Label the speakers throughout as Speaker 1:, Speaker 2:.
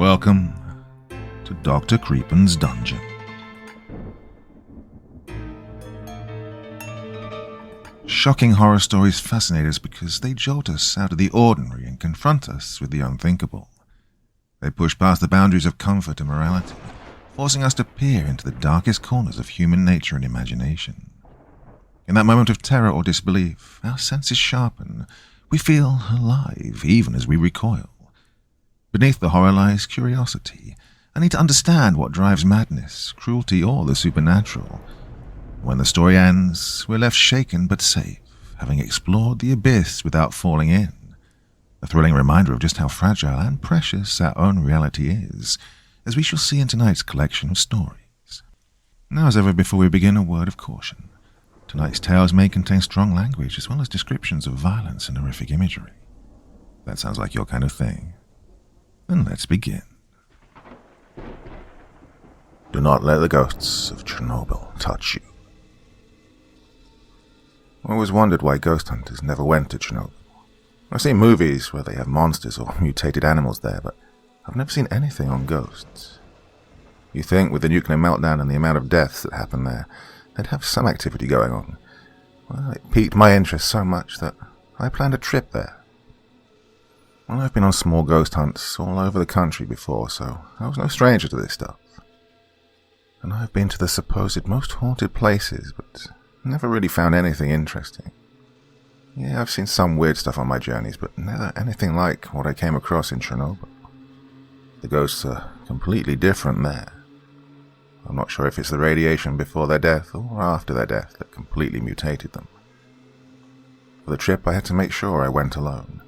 Speaker 1: Welcome to Dr. Creepin's Dungeon. Shocking horror stories fascinate us because they jolt us out of the ordinary and confront us with the unthinkable. They push past the boundaries of comfort and morality, forcing us to peer into the darkest corners of human nature and imagination. In that moment of terror or disbelief, our senses sharpen. We feel alive even as we recoil. Beneath the horror lies curiosity, a need to understand what drives madness, cruelty, or the supernatural. When the story ends, we're left shaken but safe, having explored the abyss without falling in. A thrilling reminder of just how fragile and precious our own reality is, as we shall see in tonight's collection of stories. Now, as ever before we begin, a word of caution. Tonight's tales may contain strong language as well as descriptions of violence and horrific imagery. That sounds like your kind of thing. Then let's begin. Do not let the ghosts of Chernobyl touch you. I always wondered why ghost hunters never went to Chernobyl. I've seen movies where they have monsters or mutated animals there, but I've never seen anything on ghosts. You think with the nuclear meltdown and the amount of deaths that happened there, they'd have some activity going on. Well, it piqued my interest so much that I planned a trip there. Well, I've been on small ghost hunts all over the country before, so I was no stranger to this stuff. And I've been to the supposed most haunted places, but never really found anything interesting. Yeah, I've seen some weird stuff on my journeys, but never anything like what I came across in Chernobyl. The ghosts are completely different there. I'm not sure if it's the radiation before their death or after their death that completely mutated them. For the trip, I had to make sure I went alone.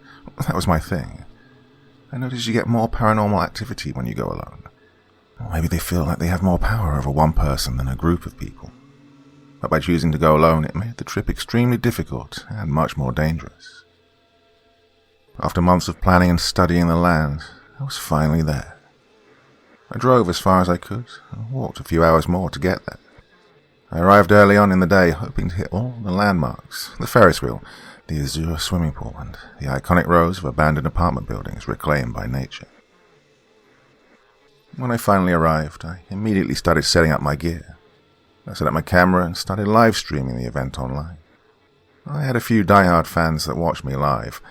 Speaker 1: That was my thing. I noticed you get more paranormal activity when you go alone. Or maybe they feel like they have more power over one person than a group of people. But by choosing to go alone, it made the trip extremely difficult and much more dangerous. After months of planning and studying the land, I was finally there. I drove as far as I could and walked a few hours more to get there. I arrived early on in the day, hoping to hit all the landmarks, the Ferris wheel, the azure swimming pool, and the iconic rows of abandoned apartment buildings reclaimed by nature. When I finally arrived, I immediately started setting up my gear. I set up my camera and started live streaming the event online. I had a few die-hard fans that watched me live,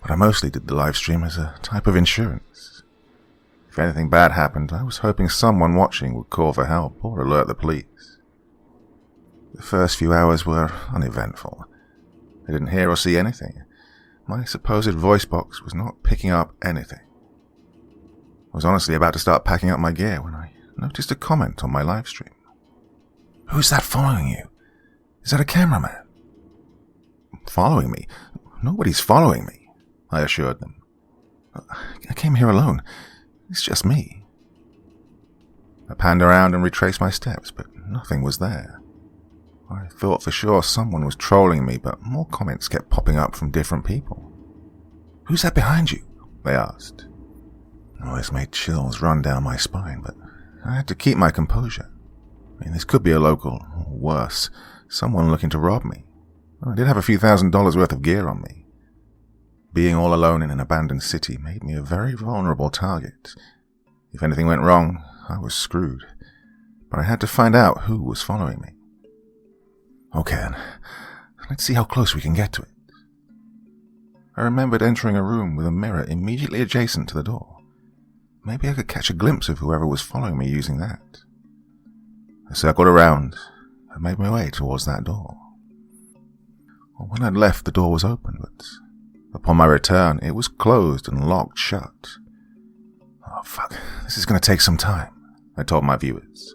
Speaker 1: but I mostly did the live stream as a type of insurance. If anything bad happened, I was hoping someone watching would call for help or alert the police. The first few hours were uneventful. I didn't hear or see anything. My supposed voice box was not picking up anything. I was honestly about to start packing up my gear when I noticed a comment on my live stream. "Who's that following you? Is that a cameraman?" "Following me? Nobody's following me," I assured them. "I came here alone. It's just me." I panned around and retraced my steps, but nothing was there. I thought for sure someone was trolling me, but more comments kept popping up from different people. "Who's that behind you?" they asked. Oh, this made chills run down my spine, but I had to keep my composure. This could be a local, or worse, someone looking to rob me. I did have a few $1,000s worth of gear on me. Being all alone in an abandoned city made me a very vulnerable target. If anything went wrong, I was screwed. But I had to find out who was following me. Okay, let's see how close we can get to it. I remembered entering a room with a mirror immediately adjacent to the door. Maybe I could catch a glimpse of whoever was following me using that. I circled around and made my way towards that door. When I'd left, the door was open, but upon my return, it was closed and locked shut. "Oh, fuck, this is going to take some time," I told my viewers.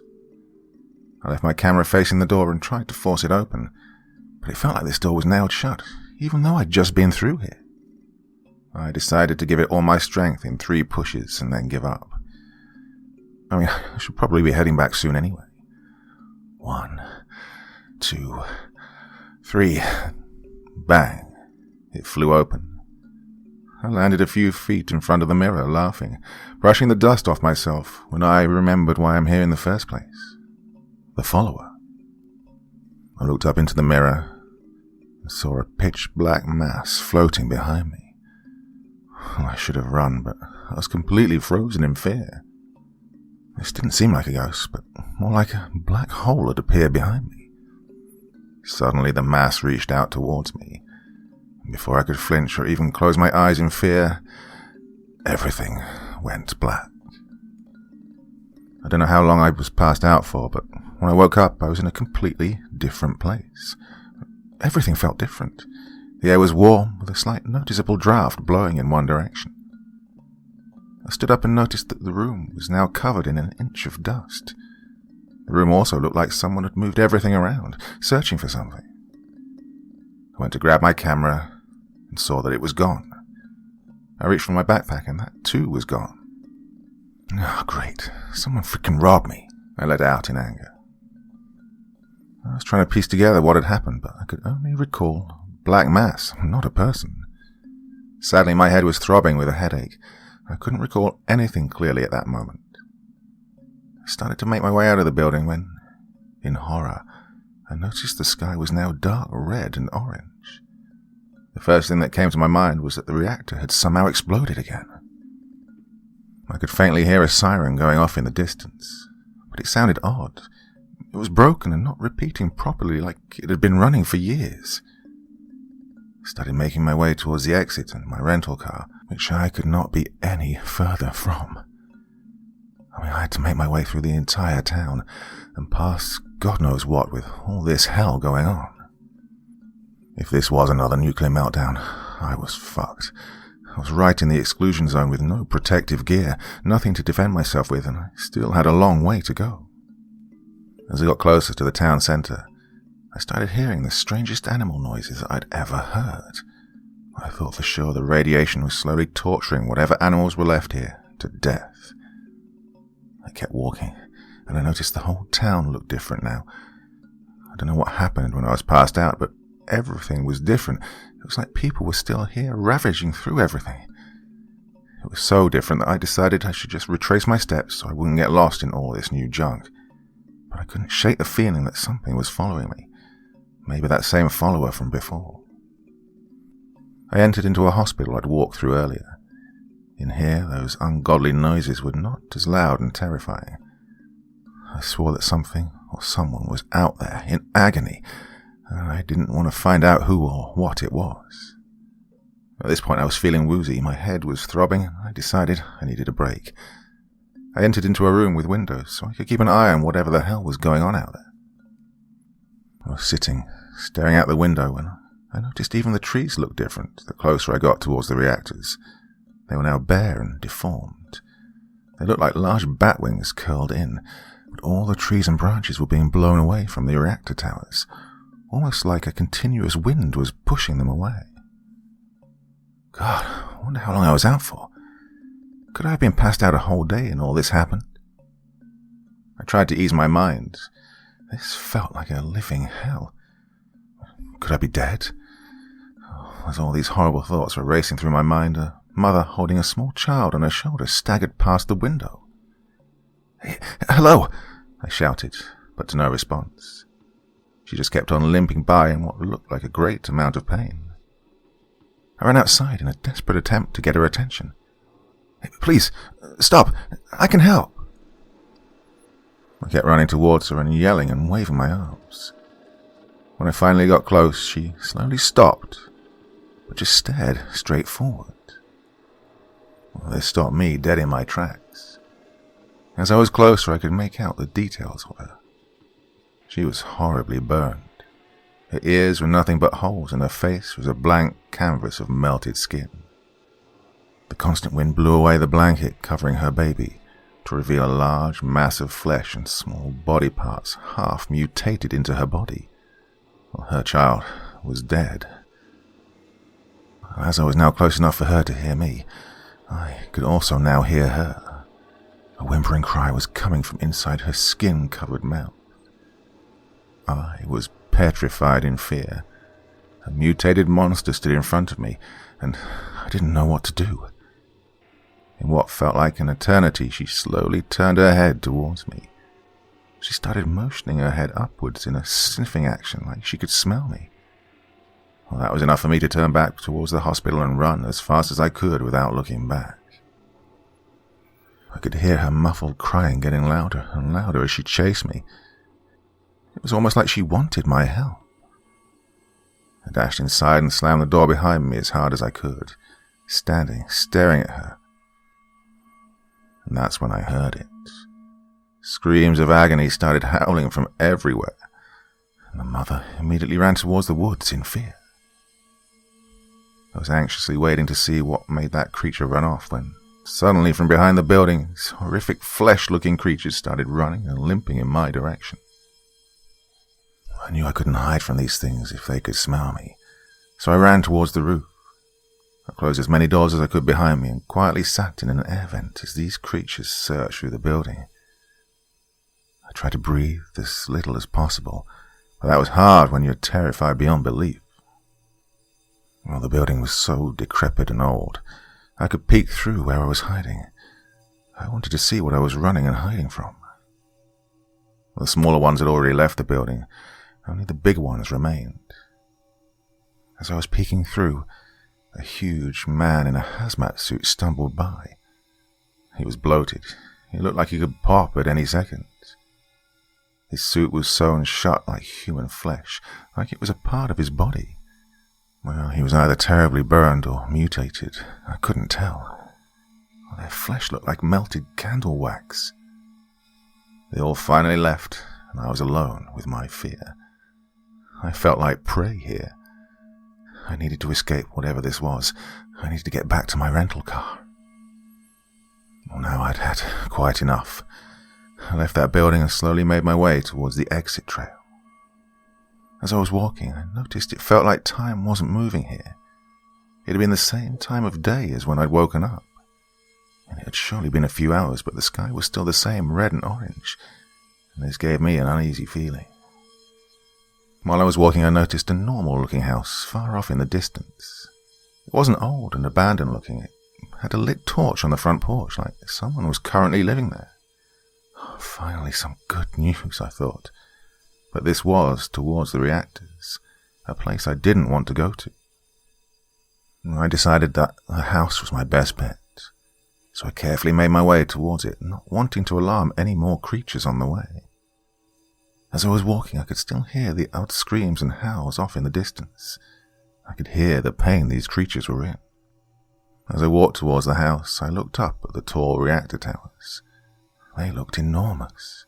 Speaker 1: I left my camera facing the door and tried to force it open, but it felt like this door was nailed shut, even though I'd just been through here. I decided to give it all my strength in 3 pushes and then give up. I should probably be heading back soon anyway. 1, 2, 3. Bang. It flew open. I landed a few feet in front of the mirror, laughing, brushing the dust off myself when I remembered why I'm here in the first place. The follower. I looked up into the mirror and saw a pitch-black mass floating behind me. I should have run, but I was completely frozen in fear. This didn't seem like a ghost, but more like a black hole had appeared behind me. Suddenly the mass reached out towards me. Before I could flinch or even close my eyes in fear, everything went black. I don't know how long I was passed out for, but when I woke up, I was in a completely different place. Everything felt different. The air was warm, with a slight noticeable draft blowing in one direction. I stood up and noticed that the room was now covered in an inch of dust. The room also looked like someone had moved everything around, searching for something. I went to grab my camera and saw that it was gone. I reached for my backpack and that too was gone. Oh, great. Someone freaking robbed me, I let out in anger. I was trying to piece together what had happened, but I could only recall a black mass, not a person. Sadly, my head was throbbing with a headache. I couldn't recall anything clearly at that moment. I started to make my way out of the building when, in horror, I noticed the sky was now dark red and orange. The first thing that came to my mind was that the reactor had somehow exploded again. I could faintly hear a siren going off in the distance, but it sounded odd. It was broken and not repeating properly like it had been running for years. I started making my way towards the exit and my rental car, which I could not be any further from. I had to make my way through the entire town and past God knows what with all this hell going on. If this was another nuclear meltdown, I was fucked. I was right in the exclusion zone with no protective gear, nothing to defend myself with, and I still had a long way to go. As I got closer to the town centre, I started hearing the strangest animal noises I'd ever heard. I thought for sure the radiation was slowly torturing whatever animals were left here to death. I kept walking, and I noticed the whole town looked different now. I don't know what happened when I was passed out, but everything was different. It was like people were still here, ravaging through everything. It was so different that I decided I should just retrace my steps so I wouldn't get lost in all this new junk. But I couldn't shake the feeling that something was following me. Maybe that same follower from before. I entered into a hospital I'd walked through earlier. In here, those ungodly noises were not as loud and terrifying. I swore that something or someone was out there in agony, and I didn't want to find out who or what it was. At this point I was feeling woozy, my head was throbbing, and I decided I needed a break. I entered into a room with windows so I could keep an eye on whatever the hell was going on out there. I was sitting, staring out the window, when I noticed even the trees looked different the closer I got towards the reactors. They were now bare and deformed. They looked like large bat wings curled in, but all the trees and branches were being blown away from the reactor towers, almost like a continuous wind was pushing them away. God, I wonder how long I was out for. Could I have been passed out a whole day and all this happened? I tried to ease my mind. This felt like a living hell. Could I be dead? As all these horrible thoughts were racing through my mind, a mother holding a small child on her shoulder staggered past the window. "Hey, hello!" I shouted, but to no response. She just kept on limping by in what looked like a great amount of pain. I ran outside in a desperate attempt to get her attention. "Hey, please, stop! I can help!" I kept running towards her and yelling and waving my arms. When I finally got close, she slowly stopped, but just stared straight forward. Well, this stopped me dead in my tracks. As I was closer, I could make out the details of her. She was horribly burned. Her ears were nothing but holes, and her face was a blank canvas of melted skin. The constant wind blew away the blanket covering her baby to reveal a large mass of flesh and small body parts half mutated into her body. Well, her child was dead. As I was now close enough for her to hear me, I could also now hear her. A whimpering cry was coming from inside her skin-covered mouth. I was petrified in fear. A mutated monster stood in front of me, and I didn't know what to do. In what felt like an eternity, she slowly turned her head towards me. She started motioning her head upwards in a sniffing action like she could smell me. Well, that was enough for me to turn back towards the hospital and run as fast as I could without looking back. I could hear her muffled crying getting louder and louder as she chased me. It was almost like she wanted my help. I dashed inside and slammed the door behind me as hard as I could, standing, staring at her. And that's when I heard it. Screams of agony started howling from everywhere, and the mother immediately ran towards the woods in fear. I was anxiously waiting to see what made that creature run off when, suddenly from behind the building, these horrific flesh-looking creatures started running and limping in my direction. I knew I couldn't hide from these things if they could smell me, so I ran towards the roof. I closed as many doors as I could behind me and quietly sat in an air vent as these creatures surged through the building. I tried to breathe as little as possible, but that was hard when you're terrified beyond belief. Well, the building was so decrepit and old, I could peek through where I was hiding. I wanted to see what I was running and hiding from. The smaller ones had already left the building. Only the big ones remained. As I was peeking through, a huge man in a hazmat suit stumbled by. He was bloated. He looked like he could pop at any second. His suit was sewn shut like human flesh, like it was a part of his body. Well, he was either terribly burned or mutated. I couldn't tell. Their flesh looked like melted candle wax. They all finally left, and I was alone with my fear. I felt like prey here. I needed to escape whatever this was. I needed to get back to my rental car. Well, now I'd had quite enough. I left that building and slowly made my way towards the exit trail. As I was walking, I noticed it felt like time wasn't moving here. It had been the same time of day as when I'd woken up. And it had surely been a few hours, but the sky was still the same red and orange, and this gave me an uneasy feeling. While I was walking, I noticed a normal-looking house far off in the distance. It wasn't old and abandoned-looking. It had a lit torch on the front porch, like someone was currently living there. Oh, finally, some good news, I thought. But this was towards the reactors, a place I didn't want to go to. I decided that the house was my best bet, so I carefully made my way towards it, not wanting to alarm any more creatures on the way. As I was walking, I could still hear the odd screams and howls off in the distance. I could hear the pain these creatures were in. As I walked towards the house, I looked up at the tall reactor towers. They looked enormous.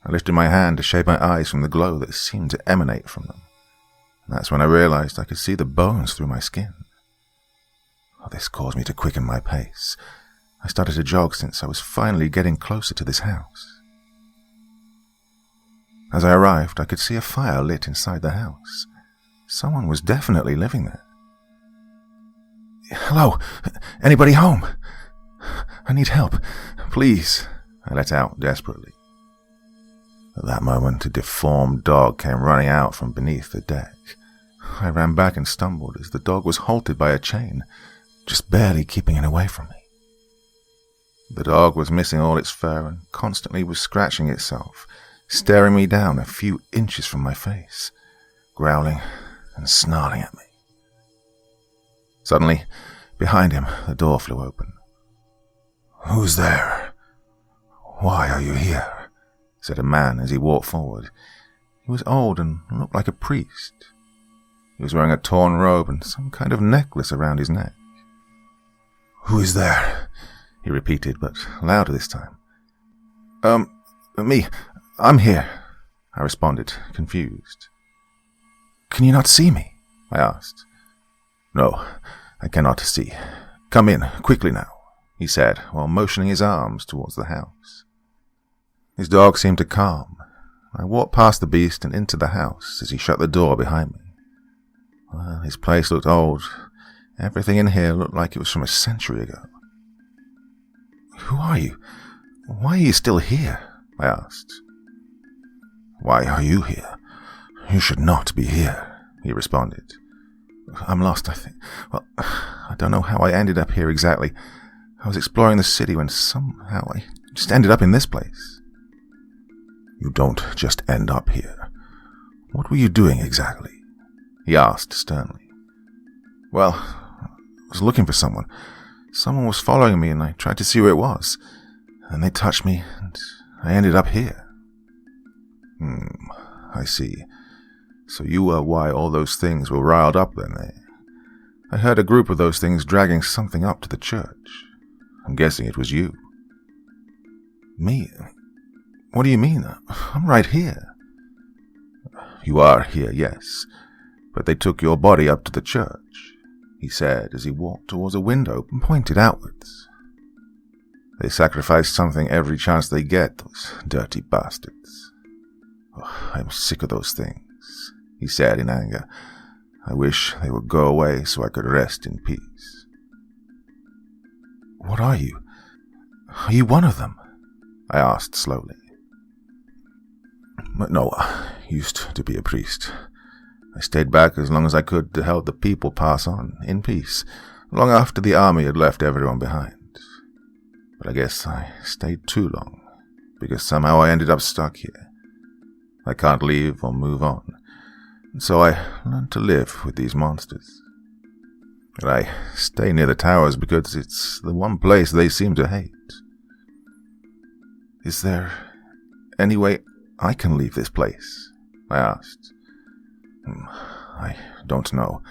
Speaker 1: I lifted my hand to shade my eyes from the glow that seemed to emanate from them. And that's when I realized I could see the bones through my skin. Oh, this caused me to quicken my pace. I started to jog since I was finally getting closer to this house. As I arrived, I could see a fire lit inside the house. Someone was definitely living there. "Hello? Anybody home? I need help. Please," I let out desperately. At that moment, a deformed dog came running out from beneath the deck. I ran back and stumbled as the dog was halted by a chain, just barely keeping it away from me. The dog was missing all its fur and constantly was scratching itself, staring me down a few inches from my face, growling and snarling at me. Suddenly, behind him, the door flew open. "Who's there? Why are you here?" said a man as he walked forward. He was old and looked like a priest. He was wearing a torn robe and some kind of necklace around his neck. "Who is there?" he repeated, but louder this time. Me. I'm here," I responded, confused. "Can you not see me?" I asked. "No, I cannot see. Come in, quickly now," he said, while motioning his arms towards the house. His dog seemed to calm. I walked past the beast and into the house as he shut the door behind me. Well, his place looked old. Everything in here looked like it was from a century ago. "Who are you? Why are you still here?" I asked. "Why are you here? You should not be here," he responded. "I'm lost, I think. Well, I don't know how I ended up here exactly. I was exploring the city when somehow I just ended up in this place." "You don't just end up here. What were you doing exactly?" he asked sternly. "Well, I was looking for someone Someone was following me and I tried to see who it was. And they touched me and I ended up here. I see. So you were why all those things were riled up then, eh? I heard a group of those things dragging something up to the church. I'm guessing it was you. Me? What do you mean? I'm right here. You are here, yes. But they took your body up to the church, he said as he walked towards a window and pointed outwards. They sacrifice something every chance they get, those dirty bastards. Oh, I'm sick of those things, he said in anger. I wish they would go away so I could rest in peace. What are you? Are you one of them? I asked slowly. But no, I used to be a priest. I stayed back as long as I could to help the people pass on, in peace, long after the army had left everyone behind. But I guess I stayed too long, because somehow I ended up stuck here. I can't leave or move on, and so I learned to live with these monsters. But I stay near the towers because it's the one place they seem to hate. Is there any way I can leave this place? I asked. I don't know.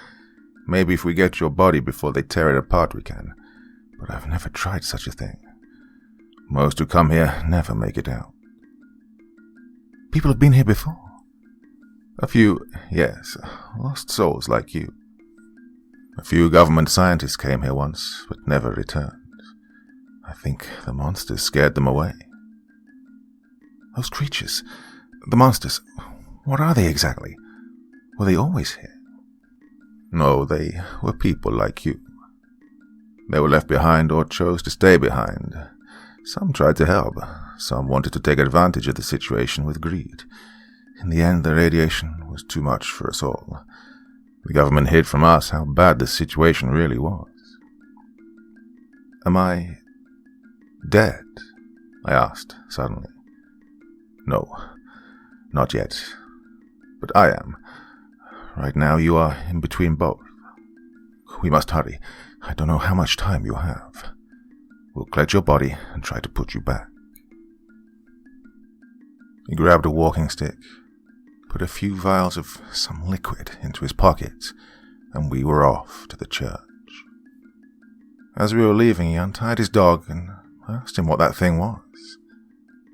Speaker 1: Maybe if we get your body before they tear it apart we can, but I've never tried such a thing. Most who come here never make it out. People have been here before. A few, yes, lost souls like you. A few government scientists came here once, but never returned. I think the monsters scared them away. Those creatures, the monsters, what are they exactly? Were they always here? No, they were people like you. They were left behind or chose to stay behind. Some tried to help. Some wanted to take advantage of the situation with greed. In the end, the radiation was too much for us all. The government hid from us how bad the situation really was. Am I dead? I asked suddenly. No, not yet. But I am. Right now you are in between both. We must hurry. I don't know how much time you have. We'll collect your body and try to put you back. He grabbed a walking stick, put a few vials of some liquid into his pocket, and we were off to the church. As we were leaving, he untied his dog and asked him what that thing was.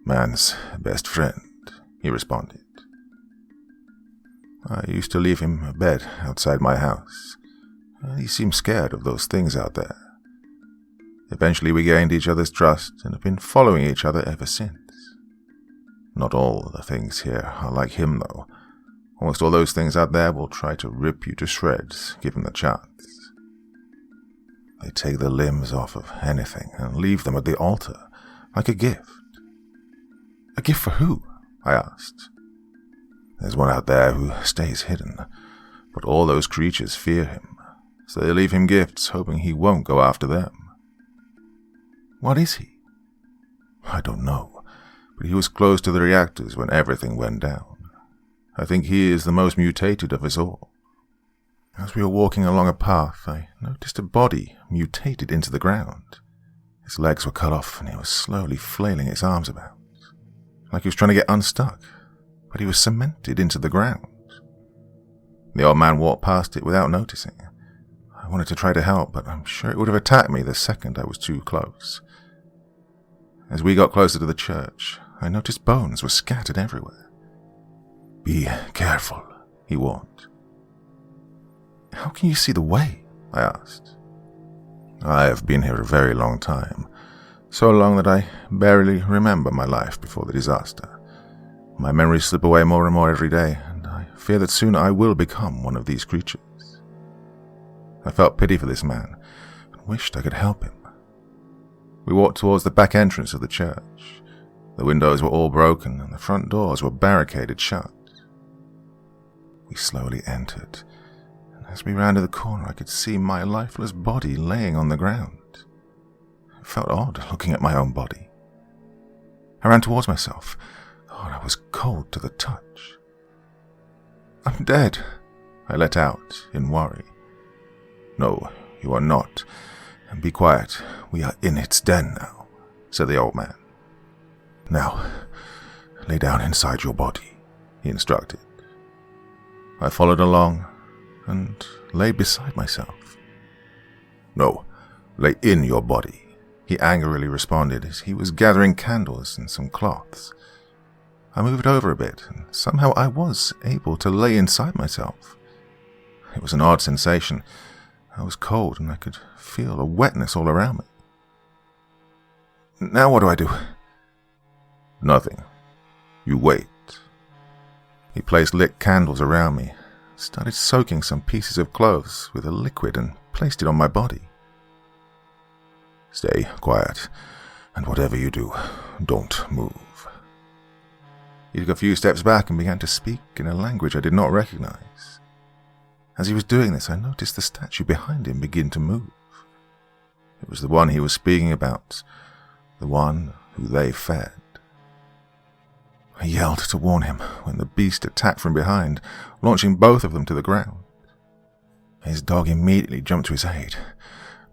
Speaker 1: Man's best friend, he responded. I used to leave him a bed outside my house. He seemed scared of those things out there. Eventually we gained each other's trust and have been following each other ever since. Not all the things here are like him, though. Almost all those things out there will try to rip you to shreds, given the chance. They take the limbs off of anything and leave them at the altar, like a gift. A gift for who? I asked. There's one out there who stays hidden, but all those creatures fear him, so they leave him gifts, hoping he won't go after them. What is he? I don't know, but he was close to the reactors when everything went down. I think he is the most mutated of us all. As we were walking along a path, I noticed a body mutated into the ground. His legs were cut off and he was slowly flailing his arms about, like he was trying to get unstuck, but he was cemented into the ground. The old man walked past it without noticing. I wanted to try to help, but I'm sure it would have attacked me the second I was too close. As we got closer to the church, I noticed bones were scattered everywhere. Be careful, he warned. How can you see the way? I asked. I have been here a very long time, so long that I barely remember my life before the disaster. My memories slip away more and more every day, and I fear that soon I will become one of these creatures. I felt pity for this man and wished I could help him. We walked towards the back entrance of the church. The windows were all broken and the front doors were barricaded shut. We slowly entered, and as we rounded the corner I could see my lifeless body laying on the ground. It felt odd looking at my own body. I ran towards myself. I was cold to the touch. I'm dead, I let out in worry. No, you are not, "Be quiet. We are in its den now," said the old man. "Now, lay down inside your body," he instructed. I followed along and lay beside myself. "No, lay in your body," he angrily responded as he was gathering candles and some cloths. I moved over a bit, and somehow I was able to lay inside myself. It was an odd sensation. I was cold, and I could feel a wetness all around me. "Now what do I do?" "Nothing. You wait." He placed lit candles around me, started soaking some pieces of clothes with a liquid and placed it on my body. "Stay quiet, and whatever you do, don't move." He took a few steps back and began to speak in a language I did not recognize. As he was doing this, I noticed the statue behind him begin to move. It was the one he was speaking about, the one who they fed. I yelled to warn him when the beast attacked from behind, launching both of them to the ground. His dog immediately jumped to his aid,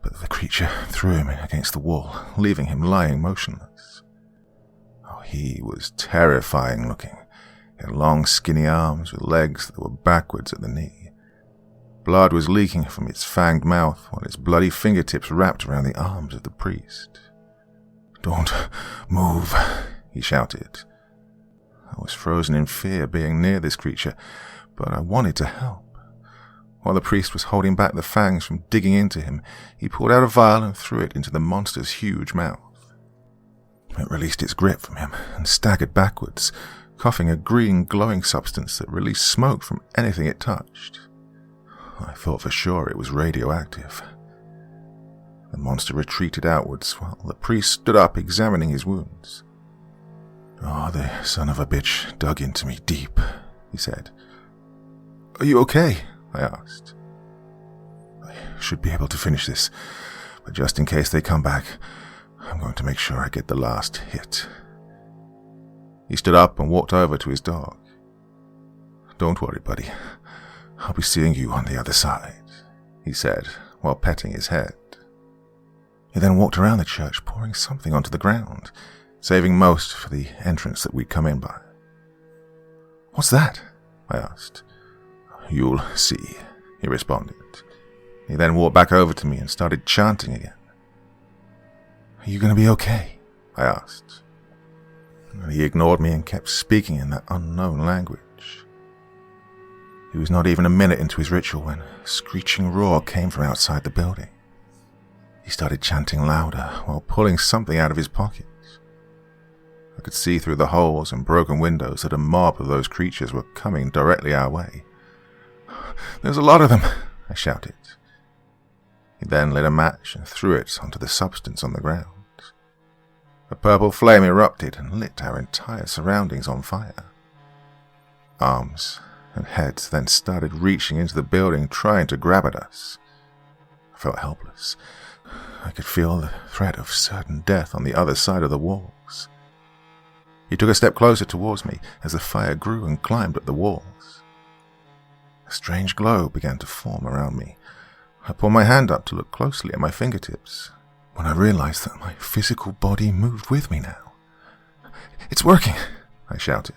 Speaker 1: but the creature threw him against the wall, leaving him lying motionless. Oh, he was terrifying looking. He had long, skinny arms with legs that were backwards at the knee. Blood was leaking from its fanged mouth, while its bloody fingertips wrapped around the arms of the priest. "Don't move," he shouted. I was frozen in fear being near this creature, but I wanted to help. While the priest was holding back the fangs from digging into him, he pulled out a vial and threw it into the monster's huge mouth. It released its grip from him and staggered backwards, coughing a green glowing substance that released smoke from anything it touched. I thought for sure it was radioactive. The monster retreated outwards while the priest stood up examining his wounds. "Oh, the son of a bitch dug into me deep," he said. "Are you okay?" I asked. "I should be able to finish this, but just in case they come back, I'm going to make sure I get the last hit." He stood up and walked over to his dog. "Don't worry, buddy. I'll be seeing you on the other side," he said while petting his head. He then walked around the church, pouring something onto the ground, saving most for the entrance that we'd come in by. "What's that?" I asked. "You'll see," he responded. He then walked back over to me and started chanting again. "Are you going to be okay?" I asked. He ignored me and kept speaking in that unknown language. He was not even a minute into his ritual when a screeching roar came from outside the building. He started chanting louder while pulling something out of his pocket. I could see through the holes and broken windows that a mob of those creatures were coming directly our way. "There's a lot of them," I shouted. He then lit a match and threw it onto the substance on the ground. A purple flame erupted and lit our entire surroundings on fire. Arms and heads then started reaching into the building, trying to grab at us. I felt helpless. I could feel the threat of certain death on the other side of the walls. He took a step closer towards me as the fire grew and climbed up the walls. A strange glow began to form around me. I pulled my hand up to look closely at my fingertips when I realized that my physical body moved with me now. "It's working!" I shouted.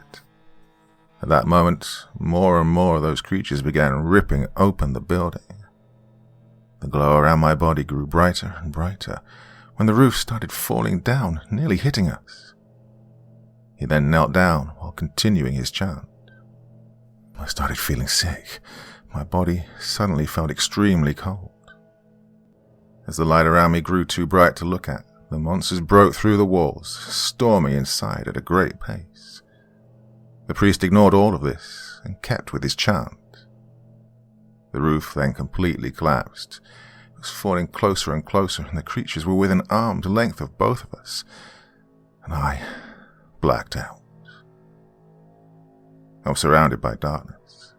Speaker 1: At that moment, more and more of those creatures began ripping open the building. The glow around my body grew brighter and brighter when the roof started falling down, nearly hitting us. He then knelt down while continuing his chant. I started feeling sick. My body suddenly felt extremely cold. As the light around me grew too bright to look at, the monsters broke through the walls, storming inside at a great pace. The priest ignored all of this and kept with his chant. The roof then completely collapsed. It was falling closer and closer, and the creatures were within arm's length of both of us, and I blacked out. I was surrounded by darkness.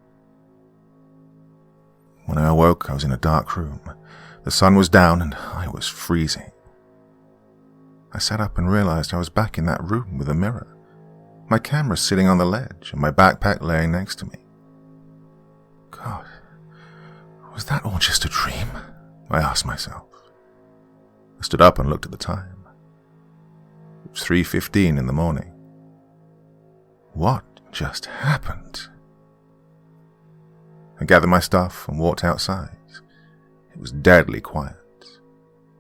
Speaker 1: When I awoke, I was in a dark room. The sun was down and I was freezing. I sat up and realized I was back in that room with a mirror, my camera sitting on the ledge and my backpack laying next to me. God, was that all just a dream? I asked myself. I stood up and looked at the time. It was 3:15 in the morning. What just happened? I gathered my stuff and walked outside. It was deadly quiet.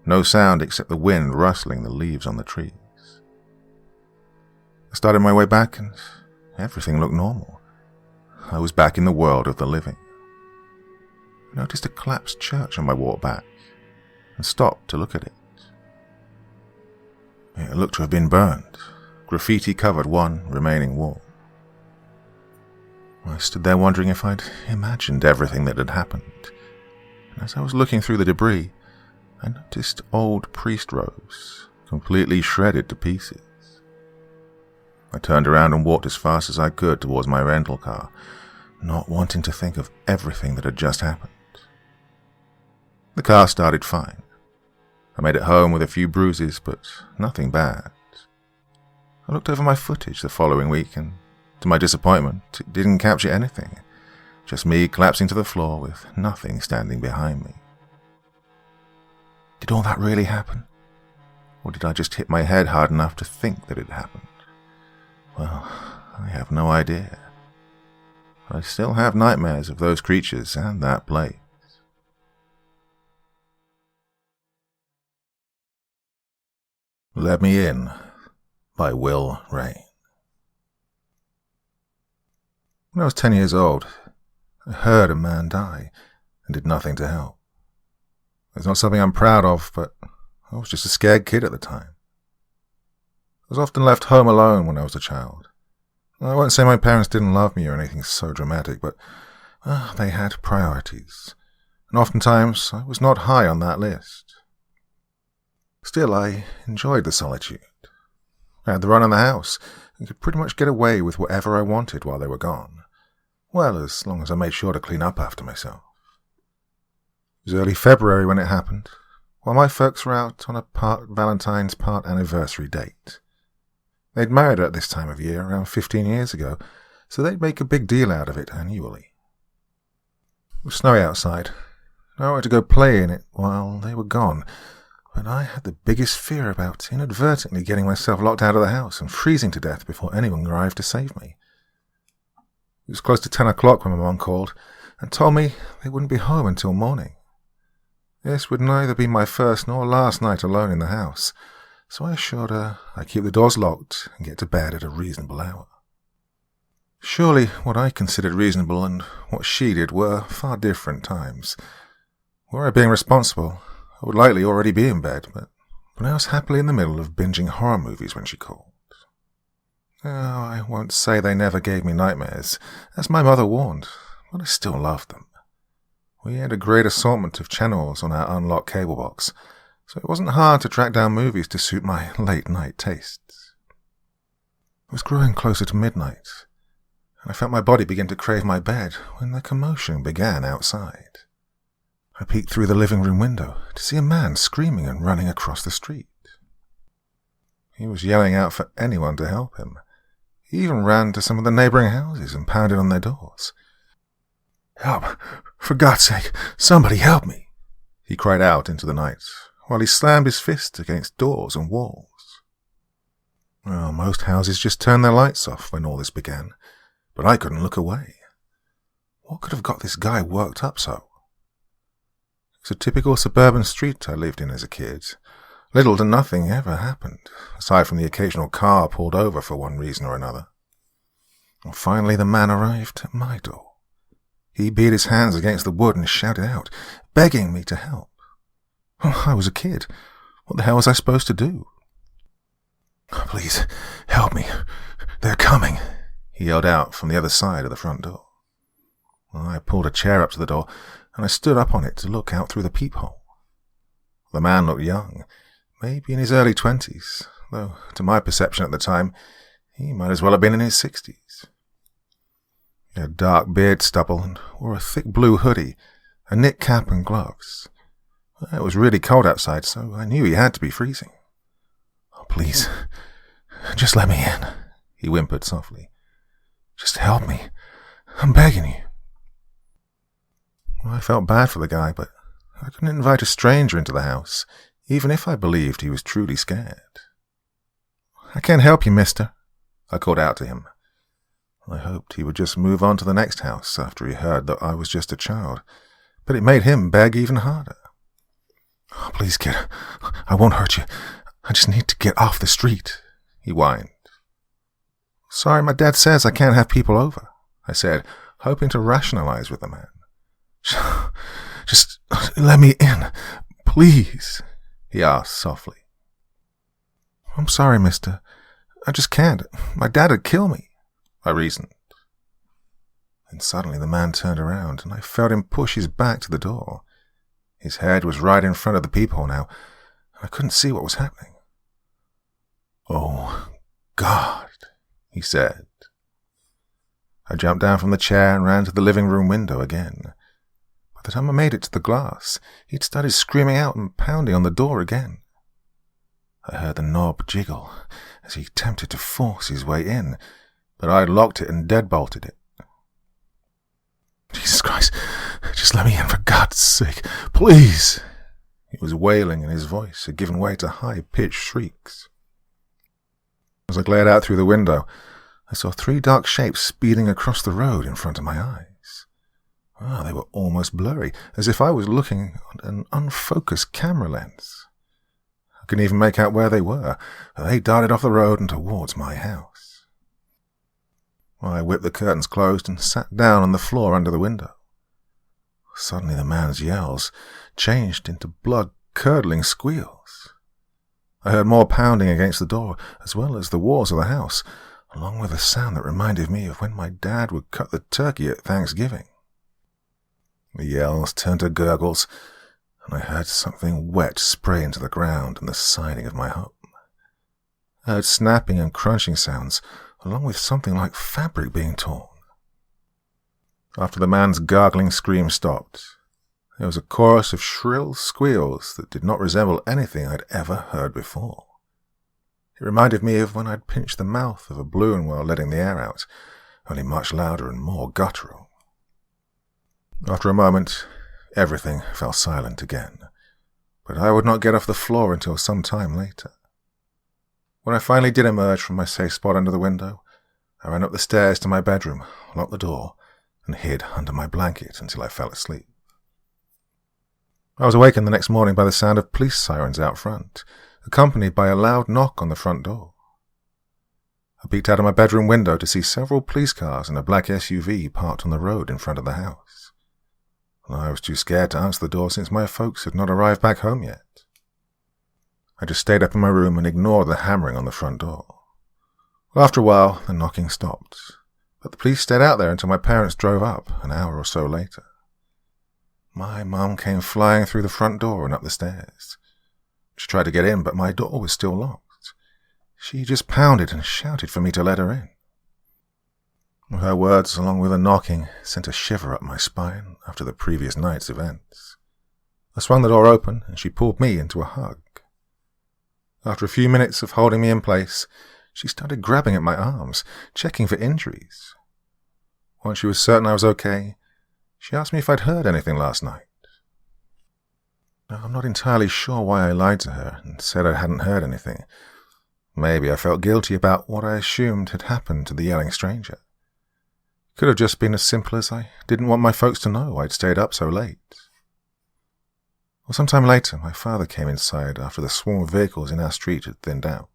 Speaker 1: No sound except the wind rustling the leaves on the trees. I started my way back and everything looked normal. I was back in the world of the living. I noticed a collapsed church on my walk back and stopped to look at it. It looked to have been burned. Graffiti covered one remaining wall. I stood there wondering if I'd imagined everything that had happened. And as I was looking through the debris, I noticed old priest robes, completely shredded to pieces. I turned around and walked as fast as I could towards my rental car, not wanting to think of everything that had just happened. The car started fine. I made it home with a few bruises, but nothing bad. I looked over my footage the following week, and to my disappointment, it didn't capture anything. Just me collapsing to the floor with nothing standing behind me. Did all that really happen? Or did I just hit my head hard enough to think that it happened? Well, I have no idea. I still have nightmares of those creatures and that place. Let Me In by Will Rain. When I was 10 years old, I heard a man die and did nothing to help. It's not something I'm proud of, but I was just a scared kid at the time. I was often left home alone when I was a child. I won't say my parents didn't love me or anything so dramatic, but they had priorities, and oftentimes I was not high on that list. Still, I enjoyed the solitude. I had the run on the house and could pretty much get away with whatever I wanted while they were gone. Well, as long as I made sure to clean up after myself. It was early February when it happened, while my folks were out on a part Valentine's, part anniversary date. They'd married at this time of year around 15 years ago, so they'd make a big deal out of it annually. It was snowy outside. I wanted to go play in it while they were gone, but I had the biggest fear about inadvertently getting myself locked out of the house and freezing to death before anyone arrived to save me. It was close to 10 o'clock when my mum called and told me they wouldn't be home until morning. This would neither be my first nor last night alone in the house, so I assured her I'd keep the doors locked and get to bed at a reasonable hour. Surely what I considered reasonable and what she did were far different times. Were I being responsible, I would likely already be in bed, but I was happily in the middle of binging horror movies when she called. Oh, I won't say they never gave me nightmares, as my mother warned, but I still loved them. We had a great assortment of channels on our unlocked cable box, so it wasn't hard to track down movies to suit my late-night tastes. It was growing closer to midnight, and I felt my body begin to crave my bed when the commotion began outside. I peeked through the living room window to see a man screaming and running across the street. He was yelling out for anyone to help him. He even ran to some of the neighboring houses and pounded on their doors. "Help! For God's sake, somebody help me!" he cried out into the night, while he slammed his fist against doors and walls. Well, most houses just turned their lights off when all this began, but I couldn't look away. What could have got this guy worked up so? It's a typical suburban street I lived in as a kid. Little to nothing ever happened, aside from the occasional car pulled over for one reason or another. And finally the man arrived at my door. He beat his hands against the wood and shouted out, begging me to help. I was a kid. What the hell was I supposed to do? "Please, help me. They're coming," he yelled out from the other side of the front door. I pulled a chair up to the door, and I stood up on it to look out through the peephole. The man looked young, maybe in his early 20s, though to my perception at the time, he might as well have been in his 60s. He had dark beard stubble and wore a thick blue hoodie, a knit cap and gloves. It was really cold outside, so I knew he had to be freezing. "Oh, please, just let me in," he whimpered softly. "Just help me. I'm begging you." Well, I felt bad for the guy, but I couldn't invite a stranger into the house, even if I believed he was truly scared. "I can't help you, mister," I called out to him. I hoped he would just move on to the next house after he heard that I was just a child, but it made him beg even harder. "Oh, please, kid, I won't hurt you. I just need to get off the street," he whined. "Sorry, my dad says I can't have people over," I said, hoping to rationalize with the man. "Just let me in, please," he asked softly. "I'm sorry, mister. I just can't. My dad'd kill me," I reasoned. And suddenly the man turned around, and I felt him push his back to the door. His head was right in front of the peephole now, and I couldn't see what was happening. "Oh, God," he said. I jumped down from the chair and ran to the living room window again. By the time I made it to the glass, he'd started screaming out and pounding on the door again. I heard the knob jiggle as he attempted to force his way in, but I'd locked it and deadbolted it. "Jesus Christ, just let me in for God's sake, please!" He was wailing, and his voice had given way to high-pitched shrieks. As I glared out through the window, I saw 3 dark shapes speeding across the road in front of my eyes. They were almost blurry, as if I was looking at an unfocused camera lens. I couldn't even make out where they were. They darted off the road and towards my house. I whipped the curtains closed and sat down on the floor under the window. Suddenly the man's yells changed into blood-curdling squeals. I heard more pounding against the door, as well as the walls of the house, along with a sound that reminded me of when my dad would cut the turkey at Thanksgiving. The yells turned to gurgles, and I heard something wet spray into the ground and the siding of my home. I heard snapping and crunching sounds, along with something like fabric being torn. After the man's gargling scream stopped, there was a chorus of shrill squeals that did not resemble anything I'd ever heard before. It reminded me of when I'd pinched the mouth of a balloon while letting the air out, only much louder and more guttural. After a moment, everything fell silent again, but I would not get off the floor until some time later. When I finally did emerge from my safe spot under the window, I ran up the stairs to my bedroom, locked the door, and hid under my blanket until I fell asleep. I was awakened the next morning by the sound of police sirens out front, accompanied by a loud knock on the front door. I peeked out of my bedroom window to see several police cars and a black SUV parked on the road in front of the house. I was too scared to answer the door since my folks had not arrived back home yet. I just stayed up in my room and ignored the hammering on the front door. After a while, the knocking stopped, but the police stayed out there until my parents drove up an hour or so later. My mum came flying through the front door and up the stairs. She tried to get in, but my door was still locked. She just pounded and shouted for me to let her in. Her words, along with the knocking, sent a shiver up my spine after the previous night's events. I swung the door open, and she pulled me into a hug. After a few minutes of holding me in place, she started grabbing at my arms, checking for injuries. Once she was certain I was okay, she asked me if I'd heard anything last night. I'm not entirely sure why I lied to her and said I hadn't heard anything. Maybe I felt guilty about what I assumed had happened to the yelling stranger. Could have just been as simple as I didn't want my folks to know I'd stayed up so late. Well, sometime later, my father came inside after the swarm of vehicles in our street had thinned out.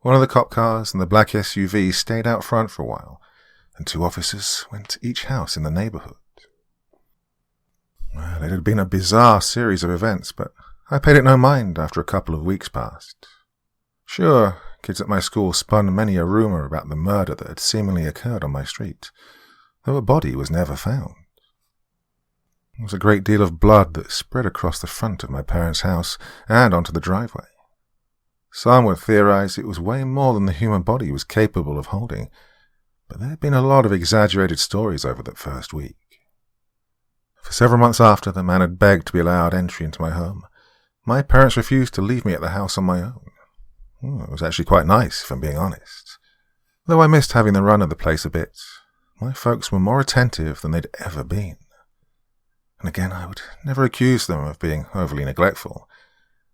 Speaker 1: One of the cop cars and the black SUV stayed out front for a while, and 2 officers went to each house in the neighborhood. Well, it had been a bizarre series of events, but I paid it no mind after a couple of weeks passed. Sure, kids at my school spun many a rumor about the murder that had seemingly occurred on my street, though a body was never found. There was a great deal of blood that spread across the front of my parents' house and onto the driveway. Some would theorize it was way more than the human body was capable of holding, but there had been a lot of exaggerated stories over that first week. For several months after the man had begged to be allowed entry into my home, my parents refused to leave me at the house on my own. It was actually quite nice, if I'm being honest. Though I missed having the run of the place a bit, my folks were more attentive than they'd ever been. And again, I would never accuse them of being overly neglectful.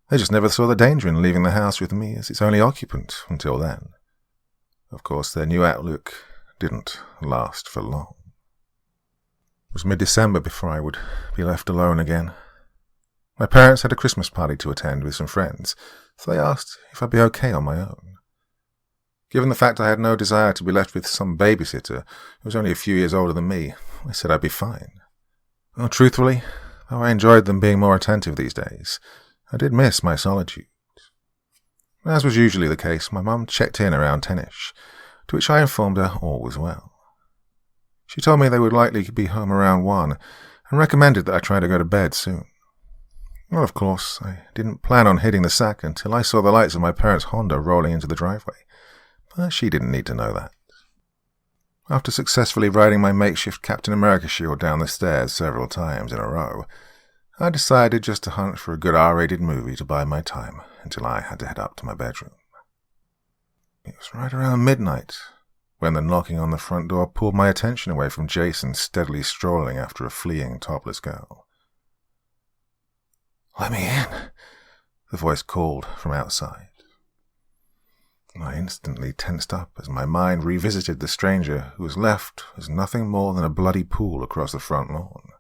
Speaker 1: They just never saw the danger in leaving the house with me as its only occupant until then. Of course, their new outlook didn't last for long. It was mid-December before I would be left alone again. My parents had a Christmas party to attend with some friends, so they asked if I'd be okay on my own. Given the fact I had no desire to be left with some babysitter who was only a few years older than me, I said I'd be fine. Well, truthfully, though I enjoyed them being more attentive these days, I did miss my solitude. As was usually the case, my mum checked in around 10ish, to which I informed her all was well. She told me they would likely be home around 1, and recommended that I try to go to bed soon. Well, of course, I didn't plan on hitting the sack until I saw the lights of my parents' Honda rolling into the driveway, but she didn't need to know that. After successfully riding my makeshift Captain America shield down the stairs several times in a row, I decided just to hunt for a good R-rated movie to buy my time until I had to head up to my bedroom. It was right around midnight when the knocking on the front door pulled my attention away from Jason steadily strolling after a fleeing topless girl. "Let me in," the voice called from outside. I instantly tensed up as my mind revisited the stranger who was left as nothing more than a bloody pool across the front lawn.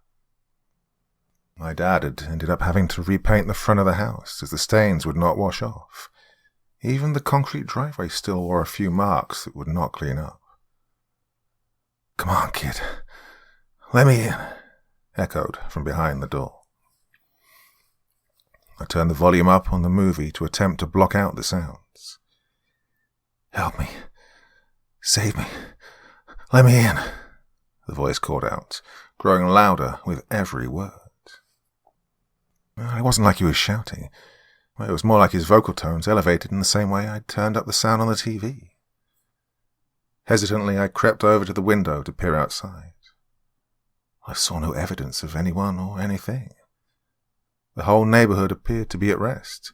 Speaker 1: My dad had ended up having to repaint the front of the house as the stains would not wash off. Even the concrete driveway still wore a few marks that would not clean up. "Come on, kid. Let me in," echoed from behind the door. I turned the volume up on the movie to attempt to block out the sounds. "Help me. Save me. Let me in," the voice called out, growing louder with every word. It wasn't like he was shouting. It was more like his vocal tones elevated in the same way I'd turned up the sound on the TV. Hesitantly, I crept over to the window to peer outside. I saw no evidence of anyone or anything. The whole neighborhood appeared to be at rest,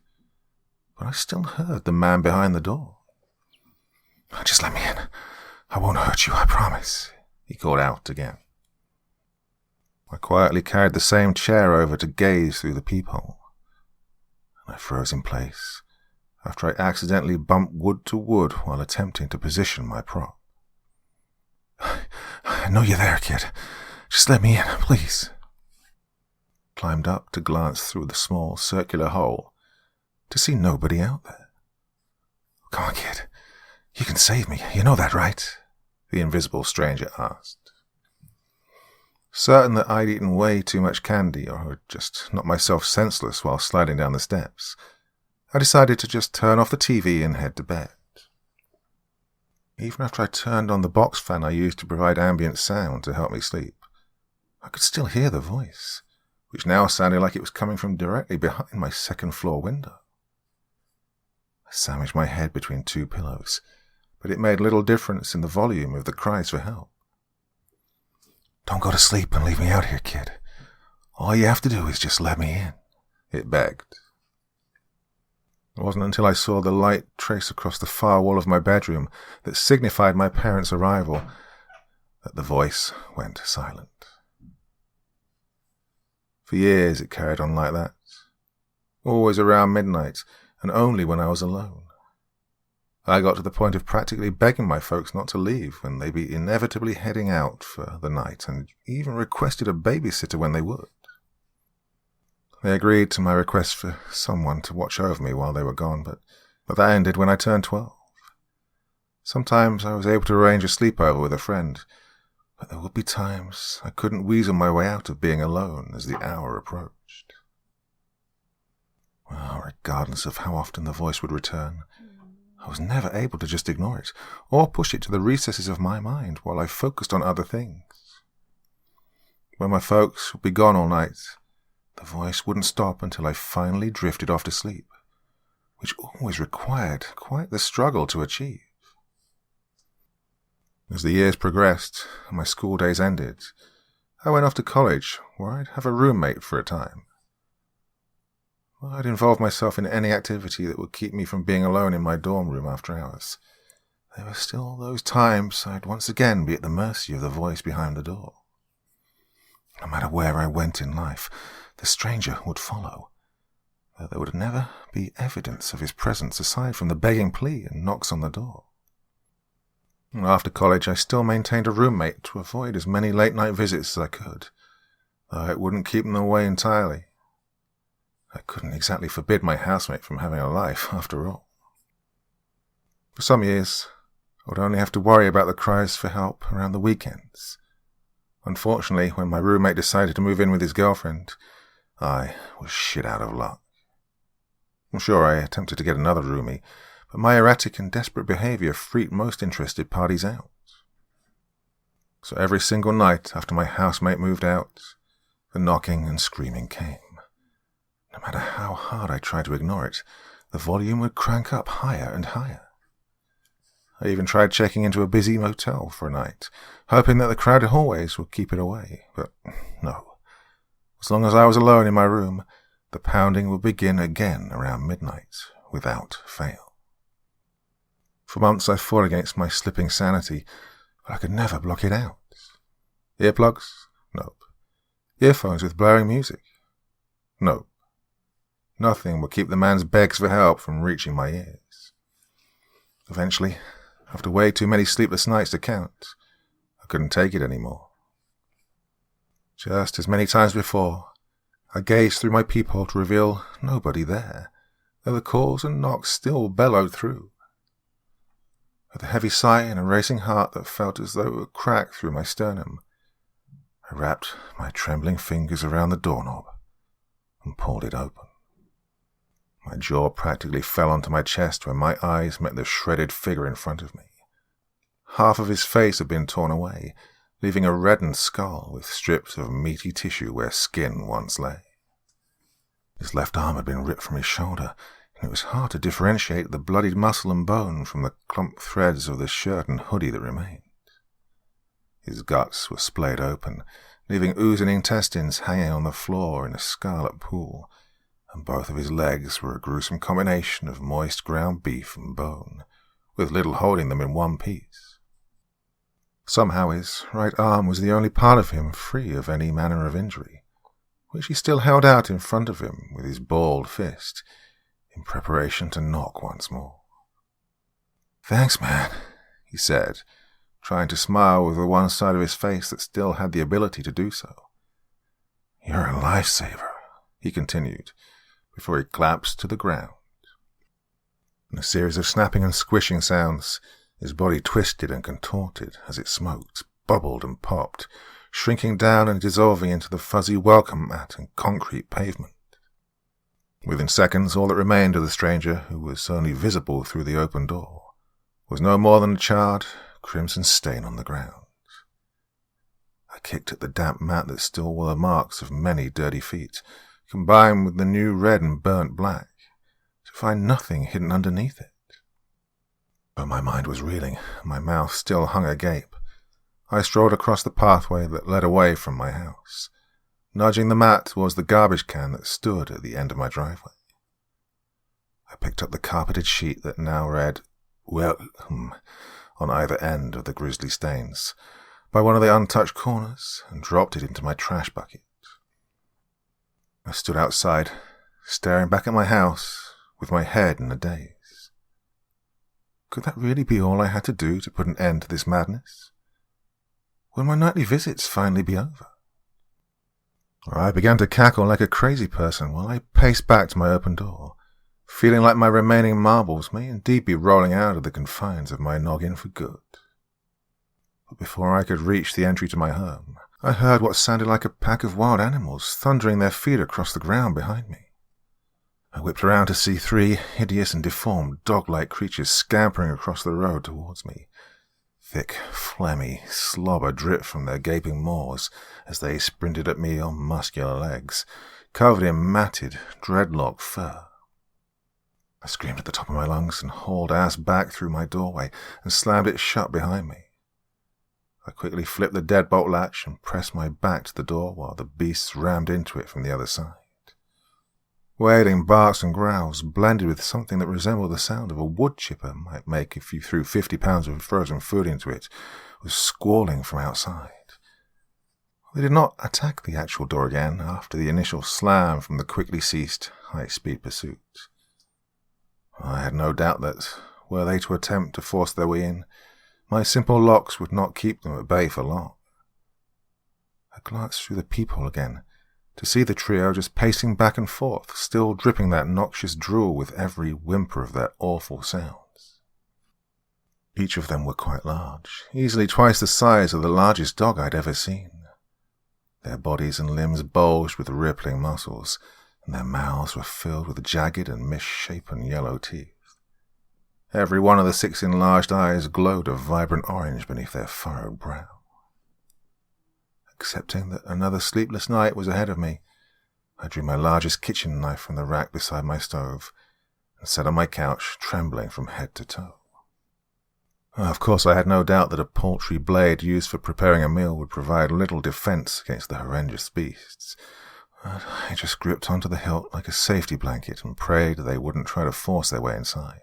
Speaker 1: but I still heard the man behind the door. "Just let me in. I won't hurt you, I promise," he called out again. I quietly carried the same chair over to gaze through the peephole. I froze in place after I accidentally bumped wood to wood while attempting to position my prop. "I know you're there, kid. Just let me in, please." Climbed up to glance through the small circular hole to see nobody out there. "Come on, kid. You can save me. You know that, right?" the invisible stranger asked. Certain that I'd eaten way too much candy or had just knocked myself senseless while sliding down the steps, I decided to just turn off the TV and head to bed. Even after I turned on the box fan I used to provide ambient sound to help me sleep, I could still hear the voice, which now sounded like it was coming from directly behind my second-floor window. I sandwiched my head between two pillows, but it made little difference in the volume of the cries for help. "Don't go to sleep and leave me out here, kid. All you have to do is just let me in," it begged. It wasn't until I saw the light trace across the far wall of my bedroom that signified my parents' arrival that the voice went silent. For years it carried on like that, always around midnight and only when I was alone. I got to the point of practically begging my folks not to leave when they'd be inevitably heading out for the night, and even requested a babysitter when they would. They agreed to my request for someone to watch over me while they were gone, but that ended when I turned 12. Sometimes I was able to arrange a sleepover with a friend, but there would be times I couldn't weasel my way out of being alone as the hour approached. Well, regardless of how often the voice would return, I was never able to just ignore it, or push it to the recesses of my mind while I focused on other things. When my folks would be gone all night, the voice wouldn't stop until I finally drifted off to sleep, which always required quite the struggle to achieve. As the years progressed and my school days ended, I went off to college, where I'd have a roommate for a time. I'd involve myself in any activity that would keep me from being alone in my dorm room after hours. There were still those times I'd once again be at the mercy of the voice behind the door. No matter where I went in life, the stranger would follow. though there would never be evidence of his presence aside from the begging plea and knocks on the door. After college, I still maintained a roommate to avoid as many late-night visits as I could, though it wouldn't keep them away entirely. I couldn't exactly forbid my housemate from having a life, after all. For some years, I would only have to worry about the cries for help around the weekends. Unfortunately, when my roommate decided to move in with his girlfriend, I was shit out of luck. I'm sure I attempted to get another roomie, but my erratic and desperate behavior freaked most interested parties out. So every single night after my housemate moved out, the knocking and screaming came. No matter how hard I tried to ignore it, the volume would crank up higher and higher. I even tried checking into a busy motel for a night, hoping that the crowded hallways would keep it away, but no. As long as I was alone in my room, the pounding would begin again around midnight, without fail. For months I fought against my slipping sanity, but I could never block it out. Earplugs? Nope. Earphones with blaring music? Nope. Nothing would keep the man's begs for help from reaching my ears. Eventually, after way too many sleepless nights to count, I couldn't take it anymore. Just as many times before, I gazed through my peephole to reveal nobody there, though the calls and knocks still bellowed through. With a heavy sigh and a racing heart that felt as though it would crack through my sternum, I wrapped my trembling fingers around the doorknob and pulled it open. My jaw practically fell onto my chest when my eyes met the shredded figure in front of me. Half of his face had been torn away, leaving a reddened skull with strips of meaty tissue where skin once lay. His left arm had been ripped from his shoulder, and it was hard to differentiate the bloodied muscle and bone from the clumped threads of the shirt and hoodie that remained. His guts were splayed open, leaving oozing intestines hanging on the floor in a scarlet pool, and both of his legs were a gruesome combination of moist ground beef and bone, with little holding them in one piece. Somehow his right arm was the only part of him free of any manner of injury, which he still held out in front of him with his balled fist, in preparation to knock once more. "Thanks, man," he said, trying to smile with the one side of his face that still had the ability to do so. "You're a lifesaver," he continued, before he collapsed to the ground. In a series of snapping and squishing sounds, his body twisted and contorted as it smoked, bubbled and popped, shrinking down and dissolving into the fuzzy welcome mat and concrete pavement. Within seconds, all that remained of the stranger, who was only visible through the open door, was no more than a charred, crimson stain on the ground. I kicked at the damp mat that still wore the marks of many dirty feet, combined with the new red and burnt black, to find nothing hidden underneath it. But my mind was reeling, and my mouth still hung agape. I strolled across the pathway that led away from my house, nudging the mat towards the garbage can that stood at the end of my driveway. I picked up the carpeted sheet that now read, "Welcome," on either end of the grisly stains, by one of the untouched corners, and dropped it into my trash bucket. I stood outside, staring back at my house, with my head in a daze. Could that really be all I had to do to put an end to this madness? Would my nightly visits finally be over? I began to cackle like a crazy person while I paced back to my open door, feeling like my remaining marbles may indeed be rolling out of the confines of my noggin for good. But before I could reach the entry to my home, I heard what sounded like a pack of wild animals thundering their feet across the ground behind me. I whipped around to see 3 hideous and deformed dog-like creatures scampering across the road towards me. Thick, phlegmy slobber dripped from their gaping maws as they sprinted at me on muscular legs, covered in matted, dreadlocked fur. I screamed at the top of my lungs and hauled ass back through my doorway and slammed it shut behind me. I quickly flipped the deadbolt latch and pressed my back to the door while the beasts rammed into it from the other side. Wailing barks and growls, blended with something that resembled the sound of a wood chipper might make if you threw 50 pounds of frozen food into it, was squalling from outside. They did not attack the actual door again after the initial slam from the quickly ceased, high-speed pursuit. I had no doubt that, were they to attempt to force their way in, my simple locks would not keep them at bay for long. I glanced through the peephole again, to see the trio just pacing back and forth, still dripping that noxious drool with every whimper of their awful sounds. Each of them were quite large, easily twice the size of the largest dog I'd ever seen. Their bodies and limbs bulged with rippling muscles, and their mouths were filled with jagged and misshapen yellow teeth. Every one of the 6 enlarged eyes glowed a vibrant orange beneath their furrowed brow. Accepting that another sleepless night was ahead of me, I drew my largest kitchen knife from the rack beside my stove and sat on my couch, trembling from head to toe. Of course, I had no doubt that a paltry blade used for preparing a meal would provide little defense against the horrendous beasts, but I just gripped onto the hilt like a safety blanket and prayed they wouldn't try to force their way inside.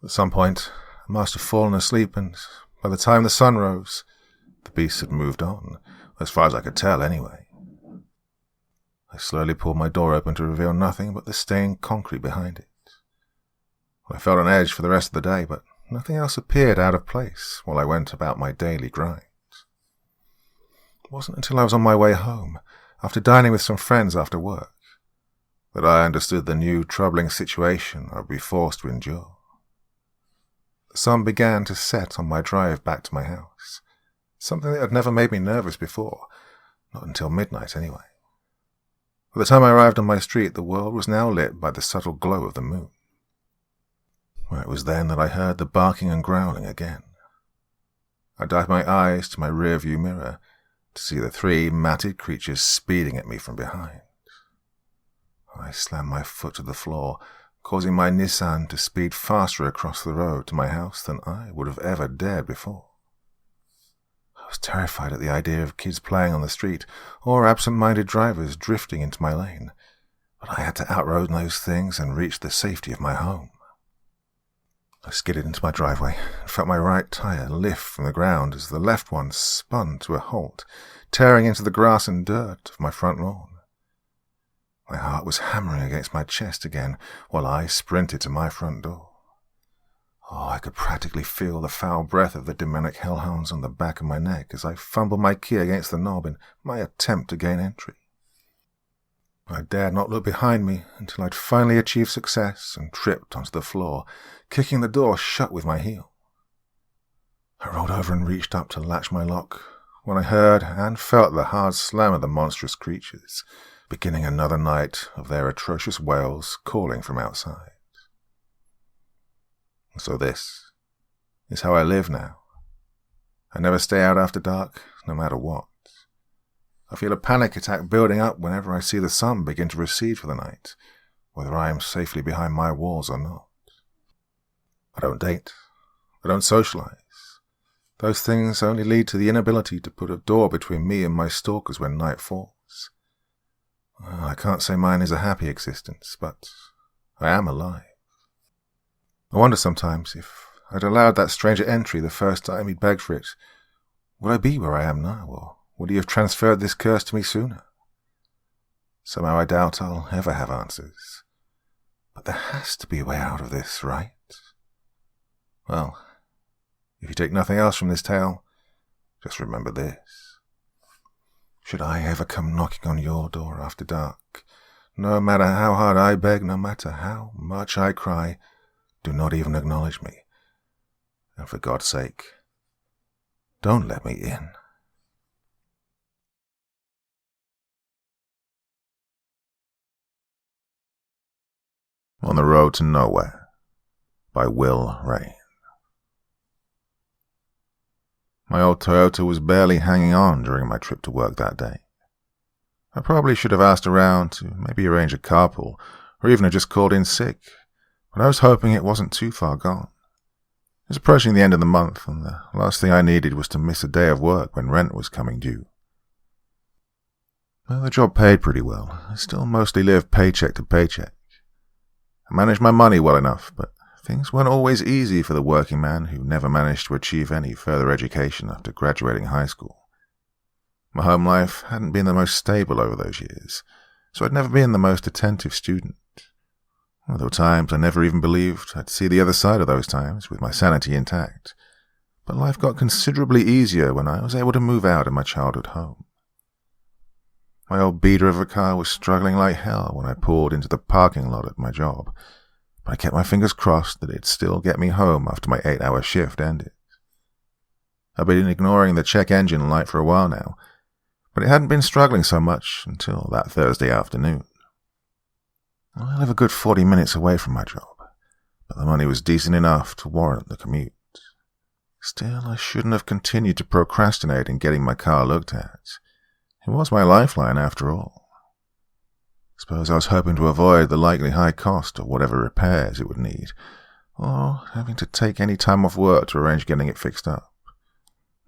Speaker 1: At some point, I must have fallen asleep, and by the time the sun rose, the beasts had moved on, as far as I could tell anyway. I slowly pulled my door open to reveal nothing but the stained concrete behind it. I felt on edge for the rest of the day, but nothing else appeared out of place while I went about my daily grind. It wasn't until I was on my way home, after dining with some friends after work, that I understood the new troubling situation I would be forced to endure. The sun began to set on my drive back to my house, something that had never made me nervous before, not until midnight anyway. By the time I arrived on my street, the world was now lit by the subtle glow of the moon. It was then that I heard the barking and growling again. I dived my eyes to my rear-view mirror to see the 3 matted creatures speeding at me from behind. I slammed my foot to the floor, causing my Nissan to speed faster across the road to my house than I would have ever dared before. I was terrified at the idea of kids playing on the street or absent-minded drivers drifting into my lane, but I had to outrun those things and reach the safety of my home. I skidded into my driveway and felt my right tire lift from the ground as the left one spun to a halt, tearing into the grass and dirt of my front lawn. My heart was hammering against my chest again while I sprinted to my front door. I could practically feel the foul breath of the demonic hellhounds on the back of my neck as I fumbled my key against the knob in my attempt to gain entry. I dared not look behind me until I'd finally achieved success and tripped onto the floor, kicking the door shut with my heel. I rolled over and reached up to latch my lock when I heard and felt the hard slam of the monstrous creatures, beginning another night of their atrocious wails calling from outside. So this is how I live now. I never stay out after dark, no matter what. I feel a panic attack building up whenever I see the sun begin to recede for the night, whether I am safely behind my walls or not. I don't date. I don't socialize. Those things only lead to the inability to put a door between me and my stalkers when night falls. Well, I can't say mine is a happy existence, but I am alive. I wonder sometimes if I'd allowed that stranger entry the first time he'd begged for it, would I be where I am now, or would he have transferred this curse to me sooner? Somehow I doubt I'll ever have answers. But there has to be a way out of this, right? Well, if you take nothing else from this tale, just remember this. Should I ever come knocking on your door after dark, no matter how hard I beg, no matter how much I cry, do not even acknowledge me. And for God's sake, don't let me in. On the Road to Nowhere by Will Rain. My old Toyota was barely hanging on during my trip to work that day. I probably should have asked around to maybe arrange a carpool, or even have just called in sick, but I was hoping it wasn't too far gone. It was approaching the end of the month, and the last thing I needed was to miss a day of work when rent was coming due. Well, the job paid pretty well. I still mostly lived paycheck to paycheck. I managed my money well enough, but things weren't always easy for the working man who never managed to achieve any further education after graduating high school. My home life hadn't been the most stable over those years, so I'd never been the most attentive student. Well, there were times I never even believed I'd see the other side of those times with my sanity intact. But life got considerably easier when I was able to move out of my childhood home. My old beater of a car was struggling like hell when I pulled into the parking lot at my job, but I kept my fingers crossed that it'd still get me home after my 8-hour shift ended. I'd been ignoring the check engine light for a while now, but it hadn't been struggling so much until that Thursday afternoon. I live a good 40 minutes away from my job, but the money was decent enough to warrant the commute. Still, I shouldn't have continued to procrastinate in getting my car looked at. It was my lifeline, after all. Suppose I was hoping to avoid the likely high cost of whatever repairs it would need, or having to take any time off work to arrange getting it fixed up.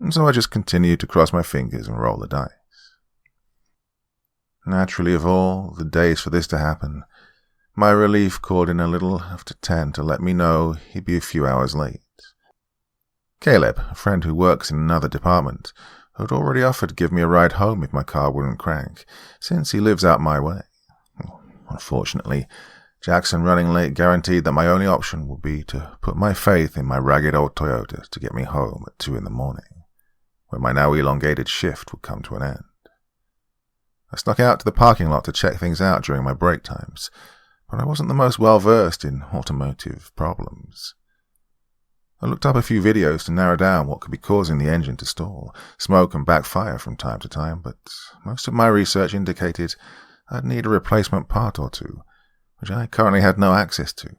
Speaker 1: And so I just continued to cross my fingers and roll the dice. Naturally, of all the days for this to happen, my relief called in a little after 10 to let me know he'd be a few hours late. Caleb, a friend who works in another department, had already offered to give me a ride home if my car wouldn't crank, since he lives out my way. Unfortunately, Jackson running late guaranteed that my only option would be to put my faith in my ragged old Toyota to get me home at 2 a.m, when my now elongated shift would come to an end. I snuck out to the parking lot to check things out during my break times, but I wasn't the most well-versed in automotive problems. I looked up a few videos to narrow down what could be causing the engine to stall, smoke and backfire from time to time, but most of my research indicated I'd need a replacement part or two, which I currently had no access to.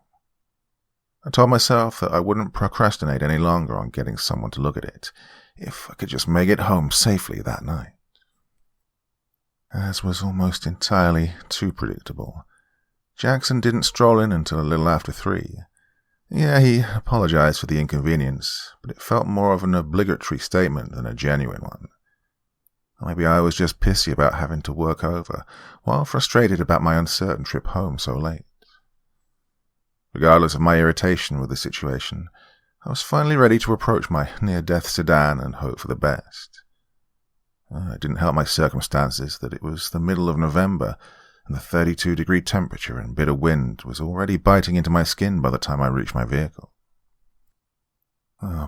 Speaker 1: I told myself that I wouldn't procrastinate any longer on getting someone to look at it, if I could just make it home safely that night. As was almost entirely too predictable, Jackson didn't stroll in until a little after 3. Yeah, he apologized for the inconvenience, but it felt more of an obligatory statement than a genuine one. Maybe I was just pissy about having to work over, while frustrated about my uncertain trip home so late. Regardless of my irritation with the situation, I was finally ready to approach my near-death sedan and hope for the best. It didn't help my circumstances that it was the middle of November, and the 32-degree temperature and bitter wind was already biting into my skin by the time I reached my vehicle.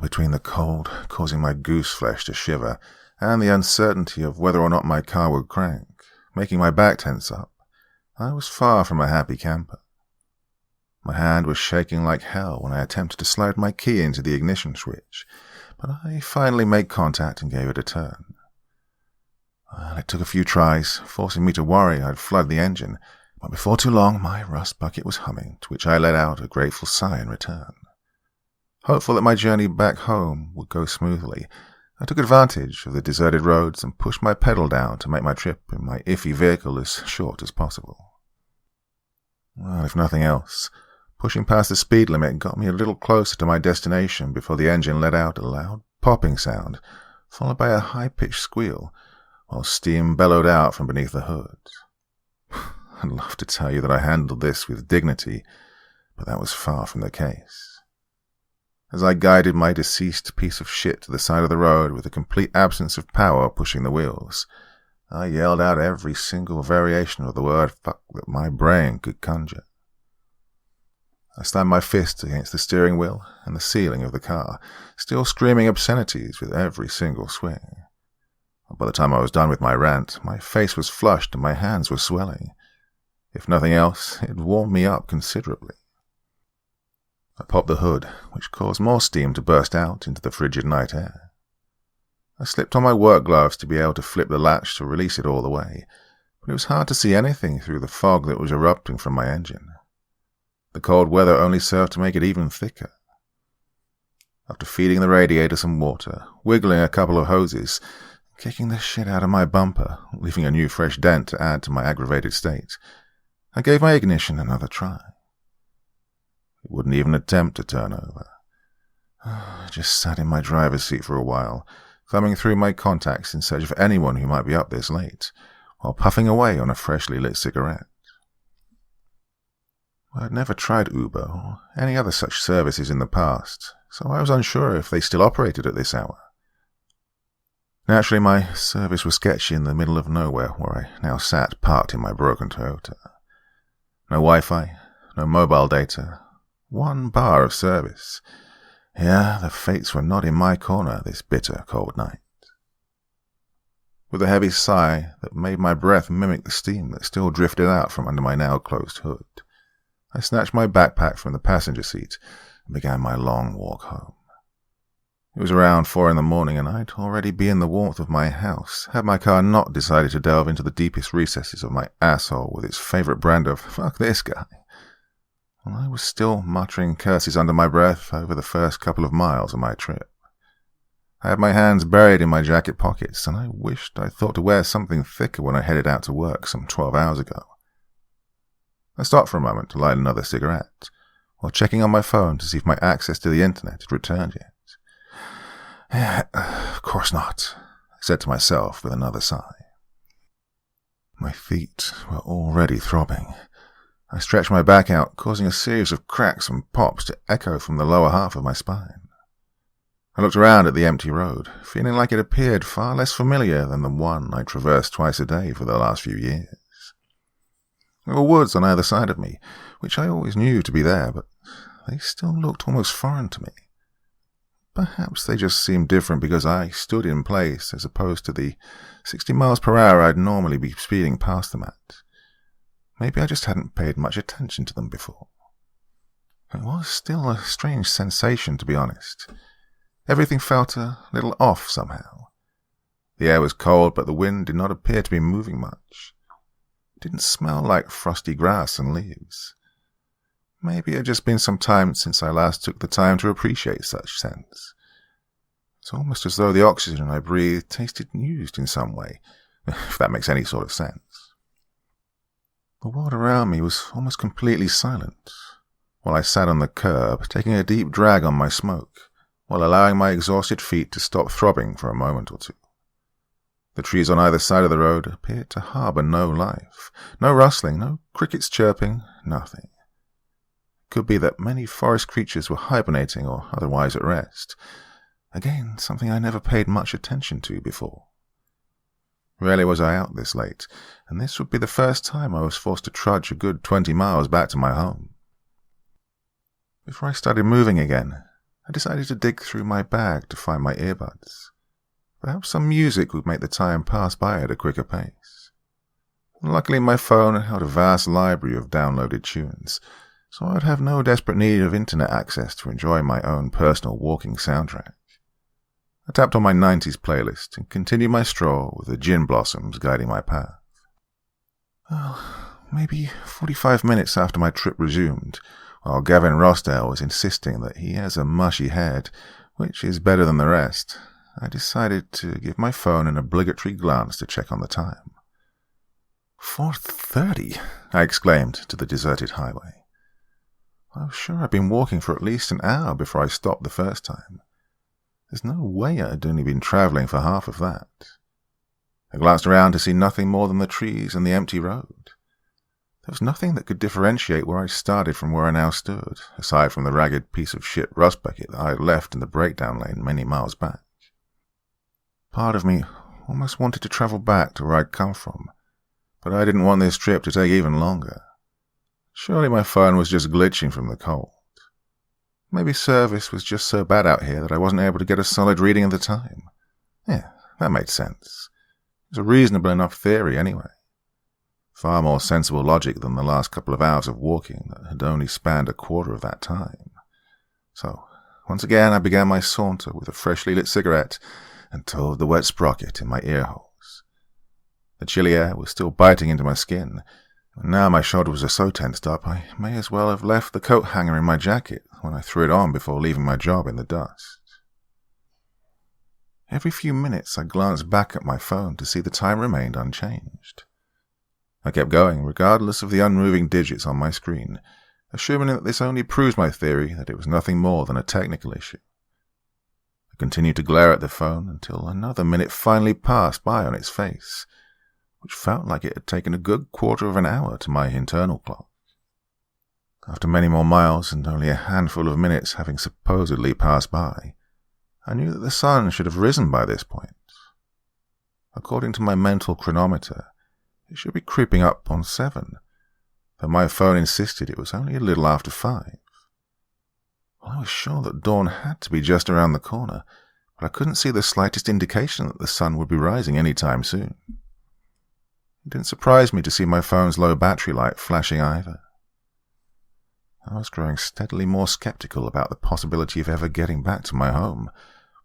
Speaker 1: Between the cold, causing my goose flesh to shiver, and the uncertainty of whether or not my car would crank, making my back tense up, I was far from a happy camper. My hand was shaking like hell when I attempted to slide my key into the ignition switch, but I finally made contact and gave it a turn. It took a few tries, forcing me to worry I'd flood the engine, but before too long my rust bucket was humming, to which I let out a grateful sigh in return. Hopeful that my journey back home would go smoothly, I took advantage of the deserted roads and pushed my pedal down to make my trip in my iffy vehicle as short as possible. Well, if nothing else, pushing past the speed limit got me a little closer to my destination before the engine let out a loud popping sound, followed by a high-pitched squeal, while steam bellowed out from beneath the hood. I'd love to tell you that I handled this with dignity, but that was far from the case. As I guided my deceased piece of shit to the side of the road with a complete absence of power pushing the wheels, I yelled out every single variation of the word fuck that my brain could conjure. I slammed my fist against the steering wheel and the ceiling of the car, still screaming obscenities with every single swing. By the time I was done with my rant, my face was flushed and my hands were swelling. If nothing else, it warmed me up considerably. I popped the hood, which caused more steam to burst out into the frigid night air. I slipped on my work gloves to be able to flip the latch to release it all the way, but it was hard to see anything through the fog that was erupting from my engine. The cold weather only served to make it even thicker. After feeding the radiator some water, wiggling a couple of hoses, kicking the shit out of my bumper, leaving a new fresh dent to add to my aggravated state, I gave my ignition another try. It wouldn't even attempt to turn over. I just sat in my driver's seat for a while, thumbing through my contacts in search of anyone who might be up this late, while puffing away on a freshly lit cigarette. I'd never tried Uber or any other such services in the past, so I was unsure if they still operated at this hour. Naturally, my service was sketchy in the middle of nowhere, where I now sat parked in my broken Toyota. No Wi-Fi, no mobile data, 1 bar of service. Yeah, the fates were not in my corner this bitter, cold night. With a heavy sigh that made my breath mimic the steam that still drifted out from under my now-closed hood, I snatched my backpack from the passenger seat and began my long walk home. It was around 4 in the morning, and I'd already be in the warmth of my house had my car not decided to delve into the deepest recesses of my asshole with its favorite brand of "fuck this guy." Well, I was still muttering curses under my breath over the first couple of miles of my trip. I had my hands buried in my jacket pockets, and I wished I'd thought to wear something thicker when I headed out to work some 12 hours ago. I stopped for a moment to light another cigarette, while checking on my phone to see if my access to the internet had returned yet. Of course not, I said to myself with another sigh. My feet were already throbbing. I stretched my back out, causing a series of cracks and pops to echo from the lower half of my spine. I looked around at the empty road, feeling like it appeared far less familiar than the one I traversed twice a day for the last few years. There were woods on either side of me, which I always knew to be there, but they still looked almost foreign to me. Perhaps they just seemed different because I stood in place as opposed to the 60 miles per hour I'd normally be speeding past them at. Maybe I just hadn't paid much attention to them before. It was still a strange sensation, to be honest. Everything felt a little off somehow. The air was cold, but the wind did not appear to be moving much. It didn't smell like frosty grass and leaves. Maybe it had just been some time since I last took the time to appreciate such scents. It's almost as though the oxygen I breathed tasted used in some way, if that makes any sort of sense. The world around me was almost completely silent, while I sat on the curb, taking a deep drag on my smoke, while allowing my exhausted feet to stop throbbing for a moment or two. The trees on either side of the road appeared to harbour no life, no rustling, no crickets chirping, nothing. It could be that many forest creatures were hibernating or otherwise at rest. Again, something I never paid much attention to before. Rarely was I out this late, and this would be the first time I was forced to trudge a good 20 miles back to my home. Before I started moving again, I decided to dig through my bag to find my earbuds. Perhaps some music would make the time pass by at a quicker pace. Luckily, my phone held a vast library of downloaded tunes, so I would have no desperate need of internet access to enjoy my own personal walking soundtrack. I tapped on my 90s playlist and continued my stroll with the gin blossoms guiding my path. Well, maybe 45 minutes after my trip resumed, while Gavin Rossdale was insisting that he has a mushy head, which is better than the rest, I decided to give my phone an obligatory glance to check on the time. 4:30, I exclaimed to the deserted highway. I was sure I'd been walking for at least an hour before I stopped the first time. There's no way I'd only been travelling for half of that. I glanced around to see nothing more than the trees and the empty road. There was nothing that could differentiate where I started from where I now stood, aside from the ragged piece of shit rust bucket that I had left in the breakdown lane many miles back. Part of me almost wanted to travel back to where I'd come from, but I didn't want this trip to take even longer. Surely my phone was just glitching from the cold. Maybe service was just so bad out here that I wasn't able to get a solid reading of the time. Yeah, that made sense. It was a reasonable enough theory anyway. Far more sensible logic than the last couple of hours of walking that had only spanned a quarter of that time. So, once again I began my saunter with a freshly lit cigarette and towed the wet sprocket in my ear holes. The chilly air was still biting into my skin, and now my shoulders were so tensed up I may as well have left the coat hanger in my jacket when I threw it on before leaving my job in the dust. Every few minutes I glanced back at my phone to see the time remained unchanged. I kept going, regardless of the unmoving digits on my screen, assuming that this only proves my theory that it was nothing more than a technical issue. I continued to glare at the phone until another minute finally passed by on its face, which felt like it had taken a good quarter of an hour to my internal clock. After many more miles and only a handful of minutes having supposedly passed by, I knew that the sun should have risen by this point. According to my mental chronometer, it should be creeping up on 7, though my phone insisted it was only a little after 5. Well, I was sure that dawn had to be just around the corner, but I couldn't see the slightest indication that the sun would be rising any time soon. It didn't surprise me to see my phone's low battery light flashing either. I was growing steadily more skeptical about the possibility of ever getting back to my home,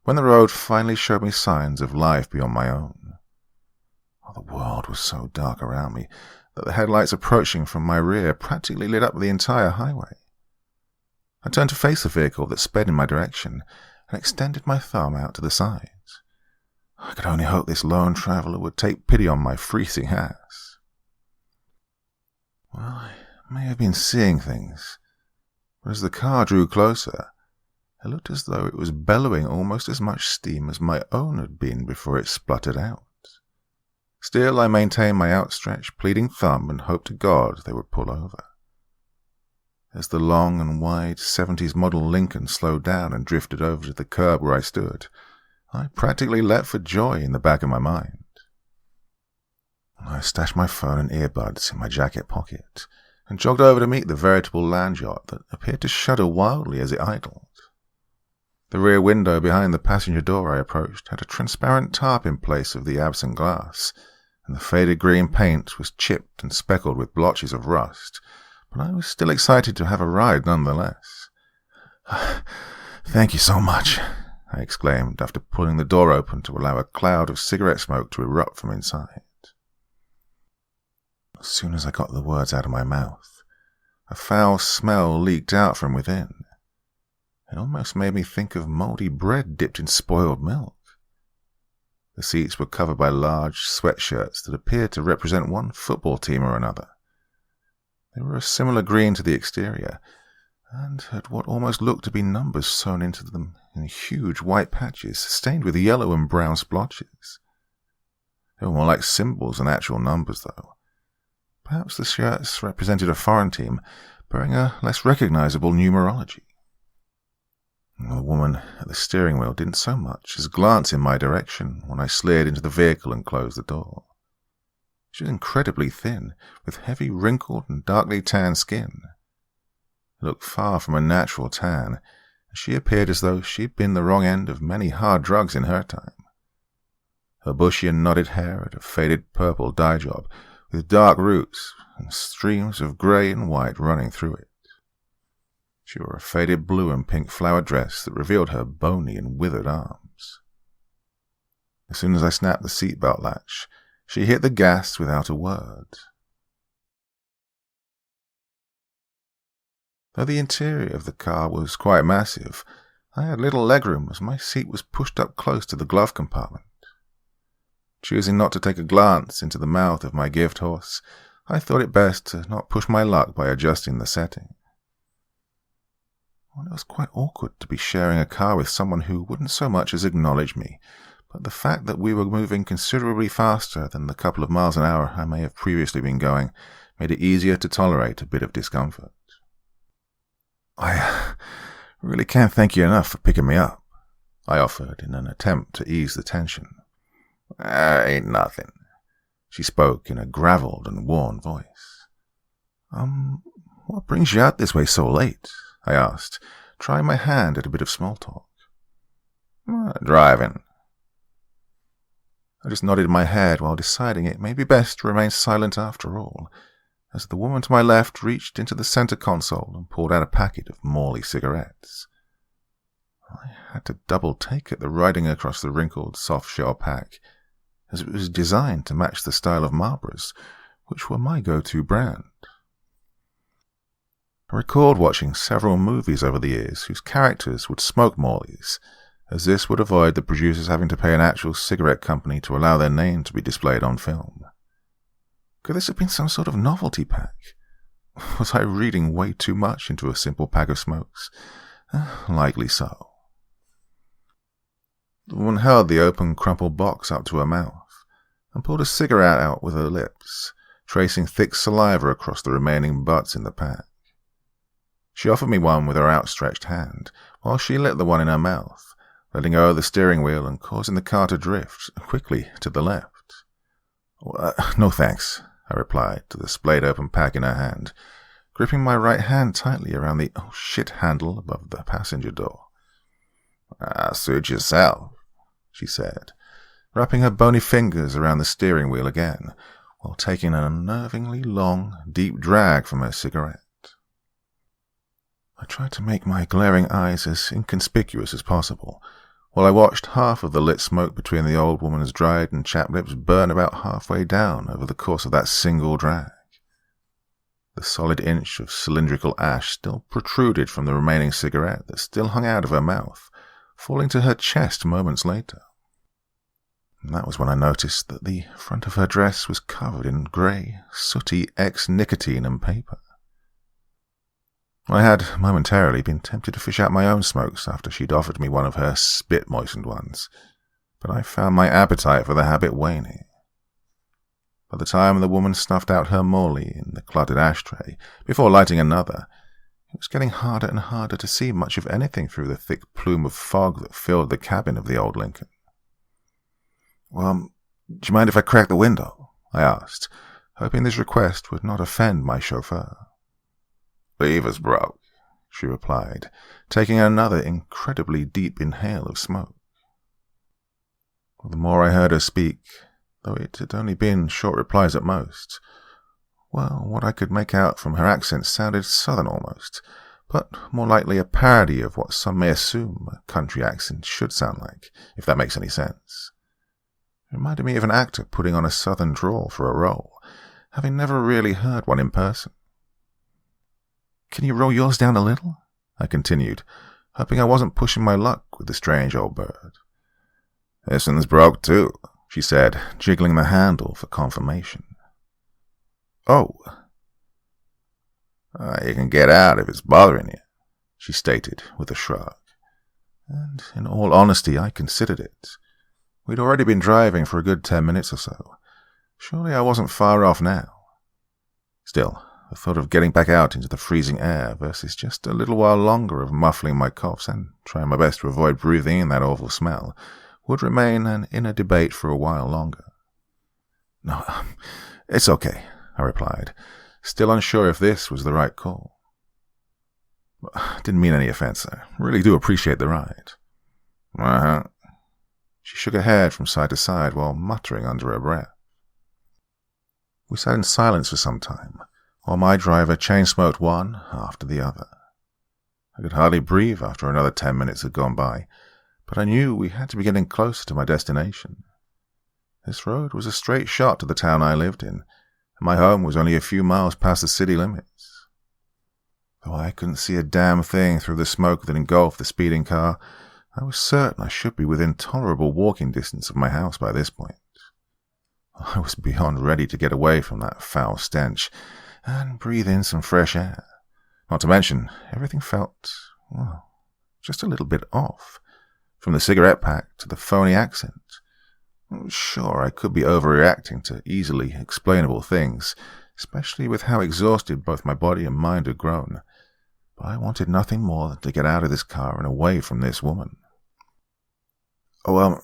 Speaker 1: when the road finally showed me signs of life beyond my own. Oh, the world was so dark around me that the headlights approaching from my rear practically lit up the entire highway. I turned to face the vehicle that sped in my direction and extended my thumb out to the sides. I could only hope this lone traveller would take pity on my freezing ass. Well, I may have been seeing things, but as the car drew closer, it looked as though it was bellowing almost as much steam as my own had been before it spluttered out. Still, I maintained my outstretched, pleading thumb and hoped to God they would pull over. As the long and wide 70s model Lincoln slowed down and drifted over to the curb where I stood, I practically leapt for joy in the back of my mind. I stashed my phone and earbuds in my jacket pocket and jogged over to meet the veritable land yacht that appeared to shudder wildly as it idled. The rear window behind the passenger door I approached had a transparent tarp in place of the absent glass, and the faded green paint was chipped and speckled with blotches of rust, but I was still excited to have a ride nonetheless. "Thank you so much," I exclaimed after pulling the door open to allow a cloud of cigarette smoke to erupt from inside. As soon as I got the words out of my mouth, a foul smell leaked out from within. It almost made me think of mouldy bread dipped in spoiled milk. The seats were covered by large sweatshirts that appeared to represent one football team or another. They were a similar green to the exterior, and had what almost looked to be numbers sewn into them in huge white patches, stained with yellow and brown splotches. They were more like symbols than actual numbers, though. Perhaps the shirts represented a foreign team, bearing a less recognizable numerology. The woman at the steering wheel didn't so much as glance in my direction when I slid into the vehicle and closed the door. She was incredibly thin, with heavy, wrinkled, and darkly tanned skin. It looked far from a natural tan, and she appeared as though she'd been the wrong end of many hard drugs in her time. Her bushy and knotted hair had a faded purple dye job, with dark roots and streams of grey and white running through it. She wore a faded blue and pink flowered dress that revealed her bony and withered arms. As soon as I snapped the seatbelt latch, she hit the gas without a word. Though the interior of the car was quite massive, I had little legroom as my seat was pushed up close to the glove compartment. Choosing not to take a glance into the mouth of my gift horse, I thought it best to not push my luck by adjusting the setting. Well, it was quite awkward to be sharing a car with someone who wouldn't so much as acknowledge me, but the fact that we were moving considerably faster than the couple of miles an hour I may have previously been going made it easier to tolerate a bit of discomfort. "I really can't thank you enough for picking me up," I offered in an attempt to ease the tension. "Ain't nothing," she spoke in a gravelled and worn voice. What brings you out this way so late?" I asked, trying my hand at a bit of small talk. "Driving." I just nodded my head while deciding it may be best to remain silent after all, as the woman to my left reached into the center console and pulled out a packet of Morley cigarettes. I had to double-take at the writing across the wrinkled, soft-shell pack, as it was designed to match the style of Marlboros, which were my go-to brand. I recalled watching several movies over the years whose characters would smoke Morleys, as this would avoid the producers having to pay an actual cigarette company to allow their name to be displayed on film. Could this have been some sort of novelty pack? Was I reading way too much into a simple pack of smokes? Likely so. The woman held the open, crumpled box up to her mouth and pulled a cigarette out with her lips, tracing thick saliva across the remaining butts in the pack. She offered me one with her outstretched hand, while she lit the one in her mouth, letting go of the steering wheel and causing the car to drift quickly to the left. No thanks, I replied to the splayed open pack in her hand, gripping my right hand tightly around the oh-shit handle above the passenger door. Suit yourself, she said, wrapping her bony fingers around the steering wheel again, while taking an unnervingly long, deep drag from her cigarette. I tried to make my glaring eyes as inconspicuous as possible, while I watched half of the lit smoke between the old woman's dried and chapped lips burn about halfway down over the course of that single drag. The solid inch of cylindrical ash still protruded from the remaining cigarette that still hung out of her mouth, falling to her chest moments later. And that was when I noticed that the front of her dress was covered in grey, sooty ex-nicotine and paper. I had momentarily been tempted to fish out my own smokes after she'd offered me one of her spit-moistened ones, but I found my appetite for the habit waning. By the time the woman snuffed out her Morley in the cluttered ashtray, before lighting another, it was getting harder and harder to see much of anything through the thick plume of fog that filled the cabin of the old Lincoln. "Well, do you mind if I crack the window?" I asked, hoping this request would not offend my chauffeur. "Leave us broke," she replied, taking another incredibly deep inhale of smoke. The more I heard her speak, though it had only been short replies at most, well, what I could make out from her accent sounded southern almost, but more likely a parody of what some may assume a country accent should sound like, if that makes any sense. It reminded me of an actor putting on a southern drawl for a role, having never really heard one in person. "Can you roll yours down a little?" I continued, hoping I wasn't pushing my luck with the strange old bird. "This one's broke too," she said, jiggling the handle for confirmation. "Oh." "You can get out if it's bothering you," she stated with a shrug. And in all honesty, I considered it. We'd already been driving for a good 10 minutes or so. Surely I wasn't far off now. Still, the thought of getting back out into the freezing air versus just a little while longer of muffling my coughs and trying my best to avoid breathing in that awful smell would remain an inner debate for a while longer. "No, it's okay," I replied, still unsure if this was the right call. "Didn't mean any offense. I really do appreciate the ride." "Uh-huh." She shook her head from side to side while muttering under her breath. We sat in silence for some time, while my driver chain-smoked one after the other. I could hardly breathe after another 10 minutes had gone by, but I knew we had to be getting closer to my destination. This road was a straight shot to the town I lived in, and my home was only a few miles past the city limits. Though I couldn't see a damn thing through the smoke that engulfed the speeding car, I was certain I should be within tolerable walking distance of my house by this point. I was beyond ready to get away from that foul stench and breathe in some fresh air. Not to mention, everything felt, well, just a little bit off, from the cigarette pack to the phony accent. Sure, I could be overreacting to easily explainable things, especially with how exhausted both my body and mind had grown, but I wanted nothing more than to get out of this car and away from this woman. "Oh,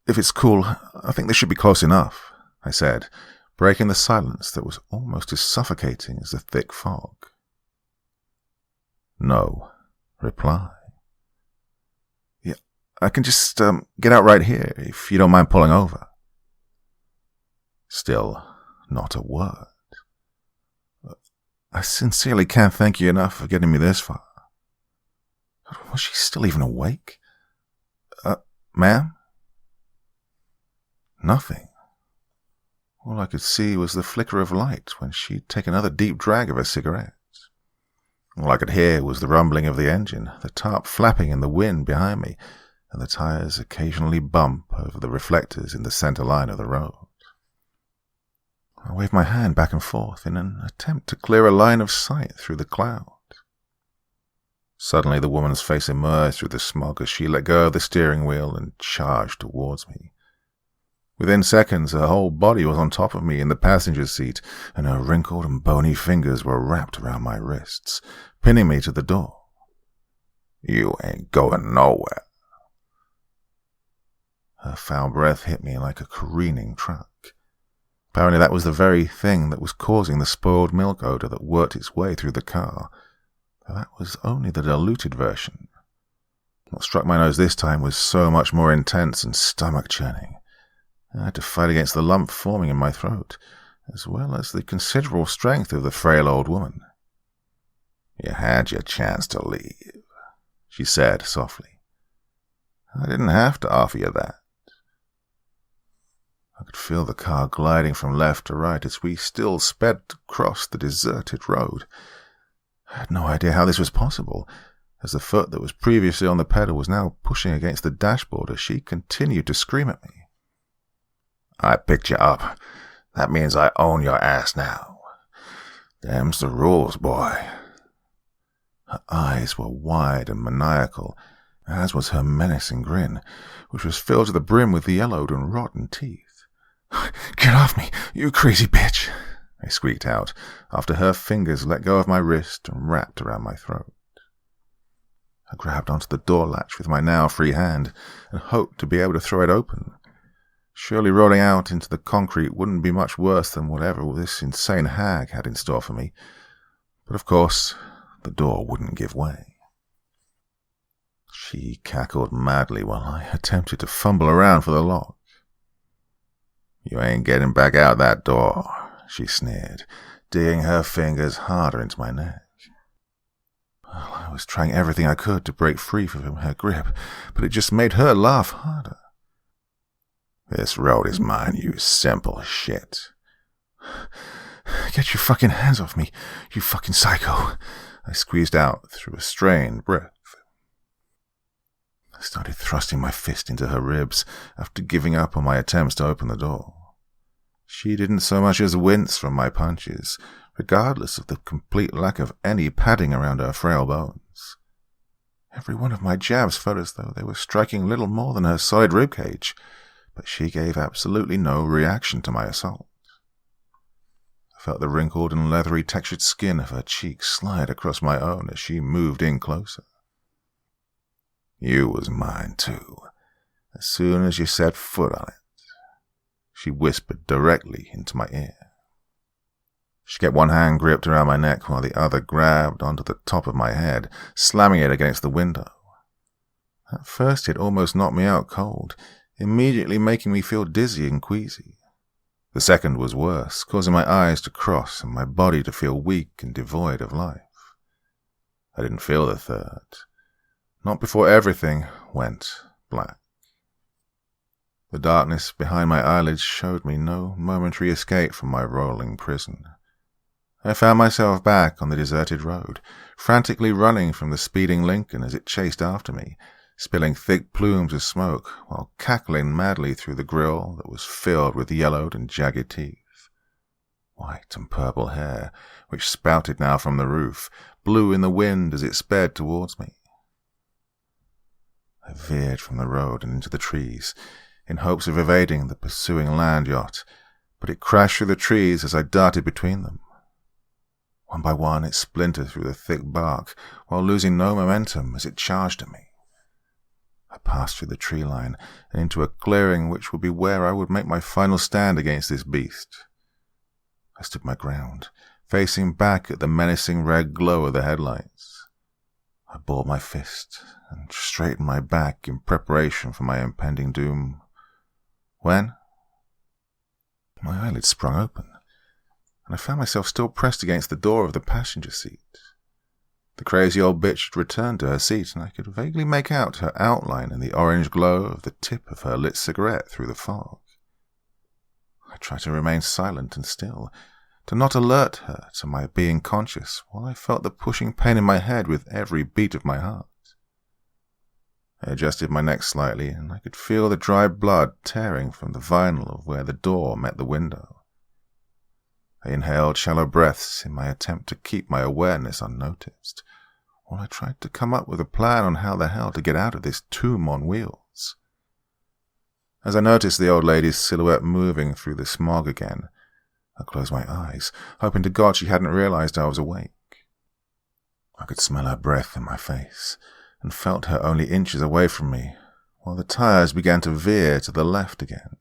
Speaker 1: if it's cool, I think this should be close enough," I said, breaking the silence that was almost as suffocating as the thick fog. "No," reply. "Yeah, I can just get out right here, if you don't mind pulling over." Still not a word. "I sincerely can't thank you enough for getting me this far." Was she still even awake? "Ma'am?" Nothing. All I could see was the flicker of light when she'd take another deep drag of her cigarette. All I could hear was the rumbling of the engine, the tarp flapping in the wind behind me, and the tires occasionally bump over the reflectors in the center line of the road. I waved my hand back and forth in an attempt to clear a line of sight through the cloud. Suddenly the woman's face emerged through the smog as she let go of the steering wheel and charged towards me. Within seconds, her whole body was on top of me in the passenger seat, and her wrinkled and bony fingers were wrapped around my wrists, pinning me to the door. "You ain't going nowhere." Her foul breath hit me like a careening truck. Apparently that was the very thing that was causing the spoiled milk odor that worked its way through the car. But that was only the diluted version. What struck my nose this time was so much more intense and stomach-churning. I had to fight against the lump forming in my throat, as well as the considerable strength of the frail old woman. "You had your chance to leave," she said softly. "I didn't have to offer you that." I could feel the car gliding from left to right as we still sped across the deserted road. I had no idea how this was possible, as the foot that was previously on the pedal was now pushing against the dashboard as she continued to scream at me. "I picked you up. That means I own your ass now. Them's the rules, boy." Her eyes were wide and maniacal, as was her menacing grin, which was filled to the brim with yellowed and rotten teeth. "Get off me, you crazy bitch!" I squeaked out, after her fingers let go of my wrist and wrapped around my throat. I grabbed onto the door latch with my now free hand and hoped to be able to throw it open. Surely rolling out into the concrete wouldn't be much worse than whatever this insane hag had in store for me. But of course, the door wouldn't give way. She cackled madly while I attempted to fumble around for the lock. "You ain't getting back out that door," she sneered, digging her fingers harder into my neck. Well, I was trying everything I could to break free from her grip, but it just made her laugh harder. "This road is mine, you simple shit." "Get your fucking hands off me, you fucking psycho," I squeezed out through a strained breath. I started thrusting my fist into her ribs after giving up on my attempts to open the door. She didn't so much as wince from my punches, regardless of the complete lack of any padding around her frail bones. Every one of my jabs felt as though they were striking little more than her solid ribcage, but she gave absolutely no reaction to my assault. I felt the wrinkled and leathery textured skin of her cheek slide across my own as she moved in closer. "You was mine too, as soon as you set foot on it," she whispered directly into my ear. She kept one hand gripped around my neck while the other grabbed onto the top of my head, slamming it against the window. At first it almost knocked me out cold, immediately making me feel dizzy and queasy. The second was worse, causing my eyes to cross and my body to feel weak and devoid of life. I didn't feel the third. Not before everything went black. The darkness behind my eyelids showed me no momentary escape from my rolling prison. I found myself back on the deserted road, frantically running from the speeding Lincoln as it chased after me, spilling thick plumes of smoke while cackling madly through the grill that was filled with yellowed and jagged teeth. White and purple hair, which spouted now from the roof, blew in the wind as it sped towards me. I veered from the road and into the trees, in hopes of evading the pursuing land yacht, but it crashed through the trees as I darted between them. One by one it splintered through the thick bark, while losing no momentum as it charged at me. I passed through the tree line and into a clearing which would be where I would make my final stand against this beast. I stood my ground, facing back at the menacing red glow of the headlights. I balled my fist and straightened my back in preparation for my impending doom. When my eyelids sprung open, and I found myself still pressed against the door of the passenger seat. The crazy old bitch had returned to her seat, and I could vaguely make out her outline in the orange glow of the tip of her lit cigarette through the fog. I tried to remain silent and still, to not alert her to my being conscious, while I felt the pushing pain in my head with every beat of my heart. I adjusted my neck slightly, and I could feel the dry blood tearing from the vinyl of where the door met the window. I inhaled shallow breaths in my attempt to keep my awareness unnoticed, while I tried to come up with a plan on how the hell to get out of this tomb on wheels. As I noticed the old lady's silhouette moving through the smog again, I closed my eyes, hoping to God she hadn't realized I was awake. I could smell her breath in my face, and felt her only inches away from me, while the tires began to veer to the left again.